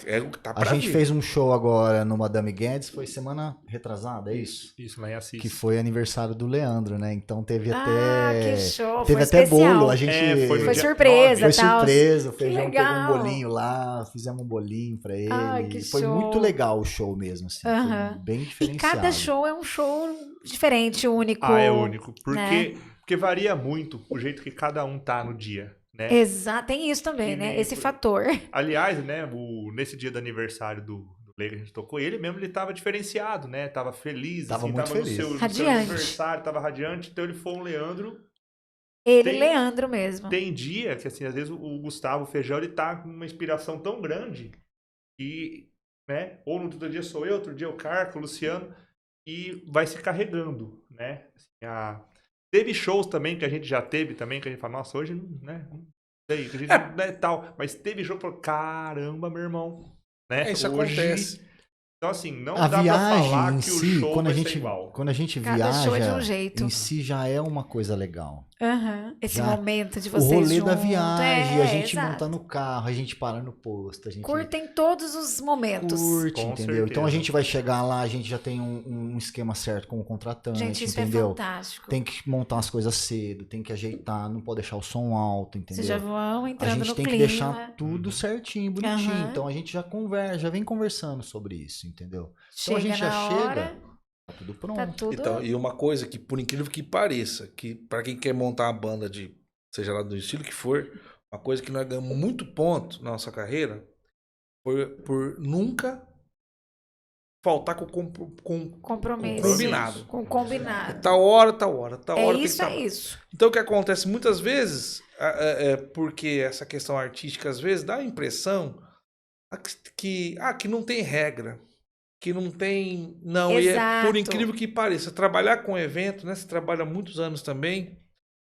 É o que tá A pra gente vir. fez um show agora no Madame Guedes, foi semana retrasada, é isso? Isso, lá em Assis. Que foi aniversário do Leandro, né? Então teve Ah, até. que show. Teve foi até especial. bolo, a gente. Foi no Foi dia surpresa, Foi tal. surpresa, o Feijão pegou legal. um bolinho lá, fizemos um bolinho pra ele. Ai, que Foi show. muito legal o show mesmo, assim. Aham. Foi bem E diferenciado. cada show é um show diferente, único. É único. né? Porque varia muito o jeito que cada um tá no dia, né? Exato, tem isso também, Que né? nem Esse foi- fator. Aliás, né, nesse dia do aniversário do Lei que a gente tocou, ele mesmo ele tava diferenciado, né? Tava feliz, Tava assim, muito tava feliz. no seu Radiante. aniversário, tava radiante, então ele foi um Leandro. Ele, Tem- Leandro mesmo. Tem dia que, assim, às vezes o Gustavo Feijão, ele tá com uma inspiração tão grande que, né? Ou no outro dia sou eu, outro dia o Carco, o Luciano, e vai se carregando, né? Assim, teve shows também que a gente já teve também, que a gente fala, nossa, hoje, né? Não sei, que a gente não é tal. Mas teve jogo que falou, caramba, meu irmão. Né? Isso Hoje... acontece. Então, assim, não A dá pra falar viagem em que o si, show quando a vai ser gente, igual. quando a gente Cada show é de um viaja, jeito. em si já é uma coisa legal. Aham. Esse Já- momento de O vocês rolê da juntos. viagem, a gente exato. monta no carro, a gente para no posto, a gente Curtem todos os momentos. curte, Com entendeu? certeza. Então a gente vai chegar lá, a gente já tem um esquema certo com o contratante, Gente, isso é entendeu? fantástico. Tem que montar as coisas cedo, tem que ajeitar, não pode deixar o som alto, entendeu? Vocês já vão A entrando gente no tem clima. que deixar tudo certinho, bonitinho. Aham. Então a gente já conversa, já vem conversando sobre isso, entendeu? Chega Então a gente já na chega, hora, tá tudo pronto. tá tudo... Então, e uma coisa que, por incrível que pareça, que pra quem quer montar uma banda de, seja lá do estilo que for, uma coisa que nós ganhamos muito ponto na nossa carreira foi por nunca faltar com compromisso. combinado. Com combinado. Tal hora, tal hora, tal É hora tem que isso, estar. é isso. Então o que acontece muitas vezes porque essa questão artística às vezes dá a impressão que não tem regra, que não tem... Não, e por Exato. incrível que pareça, trabalhar com evento, né? Você trabalha há muitos anos também,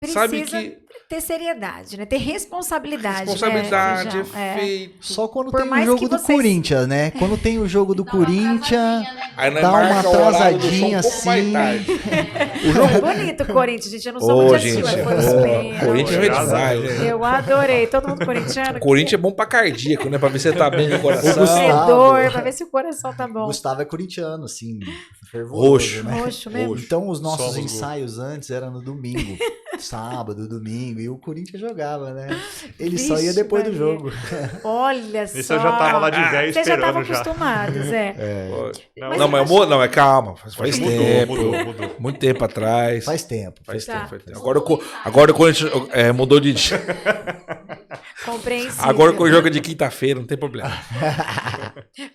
sabe Precisa que ter seriedade, né? Ter responsabilidade. responsabilidade, né, Feijão? feito. Só quando Por tem o mais jogo que do vocês- Corinthians, né? Quando tem o jogo do Corinthians, Aí nós dá uma marca o horário do show um atrasadinha pouco mais assim. tarde. Bonito o Corinthians, gente. Eu não sou Ô, muito gente, assídua, foi os ô, pênaltis. Corinthians é Graças a demais, Deus. né? Eu adorei. Todo mundo corintiano. O Corinthians é bom pra cardíaco, né? Pra ver se você tá bem no coração. Gustavo. Torcedor, pra ver se o coração tá O bom. Gustavo é corintiano, assim, fervoroso, Roxo. né? Roxo mesmo. Então os nossos Somos ensaios antes eram no domingo, sábado, domingo, e o Corinthians jogava, né? Ele só Vixe, ia depois do Maria. jogo. Olha só. Esse eu já tava lá de velho Vocês já estavam esperando já. acostumados, é. Não, Mas não, eu mas acho- não, é calma. Faz Mudou, tempo. mudou. Muito tempo atrás. Faz tempo. Faz Tá. tempo, faz tempo. Agora o Corinthians mudou de. Compreensível. Agora o jogo é de quinta-feira, não tem problema.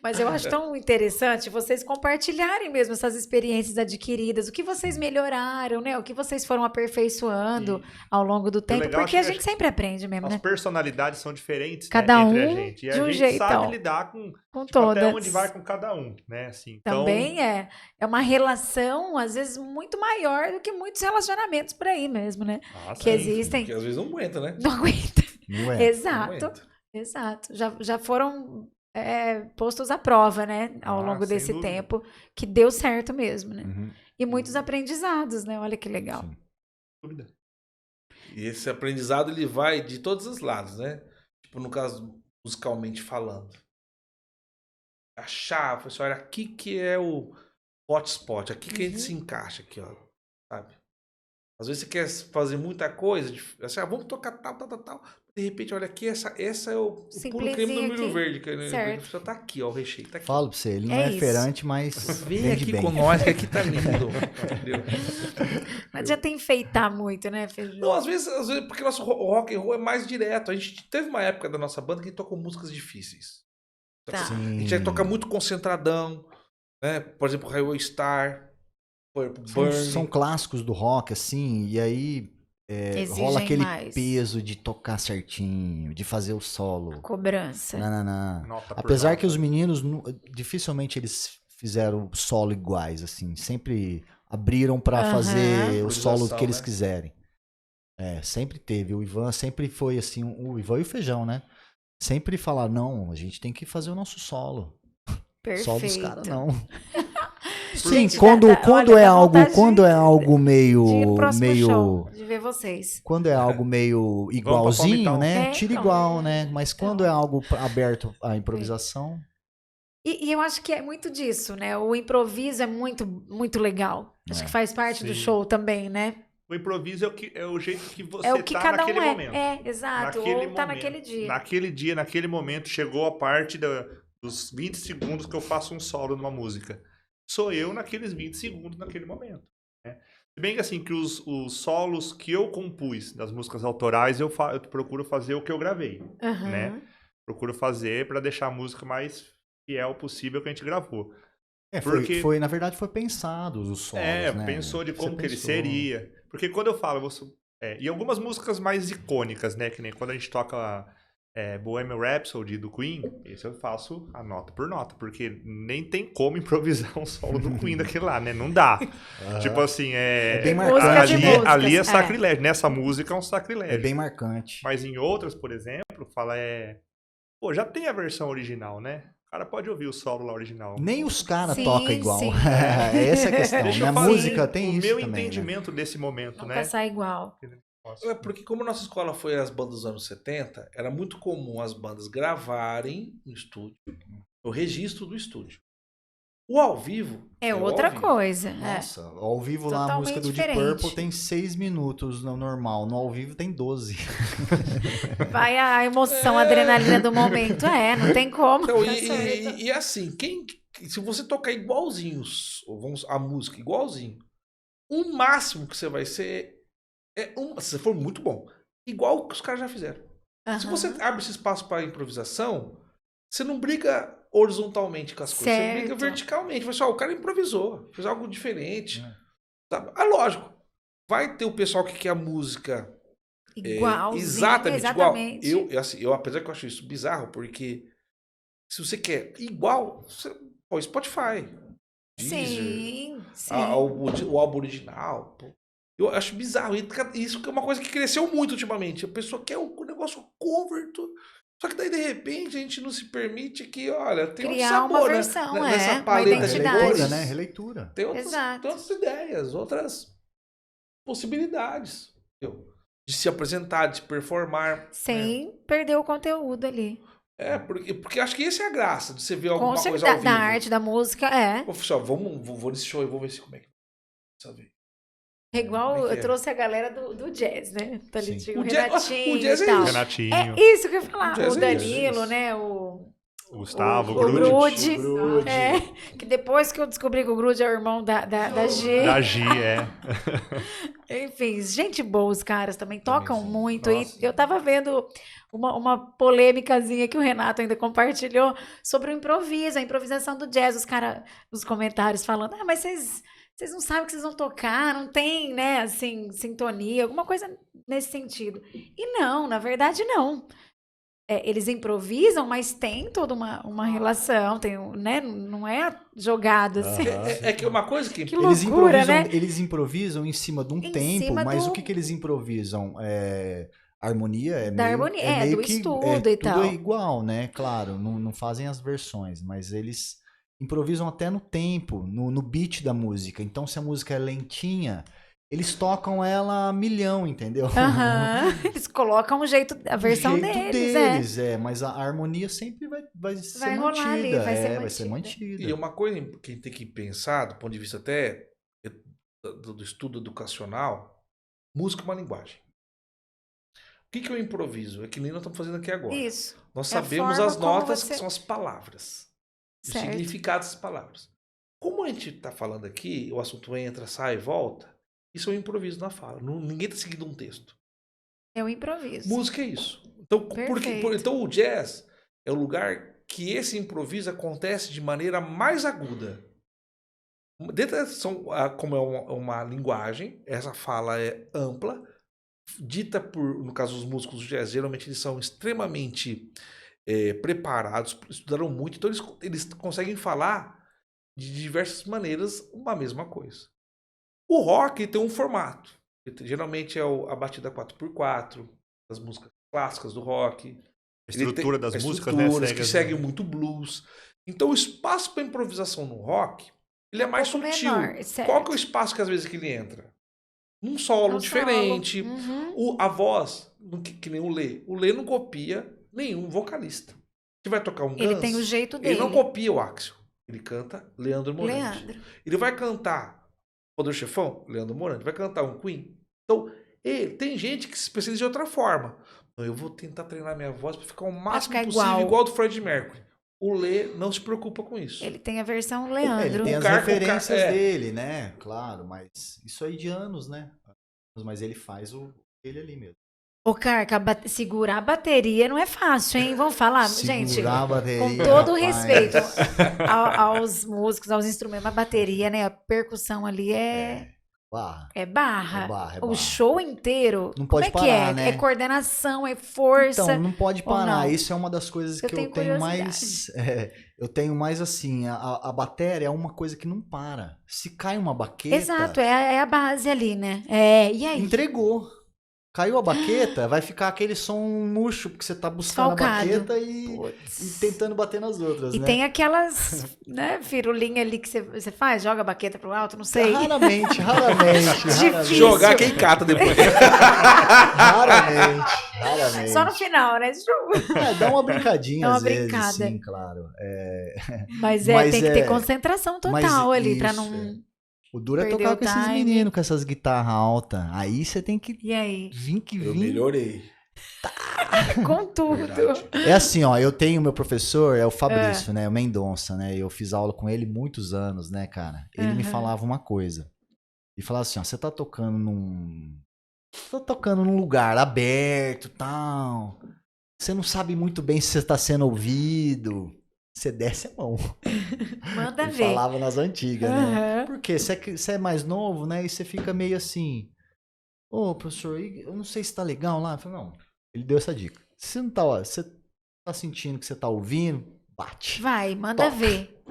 Mas eu acho tão interessante vocês compartilharem mesmo essas experiências adquiridas, o que vocês melhoraram, né? O que vocês foram aperfeiçoando ao longo do tempo, legal, porque acho a que gente sempre aprende mesmo, As né? personalidades são diferentes, Cada né, entre a um gente. E de a um gente jeitão. sabe lidar com Com tipo, até todas. onde vai com cada um, né? Assim, então, Também é uma relação, às vezes, muito maior do que muitos relacionamentos por aí mesmo, né? Nossa, Que sim. existem. Porque às vezes não aguenta, né? Não aguenta. Não é? Não Exato, aguenta. exato. Já foram postos à prova, né? Ao Ah, longo sem desse dúvida. tempo, que deu certo mesmo, né? Uhum. E muitos aprendizados, né? Olha que legal. Sim. Dúvida. E esse aprendizado ele vai de todos os lados, né? Tipo, no caso, musicalmente falando. Achar, assim, olha, aqui que é o hotspot, aqui que a gente se encaixa aqui, ó. Sabe? Às vezes você quer fazer muita coisa, assim, vamos tocar tal. De repente, olha aqui, essa é o pulo creme do Simplesinho milho aqui. verde. Que Certo. precisa tá aqui, ó, o recheio tá aqui. Falo pra você, ele não É é, isso. feirante, mas Vem vende aqui bem. com nós, que aqui tá lindo. Entendeu? Não adianta enfeitar muito, né, Feijão? Não, às vezes, porque nosso rock and roll é mais direto. A gente teve uma época da nossa banda que tocou músicas difíceis. Tá. A Sim. gente toca muito concentradão, né? Por exemplo, Highway Star, Purple São, Burn. são clássicos do rock, assim, e aí Exigem rola aquele mais. peso de tocar certinho, de fazer o solo. Cobrança. Nananã. Nota por Apesar nota. que os meninos, dificilmente eles fizeram solo iguais, assim. Sempre abriram pra Aham. fazer o solo Improvisação, que eles né? quiserem. Sempre teve. O Ivan sempre foi assim, o Ivan e o Feijão, né? Sempre falaram, não, a gente tem que fazer o nosso solo. Perfeito. Solo dos caras, não. Sim, Gente, quando olha, é dá algo, vontade quando é algo de meio, ir pro próximo meio, show, de ver vocês. quando é algo meio igualzinho, Palmital. né? É, Tira então. igual, né? Mas quando Então. é algo aberto à improvisação, E eu acho que é muito disso, né? O improviso é muito, muito legal. Acho que faz parte do Sim. show também, né? O improviso é o jeito que você É o que tá cada naquele um é. momento. Exato. Naquele Ou tá momento. naquele dia. Naquele dia, naquele momento, chegou a parte dos 20 segundos que eu faço um solo numa música. Sou eu naqueles 20 segundos naquele momento. Né? Se bem que assim, que os solos que eu compus das músicas autorais, eu procuro fazer o que eu gravei. Aham. né? Procuro fazer para deixar a música mais fiel possível que a gente gravou. Porque- na verdade foi pensado os solos, né? Pensou de Você como que ele pensou. seria. Porque quando eu falo... e algumas músicas mais icônicas, né? Que nem quando a gente toca Bohemian Rhapsody do Queen, esse eu faço a nota por nota. Porque nem tem como improvisar um solo do Queen daquele lá, né? Não dá. Tipo assim, bem Música marcante, de né? música. ali é músicas, sacrilégio. Nessa música é um É sacrilégio. bem marcante. Mas em outras, por exemplo, fala Pô, já tem a versão original, né? O cara pode ouvir o solo lá original. Nem os caras Sim, tocam igual. sim. Essa é a questão. Deixa eu Minha falar, música tem o isso meu também, né? entendimento desse momento, Nunca né? sai igual. É porque como a nossa escola foi as bandas dos anos 70, era muito comum as bandas gravarem no estúdio, o registro do estúdio. O ao vivo É o outra ao vivo. coisa. Nossa, ao vivo lá a Totalmente música do diferente. Deep Purple tem 6 minutos no normal, no ao vivo tem 12. Vai a emoção, a adrenalina do momento. Não tem como. Então, Tá certo. e assim, se você tocar igualzinho, a música igualzinho, o máximo que você vai ser se você for muito bom, igual o que os caras já fizeram. Se Aham. você abre esse espaço para improvisação, você não briga horizontalmente com as coisas, você briga Certo. verticalmente. Mas, o cara improvisou, fez algo diferente. Sabe? Lógico, vai ter o pessoal que quer a música Igualzinho, exatamente, exatamente. igual. Eu, apesar que eu acho isso bizarro, porque se você quer igual, você põe Spotify, Deezer, Sim. o álbum original. Pô. Eu acho bizarro. Isso é uma coisa que cresceu muito ultimamente. A pessoa quer o negócio cover. Só que daí, de repente, a gente não se permite que, olha, tem outro Criar uma sabor, versão, nessa uma paleta de identidade. cores. né? Releitura. Tem outras Exato. ideias, outras possibilidades entendeu? De se apresentar, de se performar. Né? Sem perder o conteúdo ali. Porque acho que essa é a graça de você ver Com alguma certeza, coisa ao vivo. da arte, da música, é. Pô, pessoal, vou nesse show e vou ver como é que sabe? É igual Como é que eu é? trouxe a galera do jazz, né? Tá ali, Sim. tinha o O jazz- Renatinho o jazz e é tal. isso. Renatinho, É isso que eu ia falar. O jazz O é Danilo, isso. né? O Gustavo, o Grude. Grude. O Grude. É, que depois que eu descobri que o Grude é o irmão da G. Da Gi, é. Enfim, gente boa, os caras também tocam sim. muito. E Nossa. eu tava vendo uma polêmicazinha que o Renato ainda compartilhou sobre o improviso, a improvisação do jazz. Os caras, nos comentários falando, mas vocês não sabem o que vocês vão tocar, não tem, né, assim, sintonia, alguma coisa nesse sentido. E não, na verdade, não. Eles improvisam, mas tem toda uma relação, tem, né, não é jogado assim. Aham. É que uma coisa que. Que Eles loucura, improvisam, né? eles improvisam em cima de um Em tempo, cima mas do- o que eles improvisam? Harmonia é Da meio, harmonia, meio do que estudo e tudo tal. é igual, né? Claro, não fazem as versões, mas eles improvisam até no tempo, no beat da música. Então, se a música é lentinha, eles tocam ela a milhão, entendeu? Aham. Eles colocam um jeito, a versão O jeito deles, mas a harmonia sempre vai ser Vai rolar mantida. ali, vai ser vai ser mantida. mantida. E uma coisa que a gente tem que pensar, do ponto de vista até do estudo educacional, música é uma linguagem. O que é o improviso? É que nem nós estamos fazendo aqui agora. Isso. Nós É a sabemos forma as como notas você- que são as palavras. O Certo. significado dessas palavras. Como a gente está falando aqui, o assunto entra, sai e volta, isso é um improviso na fala. Ninguém está seguindo um texto. É o improviso. Música é isso. Então, Perfeito. então o jazz é o lugar que esse improviso acontece de maneira mais aguda. Dentro como é uma linguagem, essa fala é ampla, dita por, no caso, os músicos do jazz, geralmente eles são extremamente preparados, estudaram muito, então eles conseguem falar de diversas maneiras uma mesma coisa. O rock tem um formato. Geralmente é a batida 4x4, das músicas clássicas do rock. A estrutura das músicas, né? Estruturas segue que as- seguem muito blues. Então o espaço para improvisação no rock, ele é mais pouco sutil. menor, certo. Qual que é o espaço que às vezes que ele entra? Num solo Um diferente. solo. Uhum. A voz, que nem o Lê. O Lê não copia nenhum vocalista. Você vai tocar um Guns, Ele tem o jeito dele. ele não copia o Axl. Ele canta Leandro Morandi. Leandro. Ele vai cantar Poder Chefão, Leandro Morandi. Vai cantar um Queen. Então, tem gente que se especializa de outra forma. Então, eu vou tentar treinar minha voz para ficar o máximo ficar possível igual. igual do Fred Mercury. O Lê não se preocupa com isso. Ele tem a versão Ele Leandro. tem as cara- referências é. dele, né? Claro, mas isso aí de anos, né? Mas ele faz ele ali mesmo. Ô, Carca, segurar a bateria não é fácil, hein? Vamos falar, gente. Segurar a bateria, Com todo o rapaz. respeito aos músicos, aos instrumentos, mas a bateria, né? A percussão ali Barra. é barra. É barra, é O barra. show inteiro. Não pode como é que parar, é? né? É coordenação, é força. Então, não pode ou parar. não? Isso é uma das coisas Eu que tenho eu tenho mais. curiosidade. Eu tenho mais assim, a bateria é uma coisa que não para. Se cai uma baqueta. Exato, é a base ali, né? E aí? Entregou. Caiu a baqueta, vai ficar aquele som murcho, porque você tá buscando Desfalcado. a baqueta e Putz. tentando bater nas outras, E né? tem aquelas, né, firulinha ali que você faz, joga a baqueta pro alto, não sei. Raramente. Difícil. Jogar quem cata depois. Raramente. Só no final, né? Dá uma brincadinha Dá uma às vezes, brincada. sim, claro. Mas Mas tem que ter é- concentração mas total ali, pra isso, não... O duro é Perdeu tocar o com esses time. meninos, com essas guitarras altas. Aí você tem que E aí? Eu melhorei. Com tudo. Verdade. É assim, ó, eu tenho meu professor, é o Fabrício, né, o Mendonça, né, eu fiz aula com ele muitos anos, né, cara. Ele me Aham. falava uma coisa. Ele falava assim, ó, você tá tocando num lugar aberto, tal. Você não sabe muito bem se você tá sendo ouvido. Você desce a mão. Manda Ele ver. falava nas antigas, né? Aham. Porque você é mais novo, né, e você fica meio assim... ô, professor, eu não sei se tá legal lá. Eu falei, não, ele deu essa dica. Se você não tá, ó, você tá sentindo que você tá ouvindo, bate. Vai, manda Toca. ver.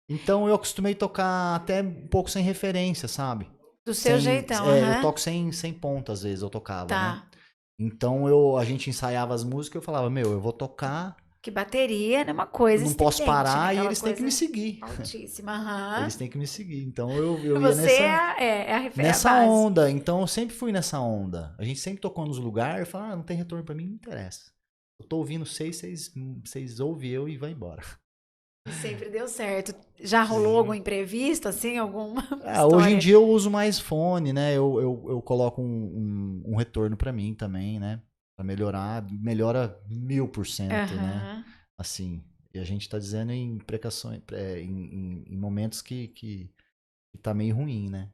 Então eu acostumei tocar até um pouco sem referência, sabe? Do seu Sem- jeitão, Eu aham. toco sem ponta, às vezes, eu tocava, né? Tá. Então a gente ensaiava as músicas e eu falava, eu vou tocar, Que bateria é uma coisa não posso estridente, né? parar e Aquela eles têm que me coisa seguir. altíssima, aham. Eles têm que me seguir. Então eu ia Você nessa, é a referência. nessa onda. Então eu sempre fui nessa onda. A gente sempre tocou nos lugares e falava, não tem retorno pra mim, não interessa. Eu tô ouvindo vocês ouvem eu e vai embora. Sempre deu certo. Já rolou algum imprevisto, assim, alguma Hoje em história? dia eu uso mais fone, né? Eu coloco um retorno pra mim também, né? Pra melhorar, melhora 1000%, né? Aham. Assim, e a gente tá dizendo em precauções, em momentos que tá meio ruim, né?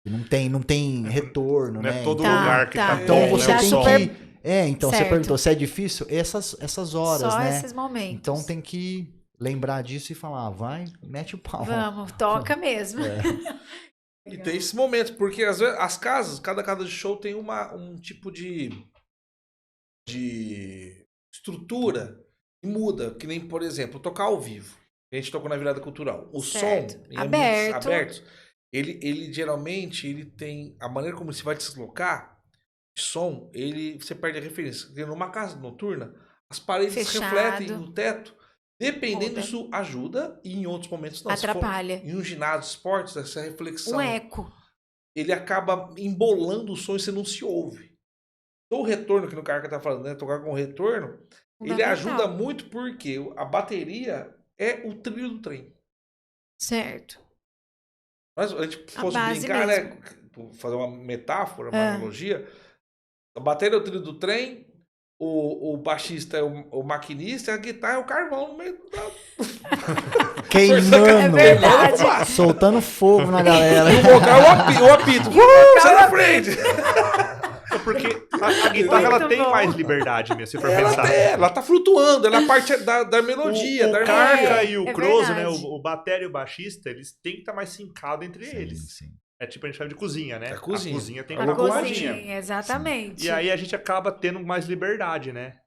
E não tem retorno, Não né? é todo Tá, lugar que tá. tá Então bom, você né? O tem som. que... então você Certo. perguntou se é difícil? Essas horas, Só né? esses momentos. Então tem que lembrar disso e falar, vai, mete o pau. Vamos, toca mesmo. E tem esses momentos, porque às vezes as casas, cada casa de show tem um tipo de estrutura e muda. Que nem, por exemplo, tocar ao vivo. A gente tocou na virada cultural. O Certo. som em ambientes Aberto. abertos, ele geralmente ele tem a maneira como você vai deslocar de som, você perde a referência. Porque numa casa noturna, as paredes Fechado. refletem no teto. Dependendo Muda. disso ajuda e em outros momentos não. Se for Atrapalha. em um ginásio de esportes, essa reflexão Um eco. ele acaba embolando o som e você não se ouve. Então, o retorno que no cara que tá falando, né? Tocar com retorno, ele Fundamental. ajuda muito porque a bateria é o trilho do trem. Certo. Mas a gente A fosse base brincar, mesmo. né? Fazer uma metáfora, uma analogia. A bateria é o trilho do trem, o baixista é o maquinista e a guitarra é o carvão no meio da... Queimando, É verdade. soltando fogo na galera. E o vocal é o apito. Sai da frente! Porque a guitarra ela Muito tem bom. mais liberdade mesmo, se for pensar. Ela tá flutuando, ela é a parte da melodia, da O harmonia. Carca e o é Croso, né? verdade. O batera e o baixista, eles têm que estar mais fincados entre eles. Sim. É tipo a gente chama de cozinha, né? É a cozinha. A cozinha tem que A A ter uma locomotiva. cozinha, exatamente. E aí a gente acaba tendo mais liberdade, né?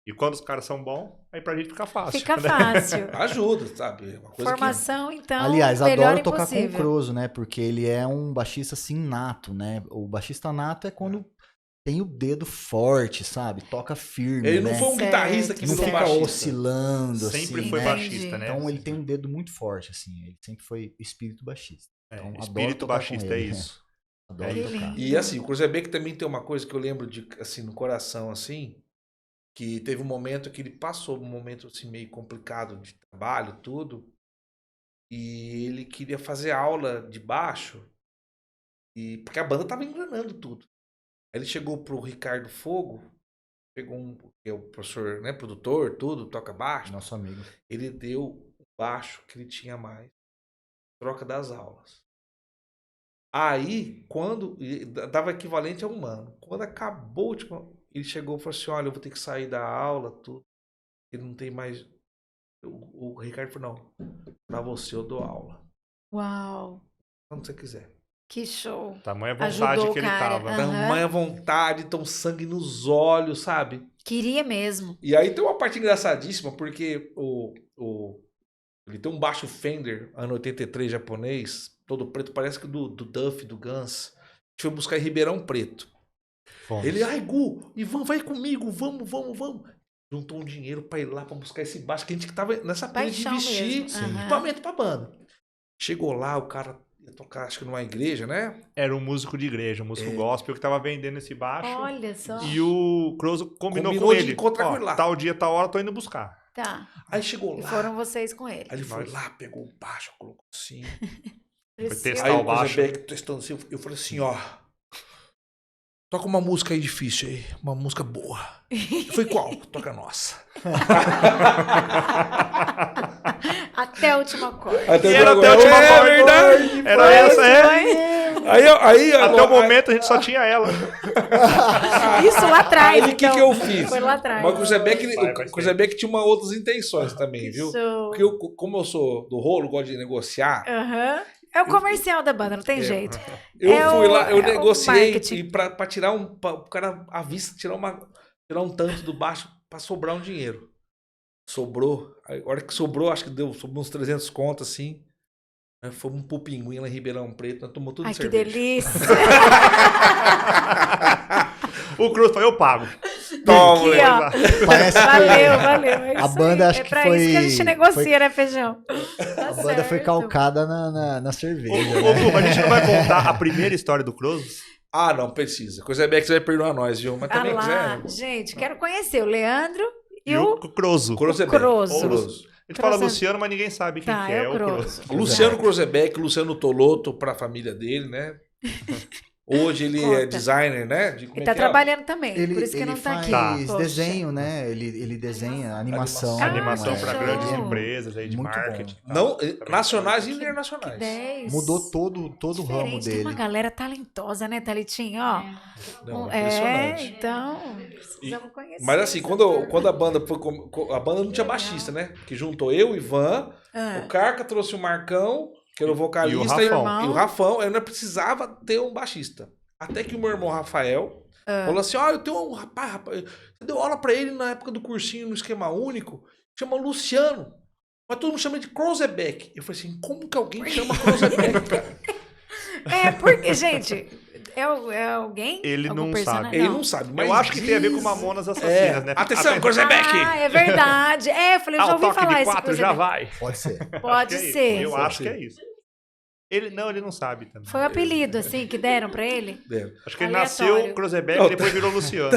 E quando os caras são bons, aí pra gente fica fácil. Fica né? fácil. Ajuda, sabe? É uma coisa Formação, então, Aliás, melhor adoro tocar com o impossível. Croso, né? Porque ele é um baixista assim nato, né? O baixista nato é quando tem o dedo forte, sabe? Toca firme, Ele não né? foi um Certo, guitarrista que Não virou fica baixista. oscilando, Sempre assim, foi né? baixista, né? Então ele tem um dedo muito forte, assim. Ele sempre foi espírito baixista. É, Então, adoro espírito tocar com baixista é ele, isso. Adoro Que tocar. lindo. E assim, o Cruzebeck também tem uma coisa que eu lembro de, assim, no coração, assim, que teve um momento que ele passou um momento, assim, meio complicado de trabalho, tudo, e ele queria fazer aula de baixo, porque a banda tava engranando tudo. Aí ele chegou pro Ricardo Fogo, pegou que é o professor, né, produtor, tudo, toca baixo, Nosso amigo. ele deu o baixo que ele tinha mais, troca das aulas. Aí, quando dava equivalente a um ano, quando acabou, tipo, ele chegou e falou assim: olha, eu vou ter que sair da aula, tudo. Ele não tem mais. O Ricardo falou: não, pra você eu dou aula. Uau, Quando você quiser. que show. Tamanha vontade Ajudou que o ele cara. tava. Aham. Tamanha vontade, tão sangue nos olhos, sabe? Queria mesmo. E aí tem uma parte engraçadíssima, porque ele tem um baixo Fender, ano 83 japonês, todo preto, parece que do Duff, do Guns. A gente foi buscar em Ribeirão Preto. Fomos. Ele, ai, Gu, Ivan, vai comigo, vamos. Juntou um dinheiro pra ir lá pra buscar esse baixo, que a gente que tava nessa pilha de Paixão investir mesmo. Aham. equipamento pra banda. Chegou lá, o cara ia tocar, acho que numa igreja, né? Era um músico de igreja, um músico gospel que tava vendendo esse baixo. Olha só. E o Croso combinou Combinou com de ele. encontrar Ó, com ele lá. tal dia, tal hora, tô indo buscar. Tá. Aí chegou E lá. foram vocês com ele. Aí ele foi Nós. lá, pegou o baixo, colocou assim. Precioso. testar Aí o o baixo. Cruzebeck testando assim, eu falei assim, ó. Toca uma música aí difícil aí, uma música boa. Foi qual? Toca a nossa. Até a última cor. Até E era até a última é parte. verdade. Era essa, Aí, Até o momento a gente só tinha ela. Isso lá atrás. Aí o que então. que eu fiz? Foi lá atrás. Mas o Cruzebeck, Vai o Cruzebeck tinha outras intenções também, viu? Show. Porque como eu sou do rolo, gosto de negociar, Aham. É o comercial da banda, não tem jeito. Eu É fui o- lá, eu é o negociei marketing. e pra tirar o cara à vista, tirar um tanto do baixo pra sobrar um dinheiro. Sobrou. Aí, a hora que sobrou, acho que sobrou uns 300 contas, assim. Aí fomos pro Pinguim lá em Ribeirão Preto, nós tomamos tudo Ai, de que cerveja. delícia. O Cruz falou, eu pago. Toma, Aqui, moleque. ó. Parece que Valeu. É A isso banda aí. acho É que pra foi- isso que a gente negocia, né, Feijão? Tá a banda foi certo. calcada na Ô, cerveja, ô, né? Gu, mas a gente não vai contar a primeira história do Cruz? Ah, não, precisa. Coisa bem que você vai perdoar nós, viu? Mas Ah também lá, quiser. gente, quero conhecer o Leandro e E o... o Crozo. Crozebeck. Crozo. Crozo. A gente fala Crozo. Luciano, mas ninguém sabe quem Tá, que é é o o Crozo. Crozo. Luciano Crozebeck, Luciano Toloto pra família dele, né? Hoje ele é Conta. designer, né? De, como Ele é tá que é? trabalhando também, Ele, por isso que ele não tá faz aqui. Tá. Poxa. desenho, né? Ele desenha animação. Ah, Animação que pra show. grandes empresas aí de Muito marketing. bom. Não, Tá nacionais e Que internacionais. 10. Mudou todo o ramo Diferente, tem uma dele. galera talentosa, né, Thalitinho? Ó, Não, é, impressionante. então, precisamos conhecer. Mas assim, essa quando turma. a banda foi. A banda não tinha baixista, né? Que juntou eu, o Ivan, Ah, o Carca trouxe o Marcão, que era o vocalista, E o Rafão. e o Rafão. Eu não precisava ter um baixista. Até que o meu irmão Rafael falou assim: ó, eu tenho um rapaz, você deu aula pra ele na época do cursinho no esquema único, chama Luciano. Mas todo mundo chama de Crozebeck. Eu falei assim: como que alguém chama Crozebeck, cara? é, porque, gente, é alguém? Ele Algum não personagem? sabe. Ele não sabe, mas Eu acho que tem a ver com diz- Mamonas Assassinas, né? Atenção, Crozebeck! Ah, é verdade. É, eu falei, eu já Ah, o ouvi toque falar de isso. 4 já vai. Pode ser. Pode Acho que é ser. isso. Eu Pode acho ser. que é isso. Ele não sabe também. Foi o apelido, assim, que deram pra ele? Acho que ele Aleatório. nasceu Crozebeck Não, e depois virou Luciano.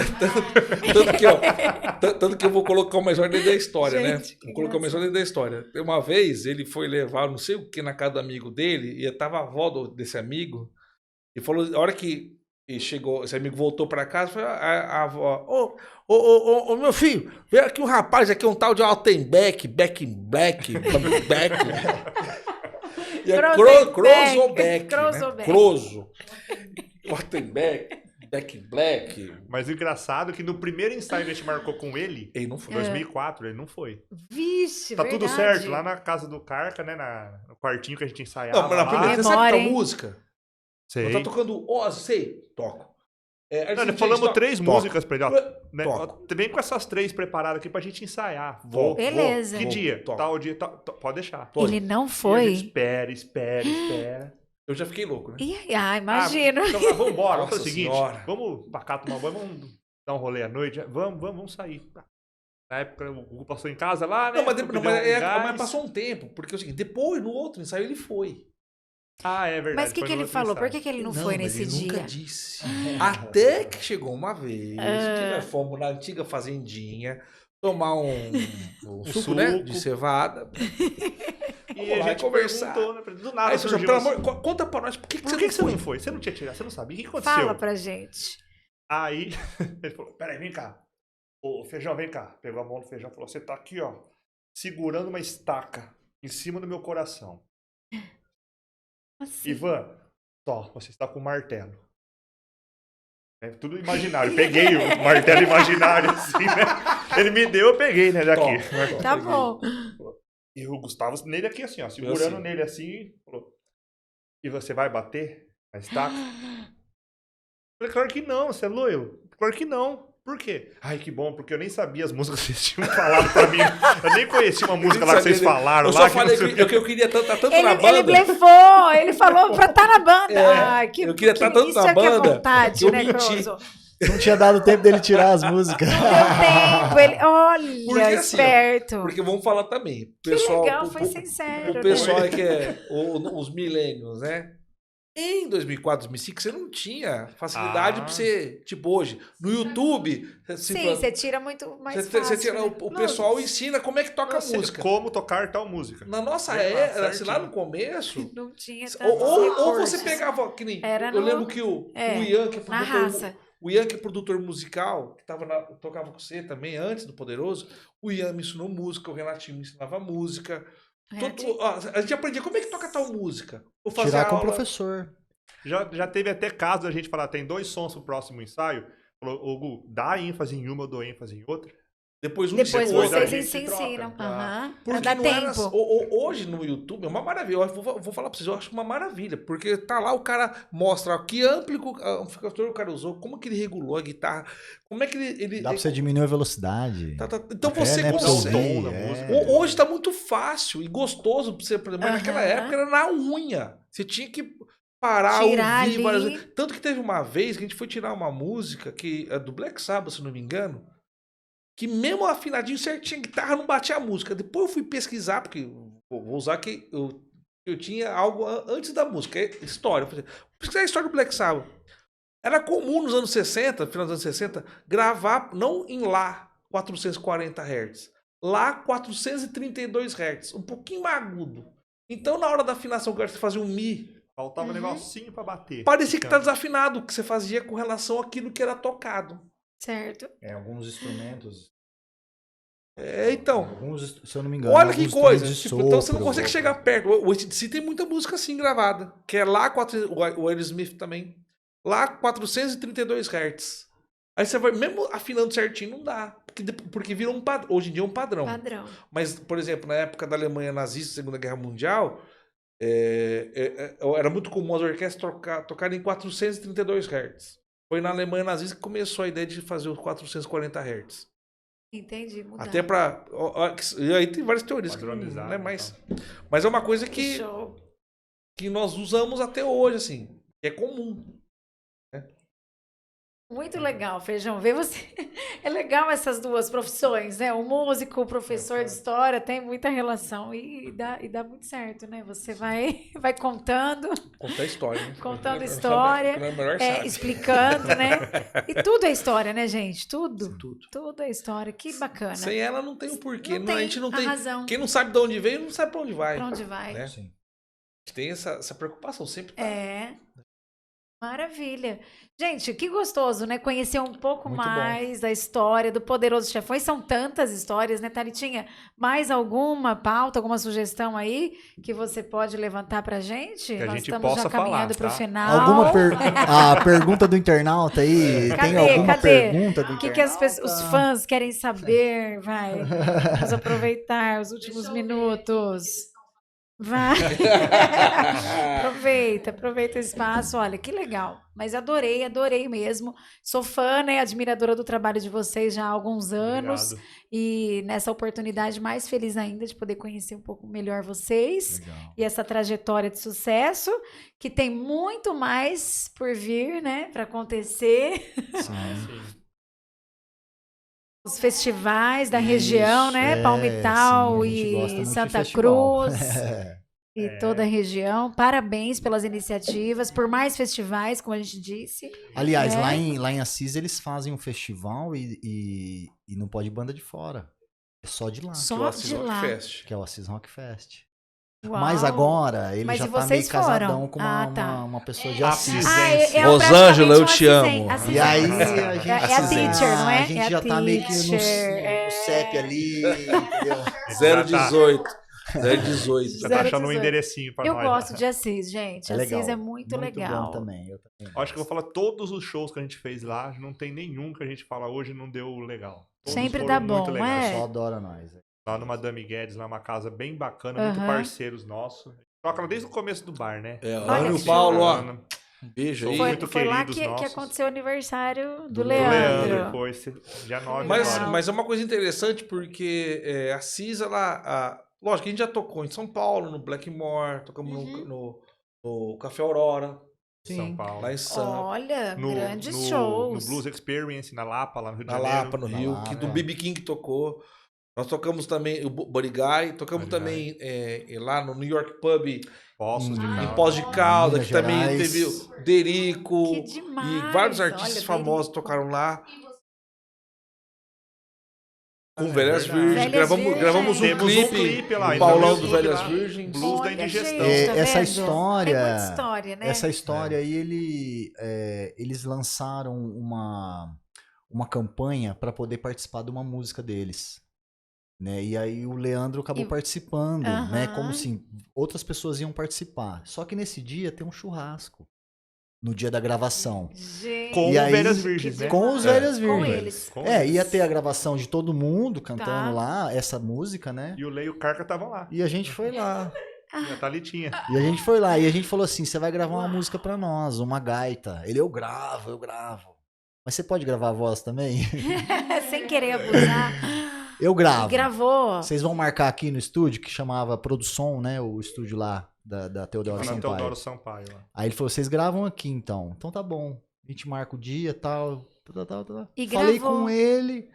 Tanto que eu vou colocar uma história dentro da história, Gente, né? que Vou colocar uma história dentro da história. Uma vez ele foi levar não sei o que na casa do amigo dele, e tava a avó desse amigo, e falou, a hora que ele chegou, esse amigo voltou pra casa, foi a avó, ô, meu filho, veio aqui um rapaz, aqui um tal de Altenbeck, Beck. E é Crozobeck, né? Crozobeck. Crozo. Altenbeck, Beck Black. Mas o engraçado é que no primeiro ensaio que a gente marcou com ele, Ele não em foi. 2004, ele não foi. Vixe, Tá verdade. tudo certo, lá na casa do Carca, né? No quartinho que a gente ensaiava. Não, mas na lá. primeira, você sabe Memória, tua hein? música? Sei. Não tá tocando Oz, sei, toco. É, Não, Argentina, falamos toco. 3 Toco. músicas pra ele, ó. Né? Toco. Vem com essas 3 preparadas aqui pra gente ensaiar. Vou. Beleza. Que Vou, dia? toco. Tal dia, pode deixar. Pode. Ele não E a foi? gente espera. Eu já fiquei louco, né? Imagino. Então, vamos embora, vamos fazer o Nossa seguinte, Senhora. vamos pra cá tomar um banho, vamos dar um rolê à noite, vamos sair. Na época o Hugo passou em casa lá, né? Não, mas, deu não, um mas gás. passou um tempo, porque é o seguinte, depois, no outro ensaio, ele foi. Ah, é verdade. Mas o que foi ele no outro falou? ensaio. Por que ele não foi mas nesse ele dia? nunca disse. Até que chegou uma vez que nós fomos na antiga fazendinha tomar um suco, né? suco. De cevada. E Vamos a lá gente conversar. perguntou, né? Do nada Aí, surgiu pelo assim, amor, conta pra nós, por que por você que não você foi? não foi? Você não tinha tirado, você não sabia. O que aconteceu? Fala pra gente. Aí ele falou, peraí, vem cá. Ô, Feijão, vem cá. Pegou a mão do Feijão e falou, você tá aqui, ó, segurando uma estaca em cima do meu coração. Assim. Ivan, você está com um martelo. É tudo imaginário. Peguei o martelo imaginário, assim, né? Ele me deu, eu peguei, né, daqui. Tá bom. E o Gustavo nele aqui, assim, ó, segurando assim. nele assim, falou, e você vai bater na estaca? Eu falei, claro que não, você é loiro. Claro que não. Por quê? Ai, que bom, porque eu nem sabia as músicas que vocês tinham falado pra mim. Eu nem conhecia uma música lá que vocês falaram. Eu lá só falei não sei o que eu queria estar tanto na Ele banda. blefou, ele falou pra estar na banda. É, eu queria estar tanto isso na é que é banda, vontade, eu né, menti. Crozo? Não tinha dado tempo dele tirar as músicas. Deu tempo, ele... Olha, Porque assim, ó, esperto. Porque vamos falar também. Que Pessoal, legal, foi sincero. o pessoal é que é os milênios, né? Em 2004, 2005, você não tinha facilidade pra você, tipo hoje, no YouTube, Sim, você tira muito mais você fácil. tira, né? o pessoal ensina como é que toca a música. como tocar tal música. Na nossa Bem lá, era, certinho. lá no começo, Não tinha ou você pegava, que nem, Era eu no- lembro que o Ian, que é na raça. o Ian, que é produtor musical, que tocava com você também, antes do Poderoso, o Ian me ensinou música, o Renatinho me ensinava música. A gente aprendia como é que toca tal música. Ou fazer Tirar com o aula. professor. Já teve até caso da gente falar, tem 2 sons pro próximo ensaio. Falou, ô Gu, dá ênfase em uma, eu dou ênfase em outra. Depois um Depois ensina o outro. vocês a gente se troca. ensinam. Aham. Pra Porque dar não era, tempo. hoje no YouTube é uma maravilha. Eu vou falar pra vocês, eu acho uma maravilha. Porque tá lá, o cara mostra ó, que amplificador o cara usou, como que ele regulou a guitarra, como é que ele Dá pra você diminuir a velocidade. Então você né, pra consegue. ouvir, da é. música. Hoje tá muito fácil e gostoso pra você, por exemplo, mas naquela Aham. época era na unha. Você tinha que parar, Tirar ouvir várias ali. vezes. Tanto que teve uma vez que a gente foi tirar uma música que é do Black Sabbath, se não me engano, que mesmo afinadinho certinho, a guitarra não batia a música. Depois eu fui pesquisar, porque vou usar que eu tinha algo antes da música, é história. Eu falei, vou pesquisar a história do Black Sabbath. Era comum nos anos 60, final dos anos 60, gravar não em Lá 440 Hz, Lá 432 Hz, um pouquinho mais agudo. Então na hora da afinação que você fazia um Mi, Faltava um negocinho pra bater. parecia que tá desafinado o que você fazia com relação àquilo que era tocado. Certo. Alguns instrumentos. Então, Alguns, se eu não me engano. olha que alguns coisa. instrumentos de Tipo, então você não sopro, consegue chegar perto. O AC/DC tem muita música assim gravada. Que é lá, o Aerosmith também. Lá 432 Hz. Aí você vai, mesmo afinando certinho, não dá. Porque virou um padrão. Hoje em dia é um padrão. Padrão. Mas, por exemplo, na época da Alemanha nazista, Segunda Guerra Mundial, era muito comum as orquestras tocarem em 432 Hz. Foi na Alemanha nazista que começou a ideia de fazer os 440 Hz. Entendi. Mudar. Até pra. E aí tem várias teorias. Padronizar, Né? então. Mas é uma coisa que Show. nós usamos até hoje, assim. É comum. Muito legal, Feijão. Ver você. É legal essas duas profissões, né? O músico, o professor de história, tem muita relação e dá muito certo, né? Você vai contando, Contar história. Né? contando história, Não é melhor sabe. explicando, né? E tudo é história, né, gente? Tudo. Tudo. Tudo é história. Que bacana. Sem ela não tem o porquê. Não a tem gente não a tem. razão. Quem não sabe de onde veio, não sabe pra onde vai. Pra onde vai? Né? Sim. A gente tem essa preocupação sempre. Tá. É. Maravilha. Gente, que gostoso, né? Conhecer um pouco Muito bom. mais da história do Poderoso Chefões. São tantas histórias, né, Thalitinha? Mais alguma pauta, alguma sugestão aí que você pode levantar pra gente? Que a Nós gente estamos já possa caminhando falar, pro tá? final. Alguma a pergunta do internauta aí? Cadê? Tem alguma Cadê? pergunta do O que internauta? os fãs querem saber? Vai. Vamos aproveitar os últimos minutos. Vai. Aproveita o espaço. Olha, que legal. Mas adorei mesmo. Sou fã, né, admiradora do trabalho de vocês já há alguns anos. Obrigado. E nessa oportunidade, mais feliz ainda de poder conhecer um pouco melhor vocês. Legal. E essa trajetória de sucesso, que tem muito mais por vir, né, para acontecer. Sim. Os festivais da Isso, região, né? Palmital sim, a gente gosta e muito de Santa festival. Cruz e toda a região. Parabéns pelas iniciativas, por mais festivais, como a gente disse. Aliás, É. lá em Assis eles fazem um festival e não pode banda de fora. É só de lá. Que é o Só Assis de Rock lá. Fest. Que é o Assis Rock Fest. Uau. Mas agora ele Mas já e tá vocês meio casadão foram? com Ah, tá. uma pessoa de Assis. Assis. Rosângela, eu praticamente te amo. assisense. E aí Assisense. a gente, É a teacher, não é? A gente É a já tá meio que no teacher, CEP ali, entendeu? 018. 018. Já tá achando um 018. enderecinho pra Eu nós. gosto lá. de Assis, gente. É legal. Assis é muito legal. bom também. Eu também Acho que eu vou falar todos os shows que a gente fez lá, não tem nenhum que a gente fala hoje não deu legal. Todos Sempre foram dá muito bom, legais. é? só adora nós. Lá no Madame Guedes, lá uma casa bem bacana, muito Aham. parceiros nossos. Toca lá desde o começo do bar, né? Ana Olha e o que Paulo, ó. Ana, Um beijo aí. Foi- Foi, muito foi lá queridos que nossos. aconteceu o aniversário do Do Leandro. foi dia 9 Mas, Legal. mas é uma coisa interessante porque a Cis, ela. Lógico que a gente já tocou em São Paulo, no Blackmore, tocamos no Café Aurora, em São Paulo. lá em Sampa, Olha, grandes no shows. Blues Experience, na Lapa, lá no Rio de na Janeiro. Lapa, no Na Rio, Lapa, que do é. BB King tocou. Nós tocamos também o Buddy Guy, tocamos Buddy também lá no New York Pub, Poços de Em em Caldas. Pós de Caldas, Minas que também Gerais. teve o Derico Que demais, e vários artistas olha, famosos Derico. tocaram lá. Com É Velhas verdade. Virgens. Velhas Gravamos um Temos um clipe, clipe lá, o então, Paulão no do YouTube Velhas lá. Virgens. Blues da Olha, indigestão. gente, tá Essa vendo? história- Tem muita história, né? Essa história aí, eles lançaram uma campanha para poder participar de uma música deles. Né? E aí o Leandro acabou participando, né? Aham. Como assim, outras pessoas iam participar. Só que nesse dia tem um churrasco. no dia da gravação. Gente. Com E aí, Velhas Virgens, né? Com os Velhas Com Virgens. eles. Com É, eles. ia ter a gravação de todo mundo cantando Tá. lá, essa música, né? E o Lei e o Carca estavam lá. E a gente foi lá. E a Thalitinha. E a gente foi lá. E a gente falou assim: você vai gravar uma música pra nós, uma gaita. Ele, eu gravo. Mas você pode gravar a voz também? Sem querer abusar. Eu E gravo. gravou. Vocês vão marcar aqui no estúdio, que chamava Produção, né? O estúdio lá da Teodoro Na Sampaio. Teodoro Sampaio lá. Aí ele falou: vocês gravam aqui então. Então tá bom. A gente marca o dia tal. E Falei gravou. com ele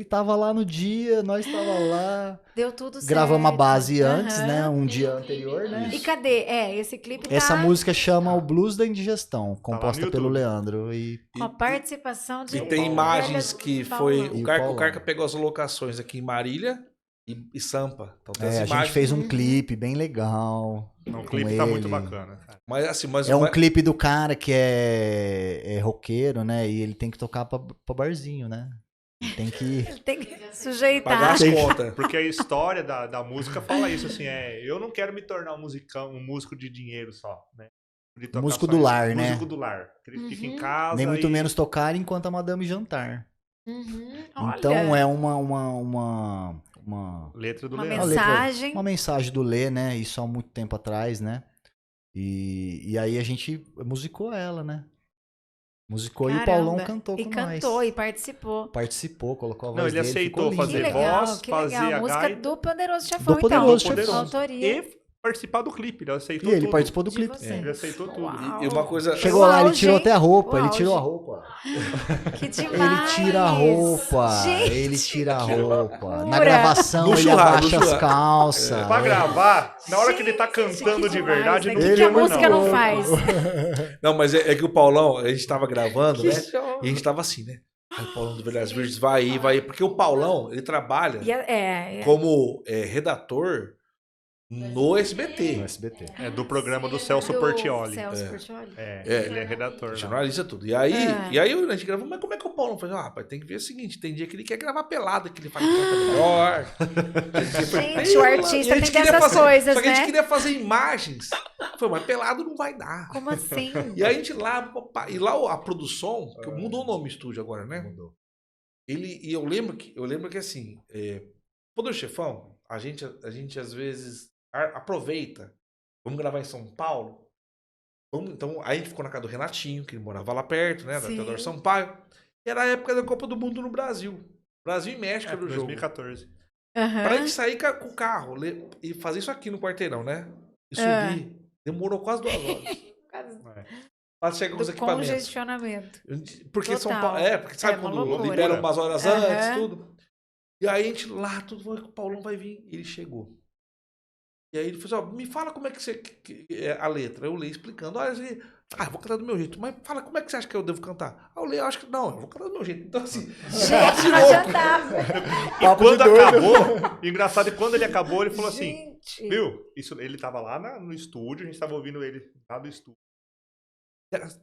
tava lá no dia, nós tava lá. Deu tudo certo. Gravamos a base antes, Aham. né? Um dia anterior, né? E cadê? Esse clipe tá Essa música chama O Blues da Indigestão, no composta YouTube. pelo Leandro. E com a participação de... E tem Paulo. imagens que foi. Paulão. E O o Carca, Paulão. o Carca pegou as locações aqui em Marília e Sampa. Então tem as a imagens. gente fez um clipe bem legal. O com clipe tá muito ele. bacana, cara. Mas assim, mas É um mas- clipe do cara que é roqueiro, né? E ele tem que tocar pra barzinho, né? Ele tem que... Ele tem que sujeitar. pagar as contas. Porque a história da música fala isso, assim, eu não quero me tornar um músico de dinheiro só, né? De tocar Músico só do isso. lar, né? Músico do lar. Que ele fica em Uhum. casa Nem muito e- menos tocar enquanto a madame jantar. Uhum. Então Olha, é uma Letra do uma Leandro. mensagem. uma mensagem do Lê, né? Isso há muito tempo atrás, né? E aí a gente musicou ela, né? Musicou e o Caramba. Paulão cantou E com cantou nós. e participou. Participou, colocou a voz Não, ele dele, aceitou ficou lindo. Que fazer legal, voz, que fazer legal. a Música gaita. do Poderoso Chefão, Do Poderoso então. Chefão. Autoria. E participar do clipe, ele aceitou E ele tudo. participou do De clipe. você. Ele aceitou tudo. Uau. E uma coisa. Chegou lá, ele auge, tirou hein? até a roupa, O ele auge. tirou a roupa. Que demais. Ele tira a roupa, Gente, ele tira a que roupa. Na loucura. gravação No ele churrasco, abaixa no as churrasco. calças. Pra gravar, na hora que ele tá Gente, cantando que de demais, verdade, né? não Que fica a bom, música não louco. faz? Não, mas é que o Paulão, a gente tava gravando, Que né? show. E a gente tava assim, né? Aí o Paulão do Velhas Virgens vai aí. Porque o Paulão, ele trabalha E é. como redator no SBT. No SBT. É do programa do Celso Do Portioli. Celso Portioli. Ele é redator. lá. Jornalista tudo. E aí, É. a gente gravou, mas como é que o Paulão faz? Rapaz, tem que ver o seguinte: tem dia que ele quer gravar pelado, que ele fala que canta melhor. Gente, o artista tem dessas coisas, Só que a gente né? queria fazer imagens. Foi, mas pelado não vai dar. Como assim? E aí a gente lá, e lá a produção, que mudou o nome do estúdio agora, né? Mudou. E eu lembro que assim, Poderoso Chefão, a gente às vezes aproveita. Vamos gravar em São Paulo. Então, aí a gente ficou na casa do Renatinho, que ele morava lá perto, né? Da Sim. Teodoro Sampaio. E era a época da Copa do Mundo no Brasil. Brasil e México era o jogo. 2014. Aham. Pra gente sair com o carro e fazer isso aqui no quarteirão, né? E Ah. subir. Demorou quase 2 horas. Pra chegar com os Do equipamentos. congestionamento. Porque São Total. Paulo. Porque sabe uma quando loucura. liberam umas horas Aham. antes, tudo. E aí a gente lá, tudo, o Paulão vai vir. Ele chegou. E aí ele falou assim: ó, me fala como é que você. A letra. Eu leio explicando. Olha, assim, eu vou cantar do meu jeito. Mas fala, como é que você acha que eu devo cantar? Aí eu leio, eu acho que. Não, eu vou cantar do meu jeito. Então, assim. Gente, não adiantava. E quando acabou, engraçado, e quando ele acabou, ele falou assim, Gente. viu? Ele tava lá no estúdio, a gente tava ouvindo ele lá do estúdio.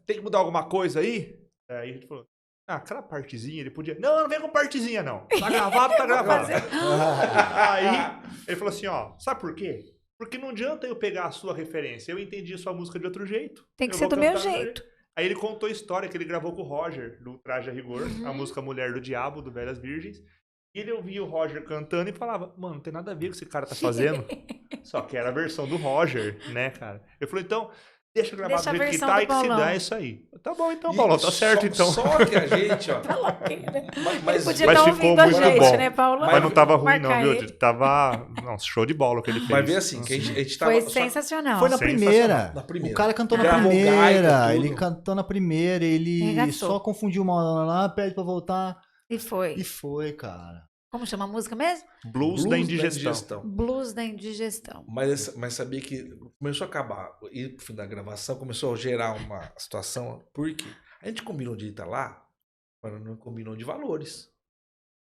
Tem que mudar alguma coisa aí? Aí a gente falou, aquela partezinha, ele podia... Não vem com partezinha, não. Tá gravado, tá gravado. Aí ele falou assim, ó, sabe por quê? Porque não adianta eu pegar a sua referência, eu entendi a sua música de outro jeito. Tem que Eu ser vou do meu cantar jeito. Aí ele contou a história que ele gravou com o Roger, do Traje a Rigor, a música Mulher do Diabo, do Velhas Virgens. E ele ouvia o Roger cantando e falava, mano, não tem nada a ver com o que esse cara tá fazendo. Só que era a versão do Roger, né, cara? Eu falei, então, deixa eu gravar Deixa a do jeito que versão tá do e que se Paulão. dá é isso aí. Tá bom então, Paulão, tá certo então. Só que a gente, ó. Ele podia mas estar ficou ouvindo a muito gente, bom. né, Paulo? Mas não tava ruim Marcar não, viu? ele. Tava, nossa, show de bola o que ele fez. Mas vê assim, que a gente tava. Foi só- sensacional. Foi na Sensacional. primeira. Na primeira. O cara cantou na Gravou primeira. gaita, tudo. Ele cantou na primeira. Ele Arregaçou. só confundiu uma hora lá, pede pra voltar. E foi. E foi, cara. Como chama a música mesmo? Blues da indigestão. Blues da indigestão. Mas sabia que começou a acabar, e pro fim da gravação, começou a gerar uma situação, porque a gente combinou de ir tá lá, mas não combinou de valores.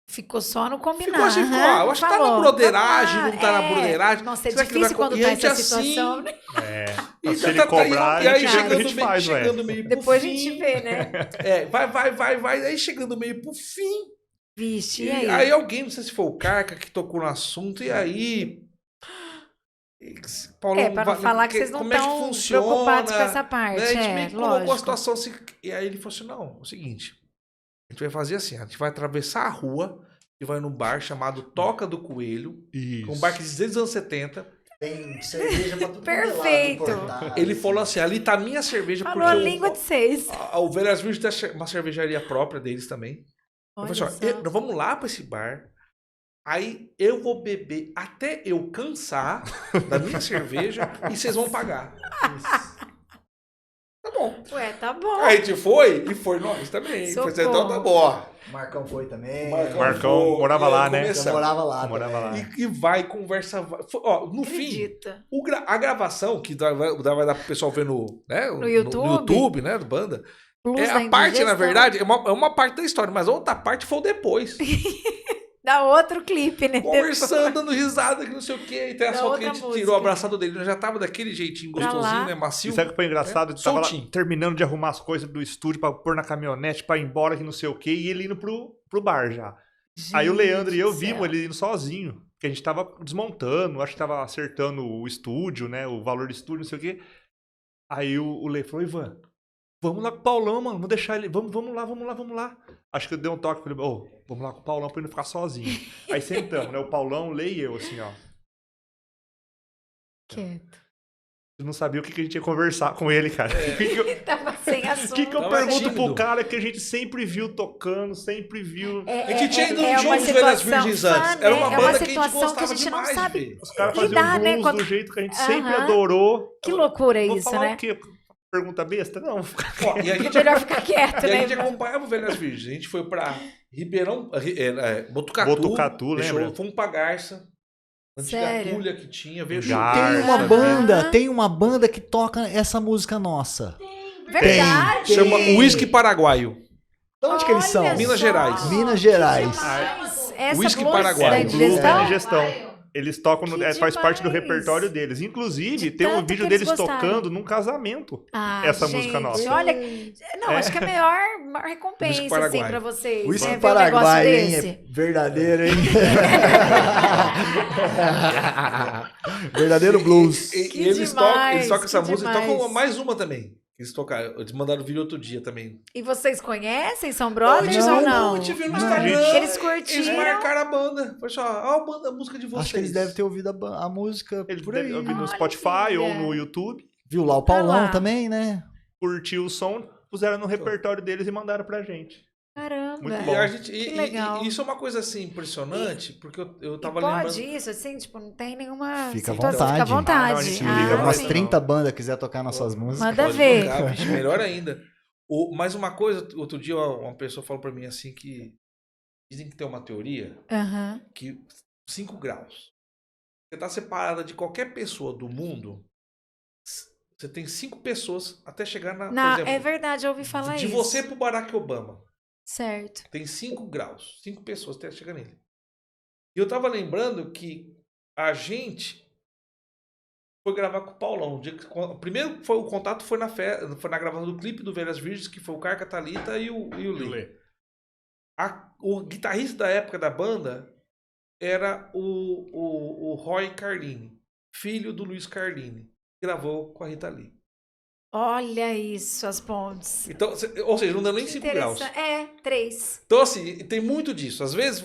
Ficou só no combinar. Ficou assim, ficou, eu acho que tá na broderagem, não tá na broderagem. Nossa, é Será que difícil vai- quando e tá a gente essa assim, situação, né? E Se ele cobrar, e a aí gente vê o que a chegando gente meio, faz, chegando meio pro Depois a fim, gente vê, né? vai, aí chegando meio pro fim, Vixe, e e aí? aí alguém, não sei se foi o Carca que tocou no assunto, e aí Paulão, pra não falar que vocês não como é que estão funciona, preocupados com essa parte. né? A gente meio que colocou a lógico. situação assim. E aí ele falou assim: não, é o seguinte, a gente vai fazer assim, a gente vai atravessar a rua e vai num bar chamado Toca do Coelho, um bar que existe desde os anos 70. Tem cerveja pra tudo. Perfeito. Ele falou assim: ali tá a minha cerveja, Falou a língua de vocês. o Velhas Virgens tem uma cervejaria própria deles também. Eu Olha falei assim: só. nós vamos lá pra esse bar. Aí eu vou beber até eu cansar da minha cerveja e vocês vão pagar. Tá bom. Ué, tá bom. Aí a gente foi e foi nós também. Socorro. Então tá bom, ó. Marcão foi também. Marcão foi, morava e aí lá, né? começamos. Eu morava lá. Morava também. lá. E vai, conversa. Ó, no fim, Acredita. a gravação, que vai dar pro pessoal ver né, No YouTube. né, do banda. Plus É da a parte, indigestão. na verdade, é uma parte da história, mas a outra parte foi o depois. Dá outro clipe, né? Conversando, dando risada, que não sei o quê. E tem a Da foto que a outra gente música. tirou o abraçado dele. Nós já tava daquele jeitinho Pra gostosinho, lá. né? Macio. E sabe o que foi engraçado? Ele tava lá Soltinho. terminando de arrumar as coisas do estúdio pra pôr na caminhonete, pra ir embora, que não sei o quê, e ele indo pro bar já. Aí o Leandro e eu Gente do vimos céu. ele indo sozinho. Porque a gente tava desmontando, acho que tava acertando o estúdio, né? O valor do estúdio, não sei o quê. Aí o Lê falou: Ivan, vamos lá com o Paulão, mano. Vamos deixar ele. Vamos lá. Acho que eu dei um toque. Falei: vamos lá com o Paulão pra ele não ficar sozinho. Aí sentamos, né? O Paulão, o Lê e eu, assim, ó. Quieto. Eu não sabia o que a gente ia conversar com ele, cara. Tava sem assunto. O que eu Tava pergunto tímido. pro cara que a gente sempre viu tocando, sempre viu. É que tinha ido é no show uma dos Velhas situação Virgens fã, antes. né? Era uma É banda que a gente situação que a gostava gente não demais sabe de ver. Os caras faziam lidar, né, blues quando- do jeito que a gente sempre Aham. adorou. Que loucura Vou isso, falar né? o quê? Pergunta besta? Não. Ó, e a É gente, melhor ficar quieto, e a né? gente acompanhava o Velhas Virgens. A gente foi pra Ribeirão, Botucatu. Botucatu, lembra? Fomos pra Garça. Antiga Sério? Tulha que tinha. Veio Garça. Tem uma Aham. banda, tem uma banda que toca essa música nossa. Verdade. Chama Whisky Paraguaio. De onde que eles são? Olha Minas só. Gerais. Minas Gerais. Mas essa Whisky blues Paraguai. da Blues Blues da indigestão? indigestão. Eles tocam, Que faz parte do demais. repertório deles. Inclusive, De tem um tanto vídeo que eles deles gostaram. tocando num casamento. Ah, Essa gente, música nossa. Olha, não, acho que é a maior recompensa, Whisky Paraguai. assim, pra vocês. Whisky né, ver um negócio Paraguai, hein? desse. É verdadeiro, hein? Verdadeiro blues. E Que eles demais, tocam essa que música e demais. tocam mais uma também. Eles tocaram, eles mandaram vídeo outro dia também. E vocês conhecem? São brothers Não, ou não? A gente viu no Não. Instagram. Eles curtiram. Eles marcaram a banda. Foi só, a banda, a música de vocês. Acho que eles devem ter ouvido a música Eles por aí. devem ouvir no Olha, Spotify filha. ou no YouTube. Viu lá o Paulão Ah lá. também, né? Curtiu o som, puseram no repertório deles e mandaram pra gente. Caramba. Muito E, bom. a gente, Que legal. e isso é uma coisa assim impressionante, porque eu E tava pode lembrando. isso, assim, tipo, não tem nenhuma Fica à situação. vontade. Fica à vontade. Ah, não, a gente Se não liga, liga, umas sim. 30 bandas quiser tocar nossas músicas. Manda Pode ver. tocar, vixe, melhor ainda. Mas uma coisa, outro dia uma pessoa falou pra mim assim que dizem que tem uma teoria Aham. que 5 graus. Você tá separada de qualquer pessoa do mundo, você tem 5 pessoas até chegar na. Não, por exemplo, é verdade, eu ouvi falar de isso. você pro Barack Obama. Certo. Tem 5 graus. 5 pessoas até chegar nele. E eu tava lembrando que a gente foi gravar com o Paulão. O primeiro o contato foi foi na gravação do clipe do Velhas Virgens, que foi o Carca Thalita e o Lê. O guitarrista da época da banda era o Roy Carlini, filho do Luiz Carlini, que gravou com a Rita Lee. Olha isso, as pontes. Então, ou seja, não deu nem Que 5 graus. É, 3. Então, assim, tem muito disso. Às vezes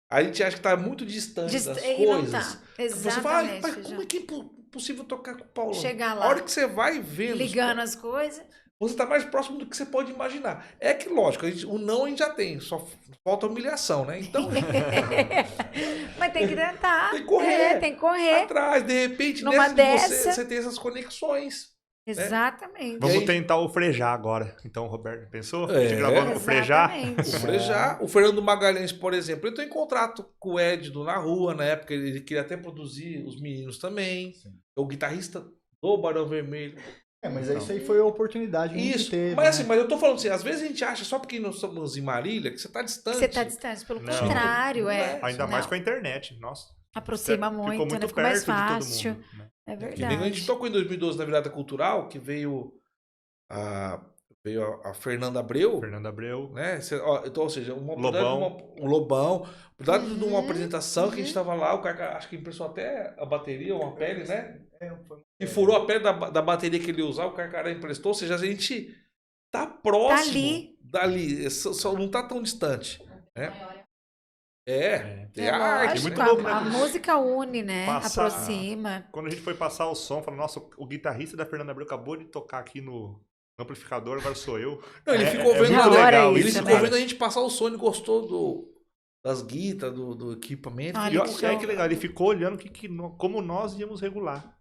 a gente acha que tá muito distante das E não coisas. tá. Você fala, Exatamente. mas como é que é possível tocar com o Paulão? Chegar A lá. hora que você vai vendo, Ligando as coisas. você tá mais próximo do que você pode imaginar. É que, lógico, o não a gente já tem, só falta humilhação, né? Então, Mas tem que tentar. Tem que correr. Tem que correr. atrás, de repente, Numa nessa de dessa. você tem essas conexões. Exatamente. Vamos E aí- tentar o frejar agora. Então, Roberto, pensou? A É. gente gravando o frejar. Exatamente. O Frejá, o Fernando Magalhães, por exemplo, ele entrou em contrato com o Ed do Na Rua, na época, ele queria até produzir os meninos também. O guitarrista do Barão Vermelho. É, mas isso aí foi a oportunidade que a gente Isso, teve. mas assim, né? mas eu tô falando assim, às vezes a gente acha só porque nós estamos em Marília que você tá distante. Você tá distante, pelo Não. contrário, Não é. é. Ainda Não. mais com a internet. Nossa. Aproxima Ficou muito, né? muito Fica mais perto de todo fácil. mundo, né? É Que nem a gente verdade. tocou em 2012 na Virada Cultural, que veio veio a Fernanda Abreu, Fernando Abreu. né? Então, ou seja, Lobão. um Lobão, cuidado de uma Uhum, apresentação que a gente tava lá, o cara acho que impressou até a bateria, uma pele, né? Foi E furou a pele da bateria que ele ia usar, o Carcará emprestou, ou seja, a gente tá próximo ali. dali, só não tá tão distante, né? É É arte, lógico, muito né? louco, né? a música une, né? Passar- Aproxima. Quando a gente foi passar o som, falou, nossa, o guitarrista da Fernanda Abreu acabou de tocar aqui no amplificador, agora sou eu. Não, ele ficou vendo, Da hora ele isso, ficou né? vendo a gente passar o som, ele gostou das guitas, do equipamento. Olha E, que aí show. que legal, ele ficou olhando como nós íamos regular.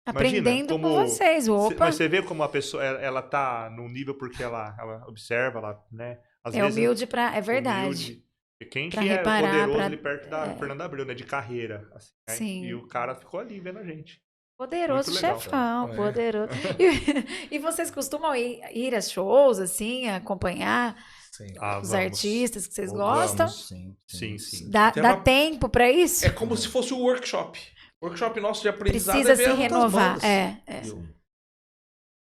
Imagina, Aprendendo com como- vocês. Opa, Mas você vê como a pessoa, ela tá num nível porque ela observa, ela, né? Às é vezes, humilde pra. É verdade. humilde. E quem Pra que é reparar, poderoso pra- ali perto da Fernanda Abreu, né? De carreira. Assim, né? Sim. E o cara ficou ali vendo a gente. Poderoso Muito legal, chefão, É. poderoso. E vocês costumam ir a shows, assim, acompanhar Sim. Ah, os vamos. artistas que vocês Vamos. gostam? Sim. Sim. Dá Tem dá uma- tempo pra isso? É como se fosse um workshop. Workshop nosso de aprendizado Precisa é ver se as outras renovar. bandas. É. Entendeu?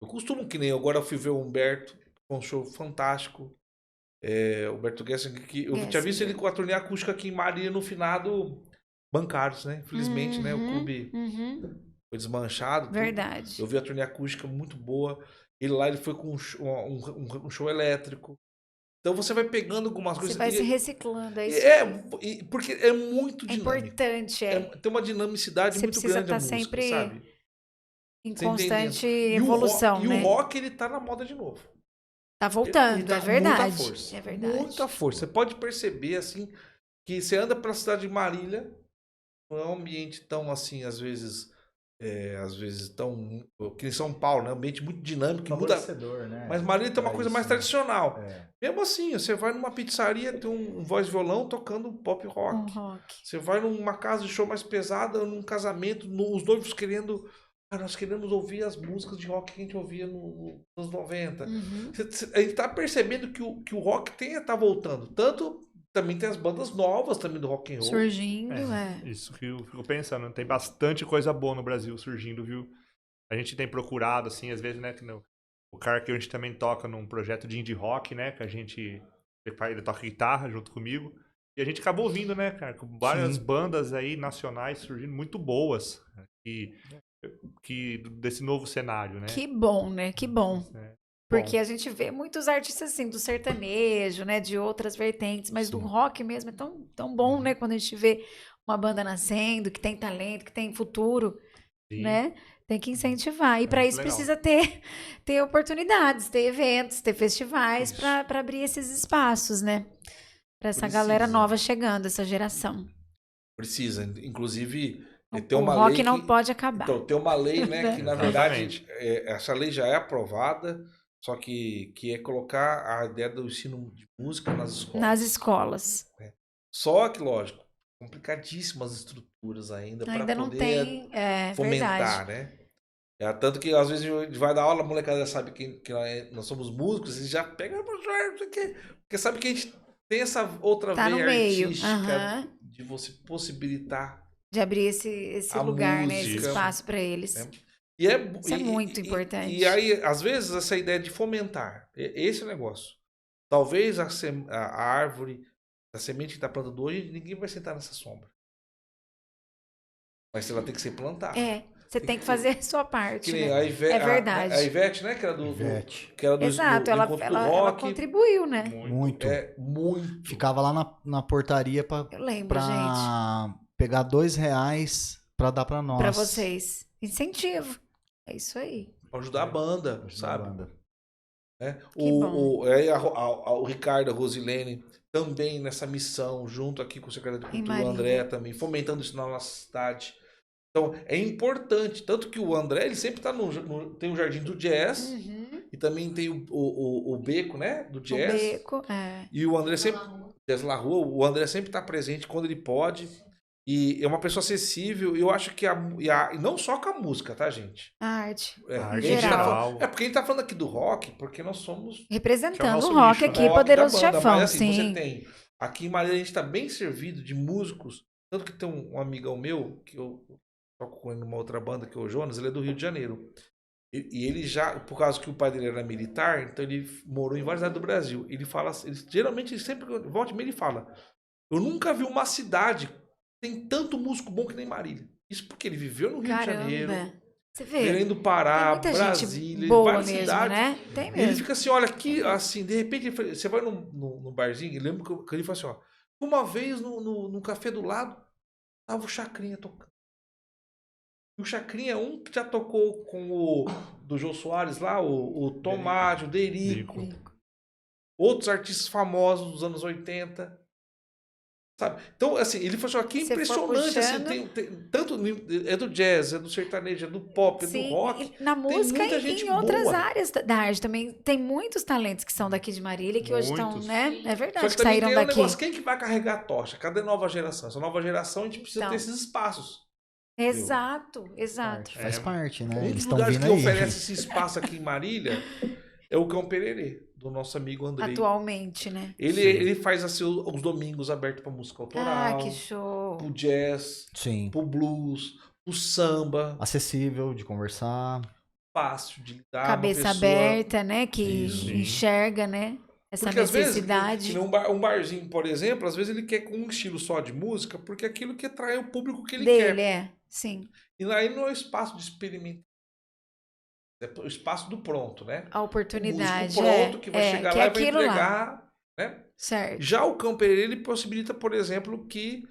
Eu costumo, que nem agora eu fui ver o Humberto, foi um show fantástico. O Humberto Gessinger, que eu tinha visto ele com a turnê acústica aqui em Marília no finado Bancários, né? Infelizmente, né? O clube Uhum, foi desmanchado. tudo. verdade. Eu vi a turnê acústica muito boa. Ele foi com um show elétrico. Então você vai pegando algumas Você coisas. vai se reciclando, é isso. Porque é muito É dinâmico. importante, Tem uma dinamicidade Você muito precisa grande a estar música, sempre sabe? em Você constante entendendo? evolução, E né? o rock, ele tá na moda de novo. Tá voltando, Ele tá é com verdade. Muita força. É verdade. Muita força. Você pode perceber, assim, que você anda pela cidade de Marília, não é um ambiente tão, assim, às vezes tão... Que em São Paulo, né? Um ambiente muito dinâmico, que muda... né? Mas Marília tem uma coisa mais tradicional. É. Mesmo assim, você vai numa pizzaria, tem um voz e violão tocando pop rock. Um rock. Você vai numa casa de show mais pesada, num casamento, os noivos querendo... Ah, nós queremos ouvir as músicas de rock que a gente ouvia nos anos 90. Uhum. A gente tá percebendo que o rock tá voltando. Tanto, também tem as bandas novas também do rock and roll. Surgindo, Isso que eu fico pensando. Tem bastante coisa boa no Brasil surgindo, viu? A gente tem procurado, assim, às vezes, né? O cara que a gente também toca num projeto de indie rock, né? Que a gente... Ele toca guitarra junto comigo. E a gente acabou ouvindo, né, cara? Com várias bandas aí nacionais surgindo muito boas. Desse novo cenário, né? Que bom, né? Que bom. É. Porque a gente vê muitos artistas assim, do sertanejo, né? De outras vertentes, mas do rock mesmo é tão bom, né? Quando a gente vê uma banda nascendo, que tem talento, que tem futuro, Sim. né? Tem que incentivar. E para muito isso legal. precisa ter oportunidades, ter eventos, ter festivais para abrir esses espaços, né? Para essa galera nova chegando, essa geração. Precisa. Inclusive, O tem uma rock lei não que... pode acabar. Então, tem uma lei, né, que na verdade, Exatamente. essa lei já é aprovada, só que é colocar a ideia do ensino de música nas escolas. Nas escolas. Só que, lógico, complicadíssimas estruturas ainda para Ainda não poder tem, fomentar, verdade. né? Tanto que às vezes a gente vai dar aula, a molecada já sabe que nós somos músicos, e já pega, porque sabe que a gente tem essa outra Tá no veia meio. artística Aham. de você possibilitar. De abrir esse A lugar, né? Esse música, espaço para eles. né? Isso é muito importante. E aí, às vezes, essa ideia de fomentar, esse é o negócio. Talvez a árvore, a semente que está plantando hoje, ninguém vai sentar nessa sombra. Mas ela tem que ser plantada. Você tem que fazer a sua parte, Que nem né? a Ivete, É verdade. A Ivete, né? Que era do Exato, ela Encontro do ela Rock. contribuiu, né? Muito. Muito. Ficava lá na portaria Eu lembro, gente. pra pegar R$2 pra dar pra nós. Pra vocês. Incentivo. É isso aí. Pra ajudar a banda, Ajudar a sabe? banda. Né? Que bom. O Ricardo, a Rosilene, também nessa missão, junto aqui com o secretário de Em Cultura, o Marília. André também, fomentando isso na nossa cidade. Então, é importante. Tanto que o André, ele sempre tá tem o Jardim do Jazz, e também tem o Beco, né? Do O Jazz. beco. E o André sempre... Jazz La Rua, o André sempre tá presente quando ele pode. E é uma pessoa acessível. E eu acho que e não só com a música, tá, gente? A arte. É, A porque arte a gente tá geral. falando- porque a gente tá falando aqui do rock, porque nós somos... Que é o Representando nosso o rock nicho, né? aqui, rock Poderoso da banda, Chefão, mas assim, sim. você tem... Aqui em Marília a gente tá bem servido de músicos. Tanto que tem um amigão meu, que eu toco com ele numa outra banda, que é o Jonas, ele é do Rio de Janeiro. E ele já, por causa que o pai dele era militar, então ele morou em várias áreas do Brasil. Ele fala, geralmente, ele sempre, volta e meia, ele fala: eu nunca vi uma cidade que tem tanto músico bom que nem Marília. Isso porque ele viveu no Rio de Janeiro, Você vê. vivendo do Tem Pará, muita Brasília, gente boa várias mesmo, cidades. né? Tem E ele mesmo. fica assim, olha, aqui, assim, de repente, você vai num barzinho, eu lembro que ele fala assim, ó, uma vez no café do lado, tava o Chacrinha tocando. E o Chacrinha é um que já tocou com o do Jô Soares lá, o Tomate, o Derico, outros artistas famosos dos anos 80. Sabe? Então, assim, ele falou assim, aqui é Você for impressionante, assim, puxando. tanto é do jazz, é do sertanejo, é do pop, é do Sim, rock. e na música muita e gente em outras boa. áreas da arte também. Tem muitos talentos que são daqui de Marília que hoje estão, Muitos. né? É Só verdade, que que também saíram tem um daqui. negócio, quem que vai carregar a tocha? Cadê a nova geração? Essa nova geração a gente precisa Então. ter esses espaços. Exato, exato. Faz parte, né? Um Eles dos estão lugares vindo que aí. oferece esse espaço aqui em Marília é o Cão Pererê, do nosso amigo Andrei. Atualmente, né? Ele faz assim, os domingos abertos para música autoral, Ah, que show. pro jazz, Sim. pro blues, pro samba, Acessível de conversar. fácil de lidar, Cabeça uma pessoa... aberta, né? Que Isso. enxerga, né? Essa Porque às vezes, necessidade. que nem um barzinho, por exemplo, às vezes ele quer com um estilo só de música, porque é aquilo que atrai o público que ele dele, quer. sim. E aí não é o espaço de experimentação, é o espaço do pronto, né? A O oportunidade. músico pronto que vai chegar que lá é e vai aquilo lá. entregar, né? Certo. Já o Cão Pereira, ele possibilita, por exemplo, que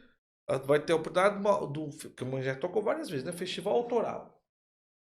vai ter a oportunidade que a mãe já tocou várias vezes, né? Festival autoral.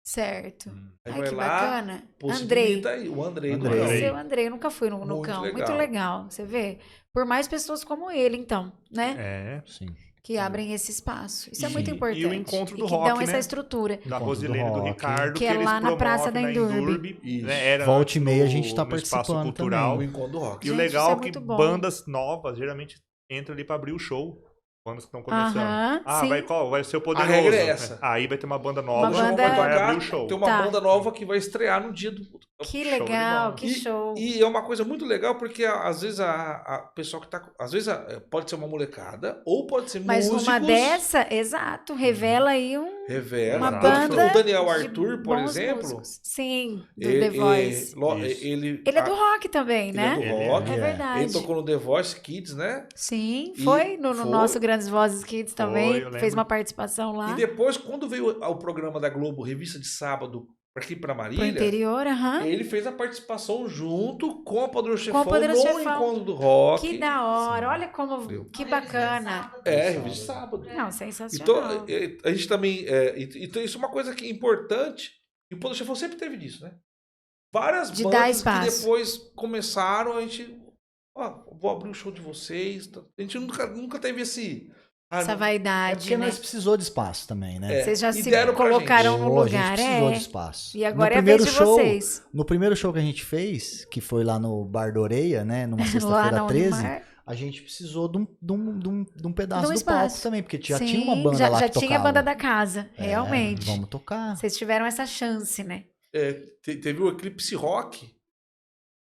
Certo. Aí Ai, vai que lá, bacana. Andrei. possibilita aí, o Andrei do Andrei. Cão. Conheceu o Andrei, eu nunca fui no Muito Cão. Muito legal. legal, você vê? Por mais pessoas como ele, então, né? É. Sim. Que abrem esse espaço. Isso é E- muito importante. e o encontro do que rock, dão essa né? estrutura. Da Encontro Rosilene e do do rock. Ricardo, Que é eles lá na Praça da promovem na Endurbe. Isso. né? Era Volta antes e meia a gente tá no Espaço participando Cultural. O Encontro do Rock. E o Gente, legal isso é é que muito bom. bandas novas geralmente entram ali pra abrir o show. Bandas que estão começando. Aham, sim. Vai qual? Vai ser o Poderoso. regra é essa. Aí vai ter uma banda Uma nova O João banda- vai que vai tocar, abrir o show. tem uma Tá. banda nova que vai estrear no dia do Que Show de legal, bola. que show. E é uma coisa muito legal porque às vezes a pessoa que tá. Às vezes pode ser uma molecada ou pode ser Mas músicos. numa dessa, exato, revela aí Revela. uma Exato. banda O Daniel de Arthur, por bons exemplo. músicos. Sim, do Ele, The Voice. Isso. ele Ele é do rock também, ele né? é do Ele rock. É verdade. Ele tocou no The Voice Kids, né? Sim, E foi no foi. nosso Grandes Vozes Kids também. eu Fez lembro. uma participação lá. E depois, quando veio o programa da Globo, Revista de Sábado, aqui pra Pro Marília, interior, aham. ele fez a participação junto com a Poderoso Com a Chefão Poderoso no Chefão. Encontro do Rock. Que da hora. Olha como. Viu? Que bacana. É, Revista de Sábado. Não, Então, sensacional. a gente também. Então, isso é uma coisa que é importante. E o Poderoso Chefão sempre teve disso, né? Várias De dar bandas que espaço. depois começaram, a gente. Vou abrir o show de vocês. A gente nunca teve esse. Essa não, É vaidade, porque né? nós precisou de espaço também, né? É. Vocês já E se deram pra colocaram gente. no Pô, a gente lugar, precisou é. de espaço. E agora no é a primeiro vez de show, vocês. No primeiro show que a gente fez, que foi lá no Bar da Orelha, né? Numa Lá sexta-feira na 13, Unimar. a gente precisou de um pedaço De um do palco espaço. também, porque já Sim, tinha uma banda já, lá já que tinha a tocava. banda da casa, É, realmente. Vamos tocar. Vocês tiveram essa chance, né? Teve o Eclipse Rock,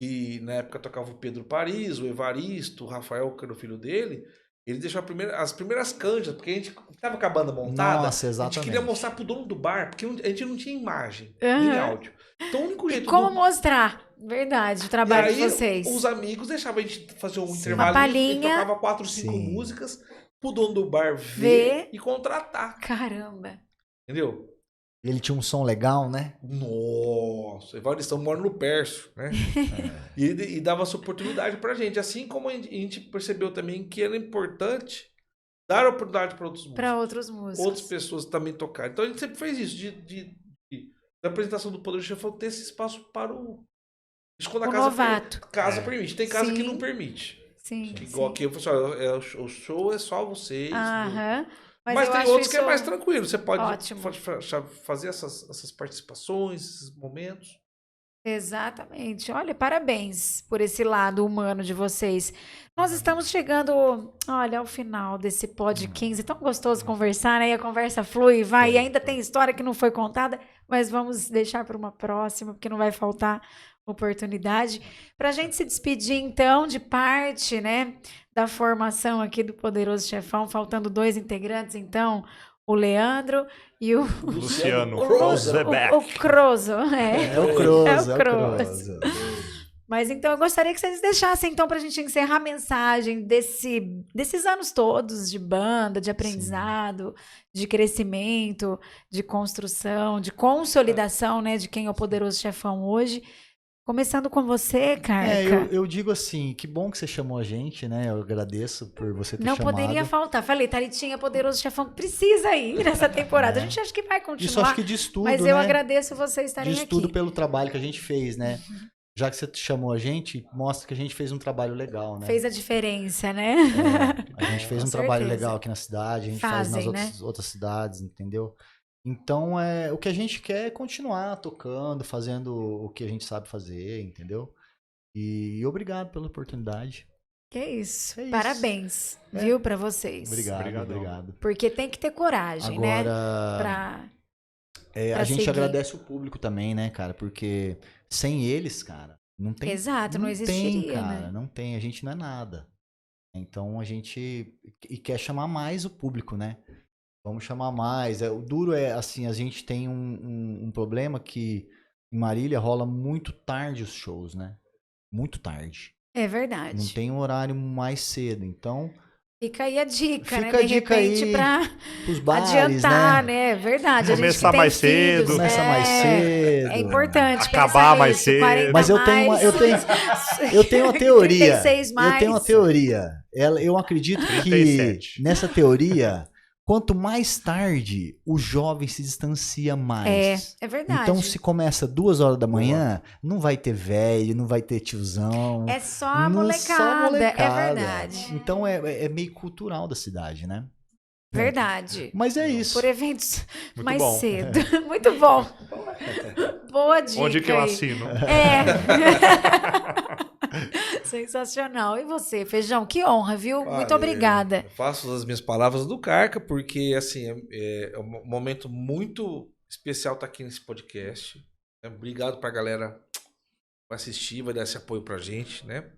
e na época tocava o Pedro Paris, o Evaristo, o Rafael, que era o filho dele. Ele deixou as primeiras canjas, porque a gente tava com a banda montada. Nossa, A gente exatamente. queria mostrar pro dono do bar, porque a gente não tinha imagem, Aham. nem áudio. Então o único E jeito como do... mostrar? Verdade, o E trabalho aí, de vocês. os amigos deixavam a gente fazer um Sim. intervalo. Uma A gente palhinha. tocava 4, 5 Sim. músicas pro dono do bar Ver. ver e contratar. Caramba. Entendeu? Ele tinha um som legal, né? Nossa, Evaristão mora no Pércio, né? E dava essa oportunidade pra gente. Assim como a gente percebeu também que era importante dar oportunidade para outros músicos. Para outros músicos. Outras pessoas também tocarem. Então a gente sempre fez isso, da apresentação do Poder Chefão ter esse espaço para o. Isso quando a O casa, novato. casa permite. Tem casa que Sim. não permite. Sim. Que igual aqui eu falo assim, ó, o show é só vocês. Aham. Mas eu tem acho outros que é isso mais tranquilo. Você pode ótimo. fazer essas participações, esses momentos. Exatamente. Olha, parabéns por esse lado humano de vocês. Nós estamos chegando, olha, ao final desse Pod 15. Tão gostoso conversar, né? E a conversa flui, vai. E ainda tem história que não foi contada, mas vamos deixar para uma próxima, porque não vai faltar oportunidade. Para a gente se despedir, então, de parte, né, da formação aqui do Poderoso Chefão, faltando 2 integrantes, então, o Leandro e o Luciano Croza. Rosebeck. o Crozo. É. É o Crozo, É é o o Crozo. Crozo. Mas então eu gostaria que vocês deixassem, então, para a gente encerrar a mensagem desses anos todos de banda, de aprendizado, de crescimento, de construção, de consolidação, né, de quem é o poderoso chefão hoje. Começando com você, Carca. Eu digo assim, que bom que você chamou a gente, né? Eu agradeço por você ter Não chamado. poderia faltar. Falei, Thalitinha, poderoso chefão, precisa ir nessa temporada. A gente acha que vai continuar. Isso acho que diz tudo, mas né? eu agradeço vocês estarem Diz aqui. tudo pelo trabalho que a gente fez, né? Já que você chamou a gente, mostra que a gente fez um trabalho legal, né? Fez a diferença, né? A gente fez Com um trabalho certeza. legal aqui na cidade, a gente faz Fazem, nas outras cidades, entendeu? Então, o que a gente quer é continuar tocando, fazendo o que a gente sabe fazer, entendeu? E obrigado pela oportunidade. Que isso. É isso. Parabéns, viu, pra vocês. Obrigado, Obrigadão. obrigado. Porque tem que ter coragem, né? Agora, Pra a gente seguir. agradece o público também, né, cara? Porque sem eles, cara, não tem. Exato, não existiria, tem, cara, né? não tem. A gente não é nada. Então a gente quer chamar mais o público, né? Vamos chamar mais. O duro é assim, a gente tem um problema que em Marília rola muito tarde os shows, né? Muito tarde. É verdade. Não tem um horário mais cedo. Então, Fica aí a dica, né? Fica a De dica repente, aí pra os bares, adiantar, né? né? É verdade. A gente Começar que tem mais cedo. filhos, Começa mais cedo. É importante. Acabar pensar mais isso, cedo. 40 Mas eu tenho mais, uma teoria. 36 mais. Eu tenho uma teoria. Eu acredito que 37. nessa teoria, quanto mais tarde, o jovem se distancia mais. É verdade. Então, se começa 2 horas da manhã, não vai ter velho, não vai ter tiozão. É só a não molecada. É molecada. verdade. Então, é meio cultural da cidade, né? Verdade. Mas é isso. Por eventos Muito mais bom. cedo. Muito bom. Boa dica. Onde que eu aí. assino? É. Sensacional. E você, Feijão? Que honra, viu? Muito Olha, obrigada. eu faço as minhas palavras do Carca, porque assim, é um momento muito especial estar aqui nesse podcast. Né? Obrigado pra galera que vai assistir, vai dar esse apoio pra gente, né?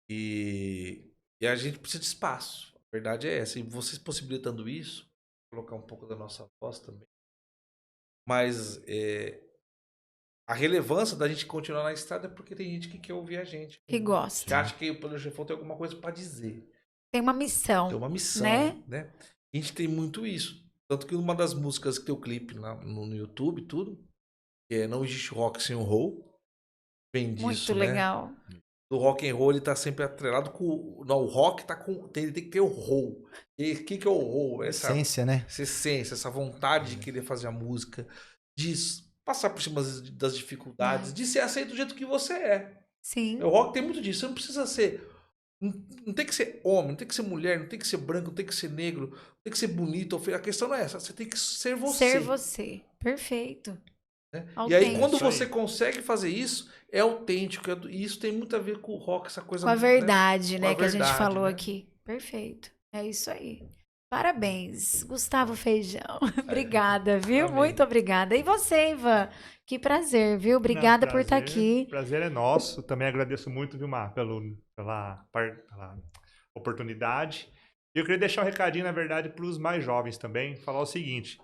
E a gente precisa de espaço. A verdade é essa. E vocês possibilitando isso, colocar um pouco da nossa voz também. Mas a relevância da gente continuar na estrada é porque tem gente que quer ouvir a gente. Que Que gosta. acha que o Poderoso Chefão tem alguma coisa pra dizer. Tem uma missão. Tem uma missão, Né? né? A gente tem muito isso. Tanto que uma das músicas que tem o clipe no YouTube, tudo, que é Não Existe Rock Sem o Roll, vem disso, Muito né? legal. O rock and roll, ele tá sempre atrelado com... Não, o rock tá com... Ele tem que ter o roll. E o que é o roll? Essa Essência, né? essência, essa vontade de querer fazer a música, de passar por cima das dificuldades, de ser aceito do jeito que você é. Sim. O rock tem muito disso. Você não precisa ser... Não tem que ser homem, não tem que ser mulher, não tem que ser branco, não tem que ser negro, não tem que ser bonito ou feio. A questão não é essa. Você tem que ser você. Ser você. Perfeito. Né? E Autêntico. aí, quando Isso aí. você consegue fazer isso, é autêntico. E isso tem muito a ver com o rock, essa coisa... Com a verdade, Com a né? Que a gente verdade, falou né? aqui. Perfeito. É isso aí. Parabéns, Gustavo Feijão. Obrigada, viu? Amém. Muito obrigada. E você, Ivan? Que prazer, viu? Obrigada Não, por estar prazer- aqui. Prazer é nosso. Também agradeço muito, Vilmar, pela oportunidade. E eu queria deixar um recadinho, na verdade, para os mais jovens também. Falar o seguinte.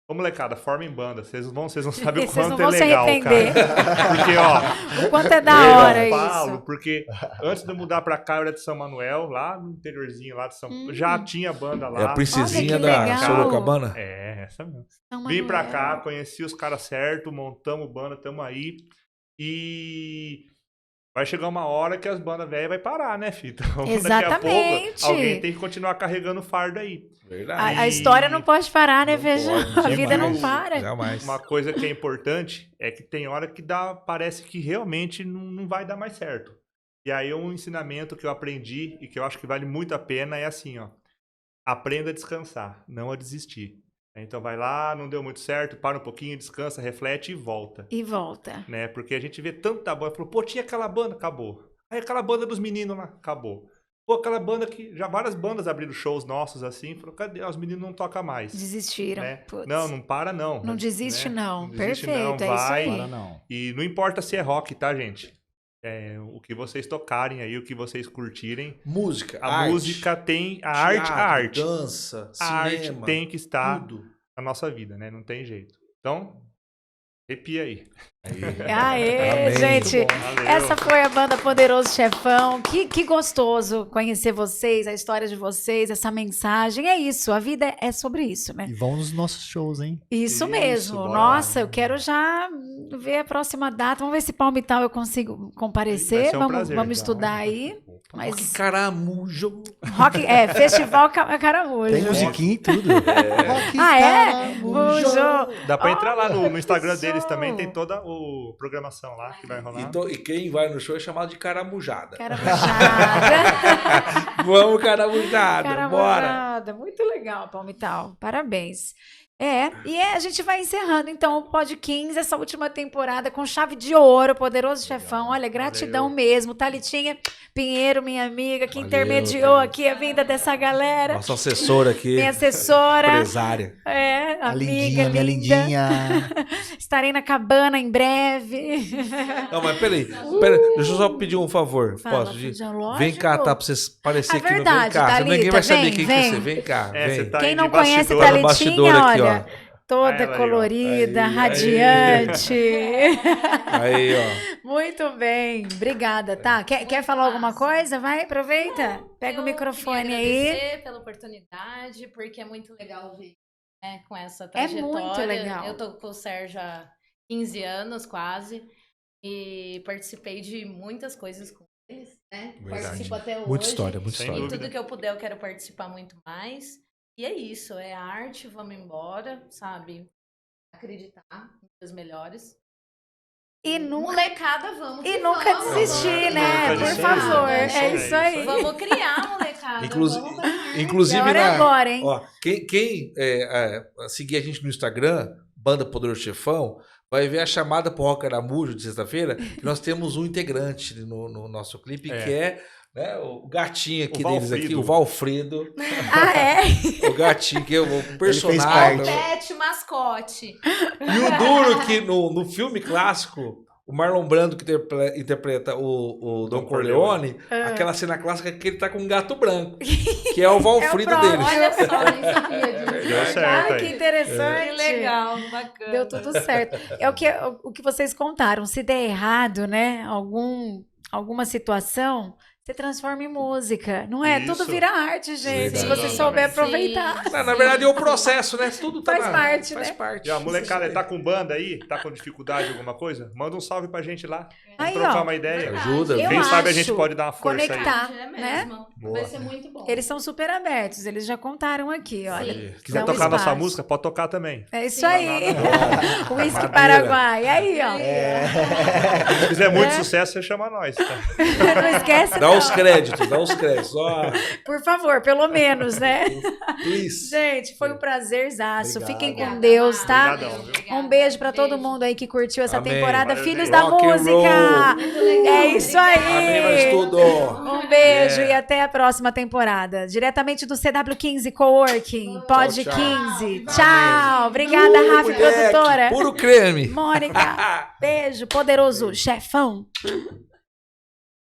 Ô, molecada, formem banda. Vocês não sabem o Vocês não quanto é vão se legal, arrepender. cara. Porque, ó... O quanto é da eu hora falo, isso. porque antes de eu mudar pra cá, eu era de São Manuel, lá no interiorzinho lá de São Já tinha banda lá. É a princesinha Olha que da legal. Sorocabana? É, essa mesmo. São Vim pra Manuel. cá, conheci os caras certo, montamos banda, tamo aí. E vai chegar uma hora que as bandas velhas vai parar, né, filho? Então, daqui a Exatamente. pouco, alguém tem que continuar carregando o fardo aí. Verdade. A história não pode parar, né, Não Feijão? pode, A vida não jamais. para. Jamais. Uma coisa que é importante é que tem hora que parece que realmente não vai dar mais certo. E aí um ensinamento que eu aprendi e que eu acho que vale muito a pena é assim, ó. Aprenda a descansar, não a desistir. Então vai lá, não deu muito certo, para um pouquinho, descansa, reflete e volta. E volta. Né? Porque a gente vê tanta banda, falou, pô, tinha aquela banda, acabou. Aí aquela banda dos meninos lá, acabou. Pô, aquela banda que já várias bandas abriram shows nossos assim, falou, cadê? Os meninos não tocam mais. Desistiram. Né? Putz. Não para não. Não desiste, né? não. Não desiste, Perfeito, não. é isso Vai. aí. Para não. E não importa se é rock, tá, gente? o que vocês tocarem aí, o que vocês curtirem. Música, A arte, música tem a teatro, arte. dança, A cinema, arte tem que estar tudo. na nossa vida, né? Não tem jeito. Então, arrepia aí. Aê, Amém. gente. Muito bom, valeu. Essa foi a banda Poderoso Chefão. Que gostoso conhecer vocês, a história de vocês, essa mensagem. É isso, a vida é sobre isso, né? E vão nos nossos shows, hein? Isso Isso, mesmo. bora Nossa, lá. eu quero já ver a próxima data. Vamos ver se Palmital eu consigo Vai comparecer. ser um vamos prazer, vamos já. estudar aí. Que Mas caramujo. Festival Caramujo. Tem musiquinha e tudo. Rock Ah, é? Caramujo. Mujo. Dá pra entrar lá no Instagram que deles show. também, tem toda a programação lá que vai rolar. E quem vai no show é chamado de caramujada. Caramujada. Vamos, caramujada. Bora. Caramujada. Muito legal, Palmital. Parabéns. A gente vai encerrando, então, o Pod 15, essa última temporada, com chave de ouro, Poderoso Chefão. Olha, gratidão mesmo. Thalitinha Pinheiro, minha amiga, que Valeu, intermediou cara. aqui a vinda dessa galera. Nossa assessora aqui. Minha assessora. Empresária. A Amiga lindinha, minha linda. lindinha. Estarei na cabana em breve. Não, mas peraí. Deixa eu só pedir um favor. Fala, Posso? Feijão, lógico. Vem cá, tá? Pra vocês parecer É que não vem verdade, cá. Senão ninguém vai Thalita, saber vem, quem que é vem. você. Vem cá. É, vem. você tá Quem aí não de conhece bastidor. no bastidor Thalitinha, aqui, olha, toda Ela aí, ó. colorida, Aí, radiante. Aí, ó. Muito bem, obrigada, tá? Quer falar alguma coisa? Vai, aproveita. Pega o microfone queria aí. agradecer pela oportunidade, porque é muito legal ver, né, com essa É trajetória. muito legal. Eu tô com o Sérgio há 15 anos quase e participei de muitas coisas com eles, né? Verdade. Participo até hoje. Muita história, muita Sem história. E dúvida. tudo que eu puder eu quero participar muito mais. E é isso, é arte, vamos embora, sabe? Acreditar nos melhores. E nunca, Molecada, vamos e que nunca vamos, desistir, vamos. né? Nunca Por desistir. favor, É é isso isso aí. aí. Vamos criar, molecada. Inclusive, vamos fazer. inclusive A hora é na, agora, hein? ó, quem seguir a gente no Instagram, Banda Poderoso Chefão, vai ver a chamada pro Rock Caramujo de sexta-feira, que nós temos um integrante no nosso clipe, que é, né, o gatinho aqui O deles aqui, o Valfredo. Ah, é? O gatinho que é o fez personagem. parte. Pet, mascote. E o duro que no filme clássico, o Marlon Brando que interpreta o Don Corleone, aquela cena clássica que ele tá com um gato branco, que é o Valfrido próprio. dele. Olha só, nem sabia disso. Deu certo Ai, que aí. interessante. Que legal, bacana. Deu tudo certo. É o que vocês contaram. Se der errado, né? Alguma situação, você transforma em música. Não é? Isso. Tudo vira arte, gente. Se Verdade. você souber Sim, aproveitar. sim. Na verdade é o processo, né? Tudo tá Faz parte, faz né? parte. E a molecada tá com banda aí? Tá com dificuldade em alguma coisa? Manda um salve pra gente lá. Vamos Aí, trocar ó. uma ideia. Ajuda. Eu Quem sabe a gente acho pode dar uma força aí. conectar. É né? mesmo. Boa. Vai ser muito bom. Eles são super abertos. Eles já contaram aqui, olha. Sim. Se quiser Dá um tocar nossa espaço. música, pode tocar também. É isso Sim. aí. Whisky Madeira. Paraguai. Aí, ó. Se fizer muito sucesso, você chama nós. Tá? Não esquece, Dá não. os créditos, dá os créditos. Ó, Por favor, pelo menos, né? please. Gente, foi um prazerzaço. Obrigado. Fiquem com Obrigada, Deus, tá? Obrigadão, viu? Obrigada. Um beijo pra todo Beijo. mundo aí que curtiu essa Amém. temporada. Valeu, Filhos gente. da Rock and Música. roll. Muito legal. É isso Amém, nós aí. tudo. Um beijo É. e até a próxima temporada. Diretamente do CW15 Coworking, Pod tchau. 15. Tchau. Obrigada, Rafa, Moleque, produtora. Puro creme. Mônica, beijo, poderoso chefão.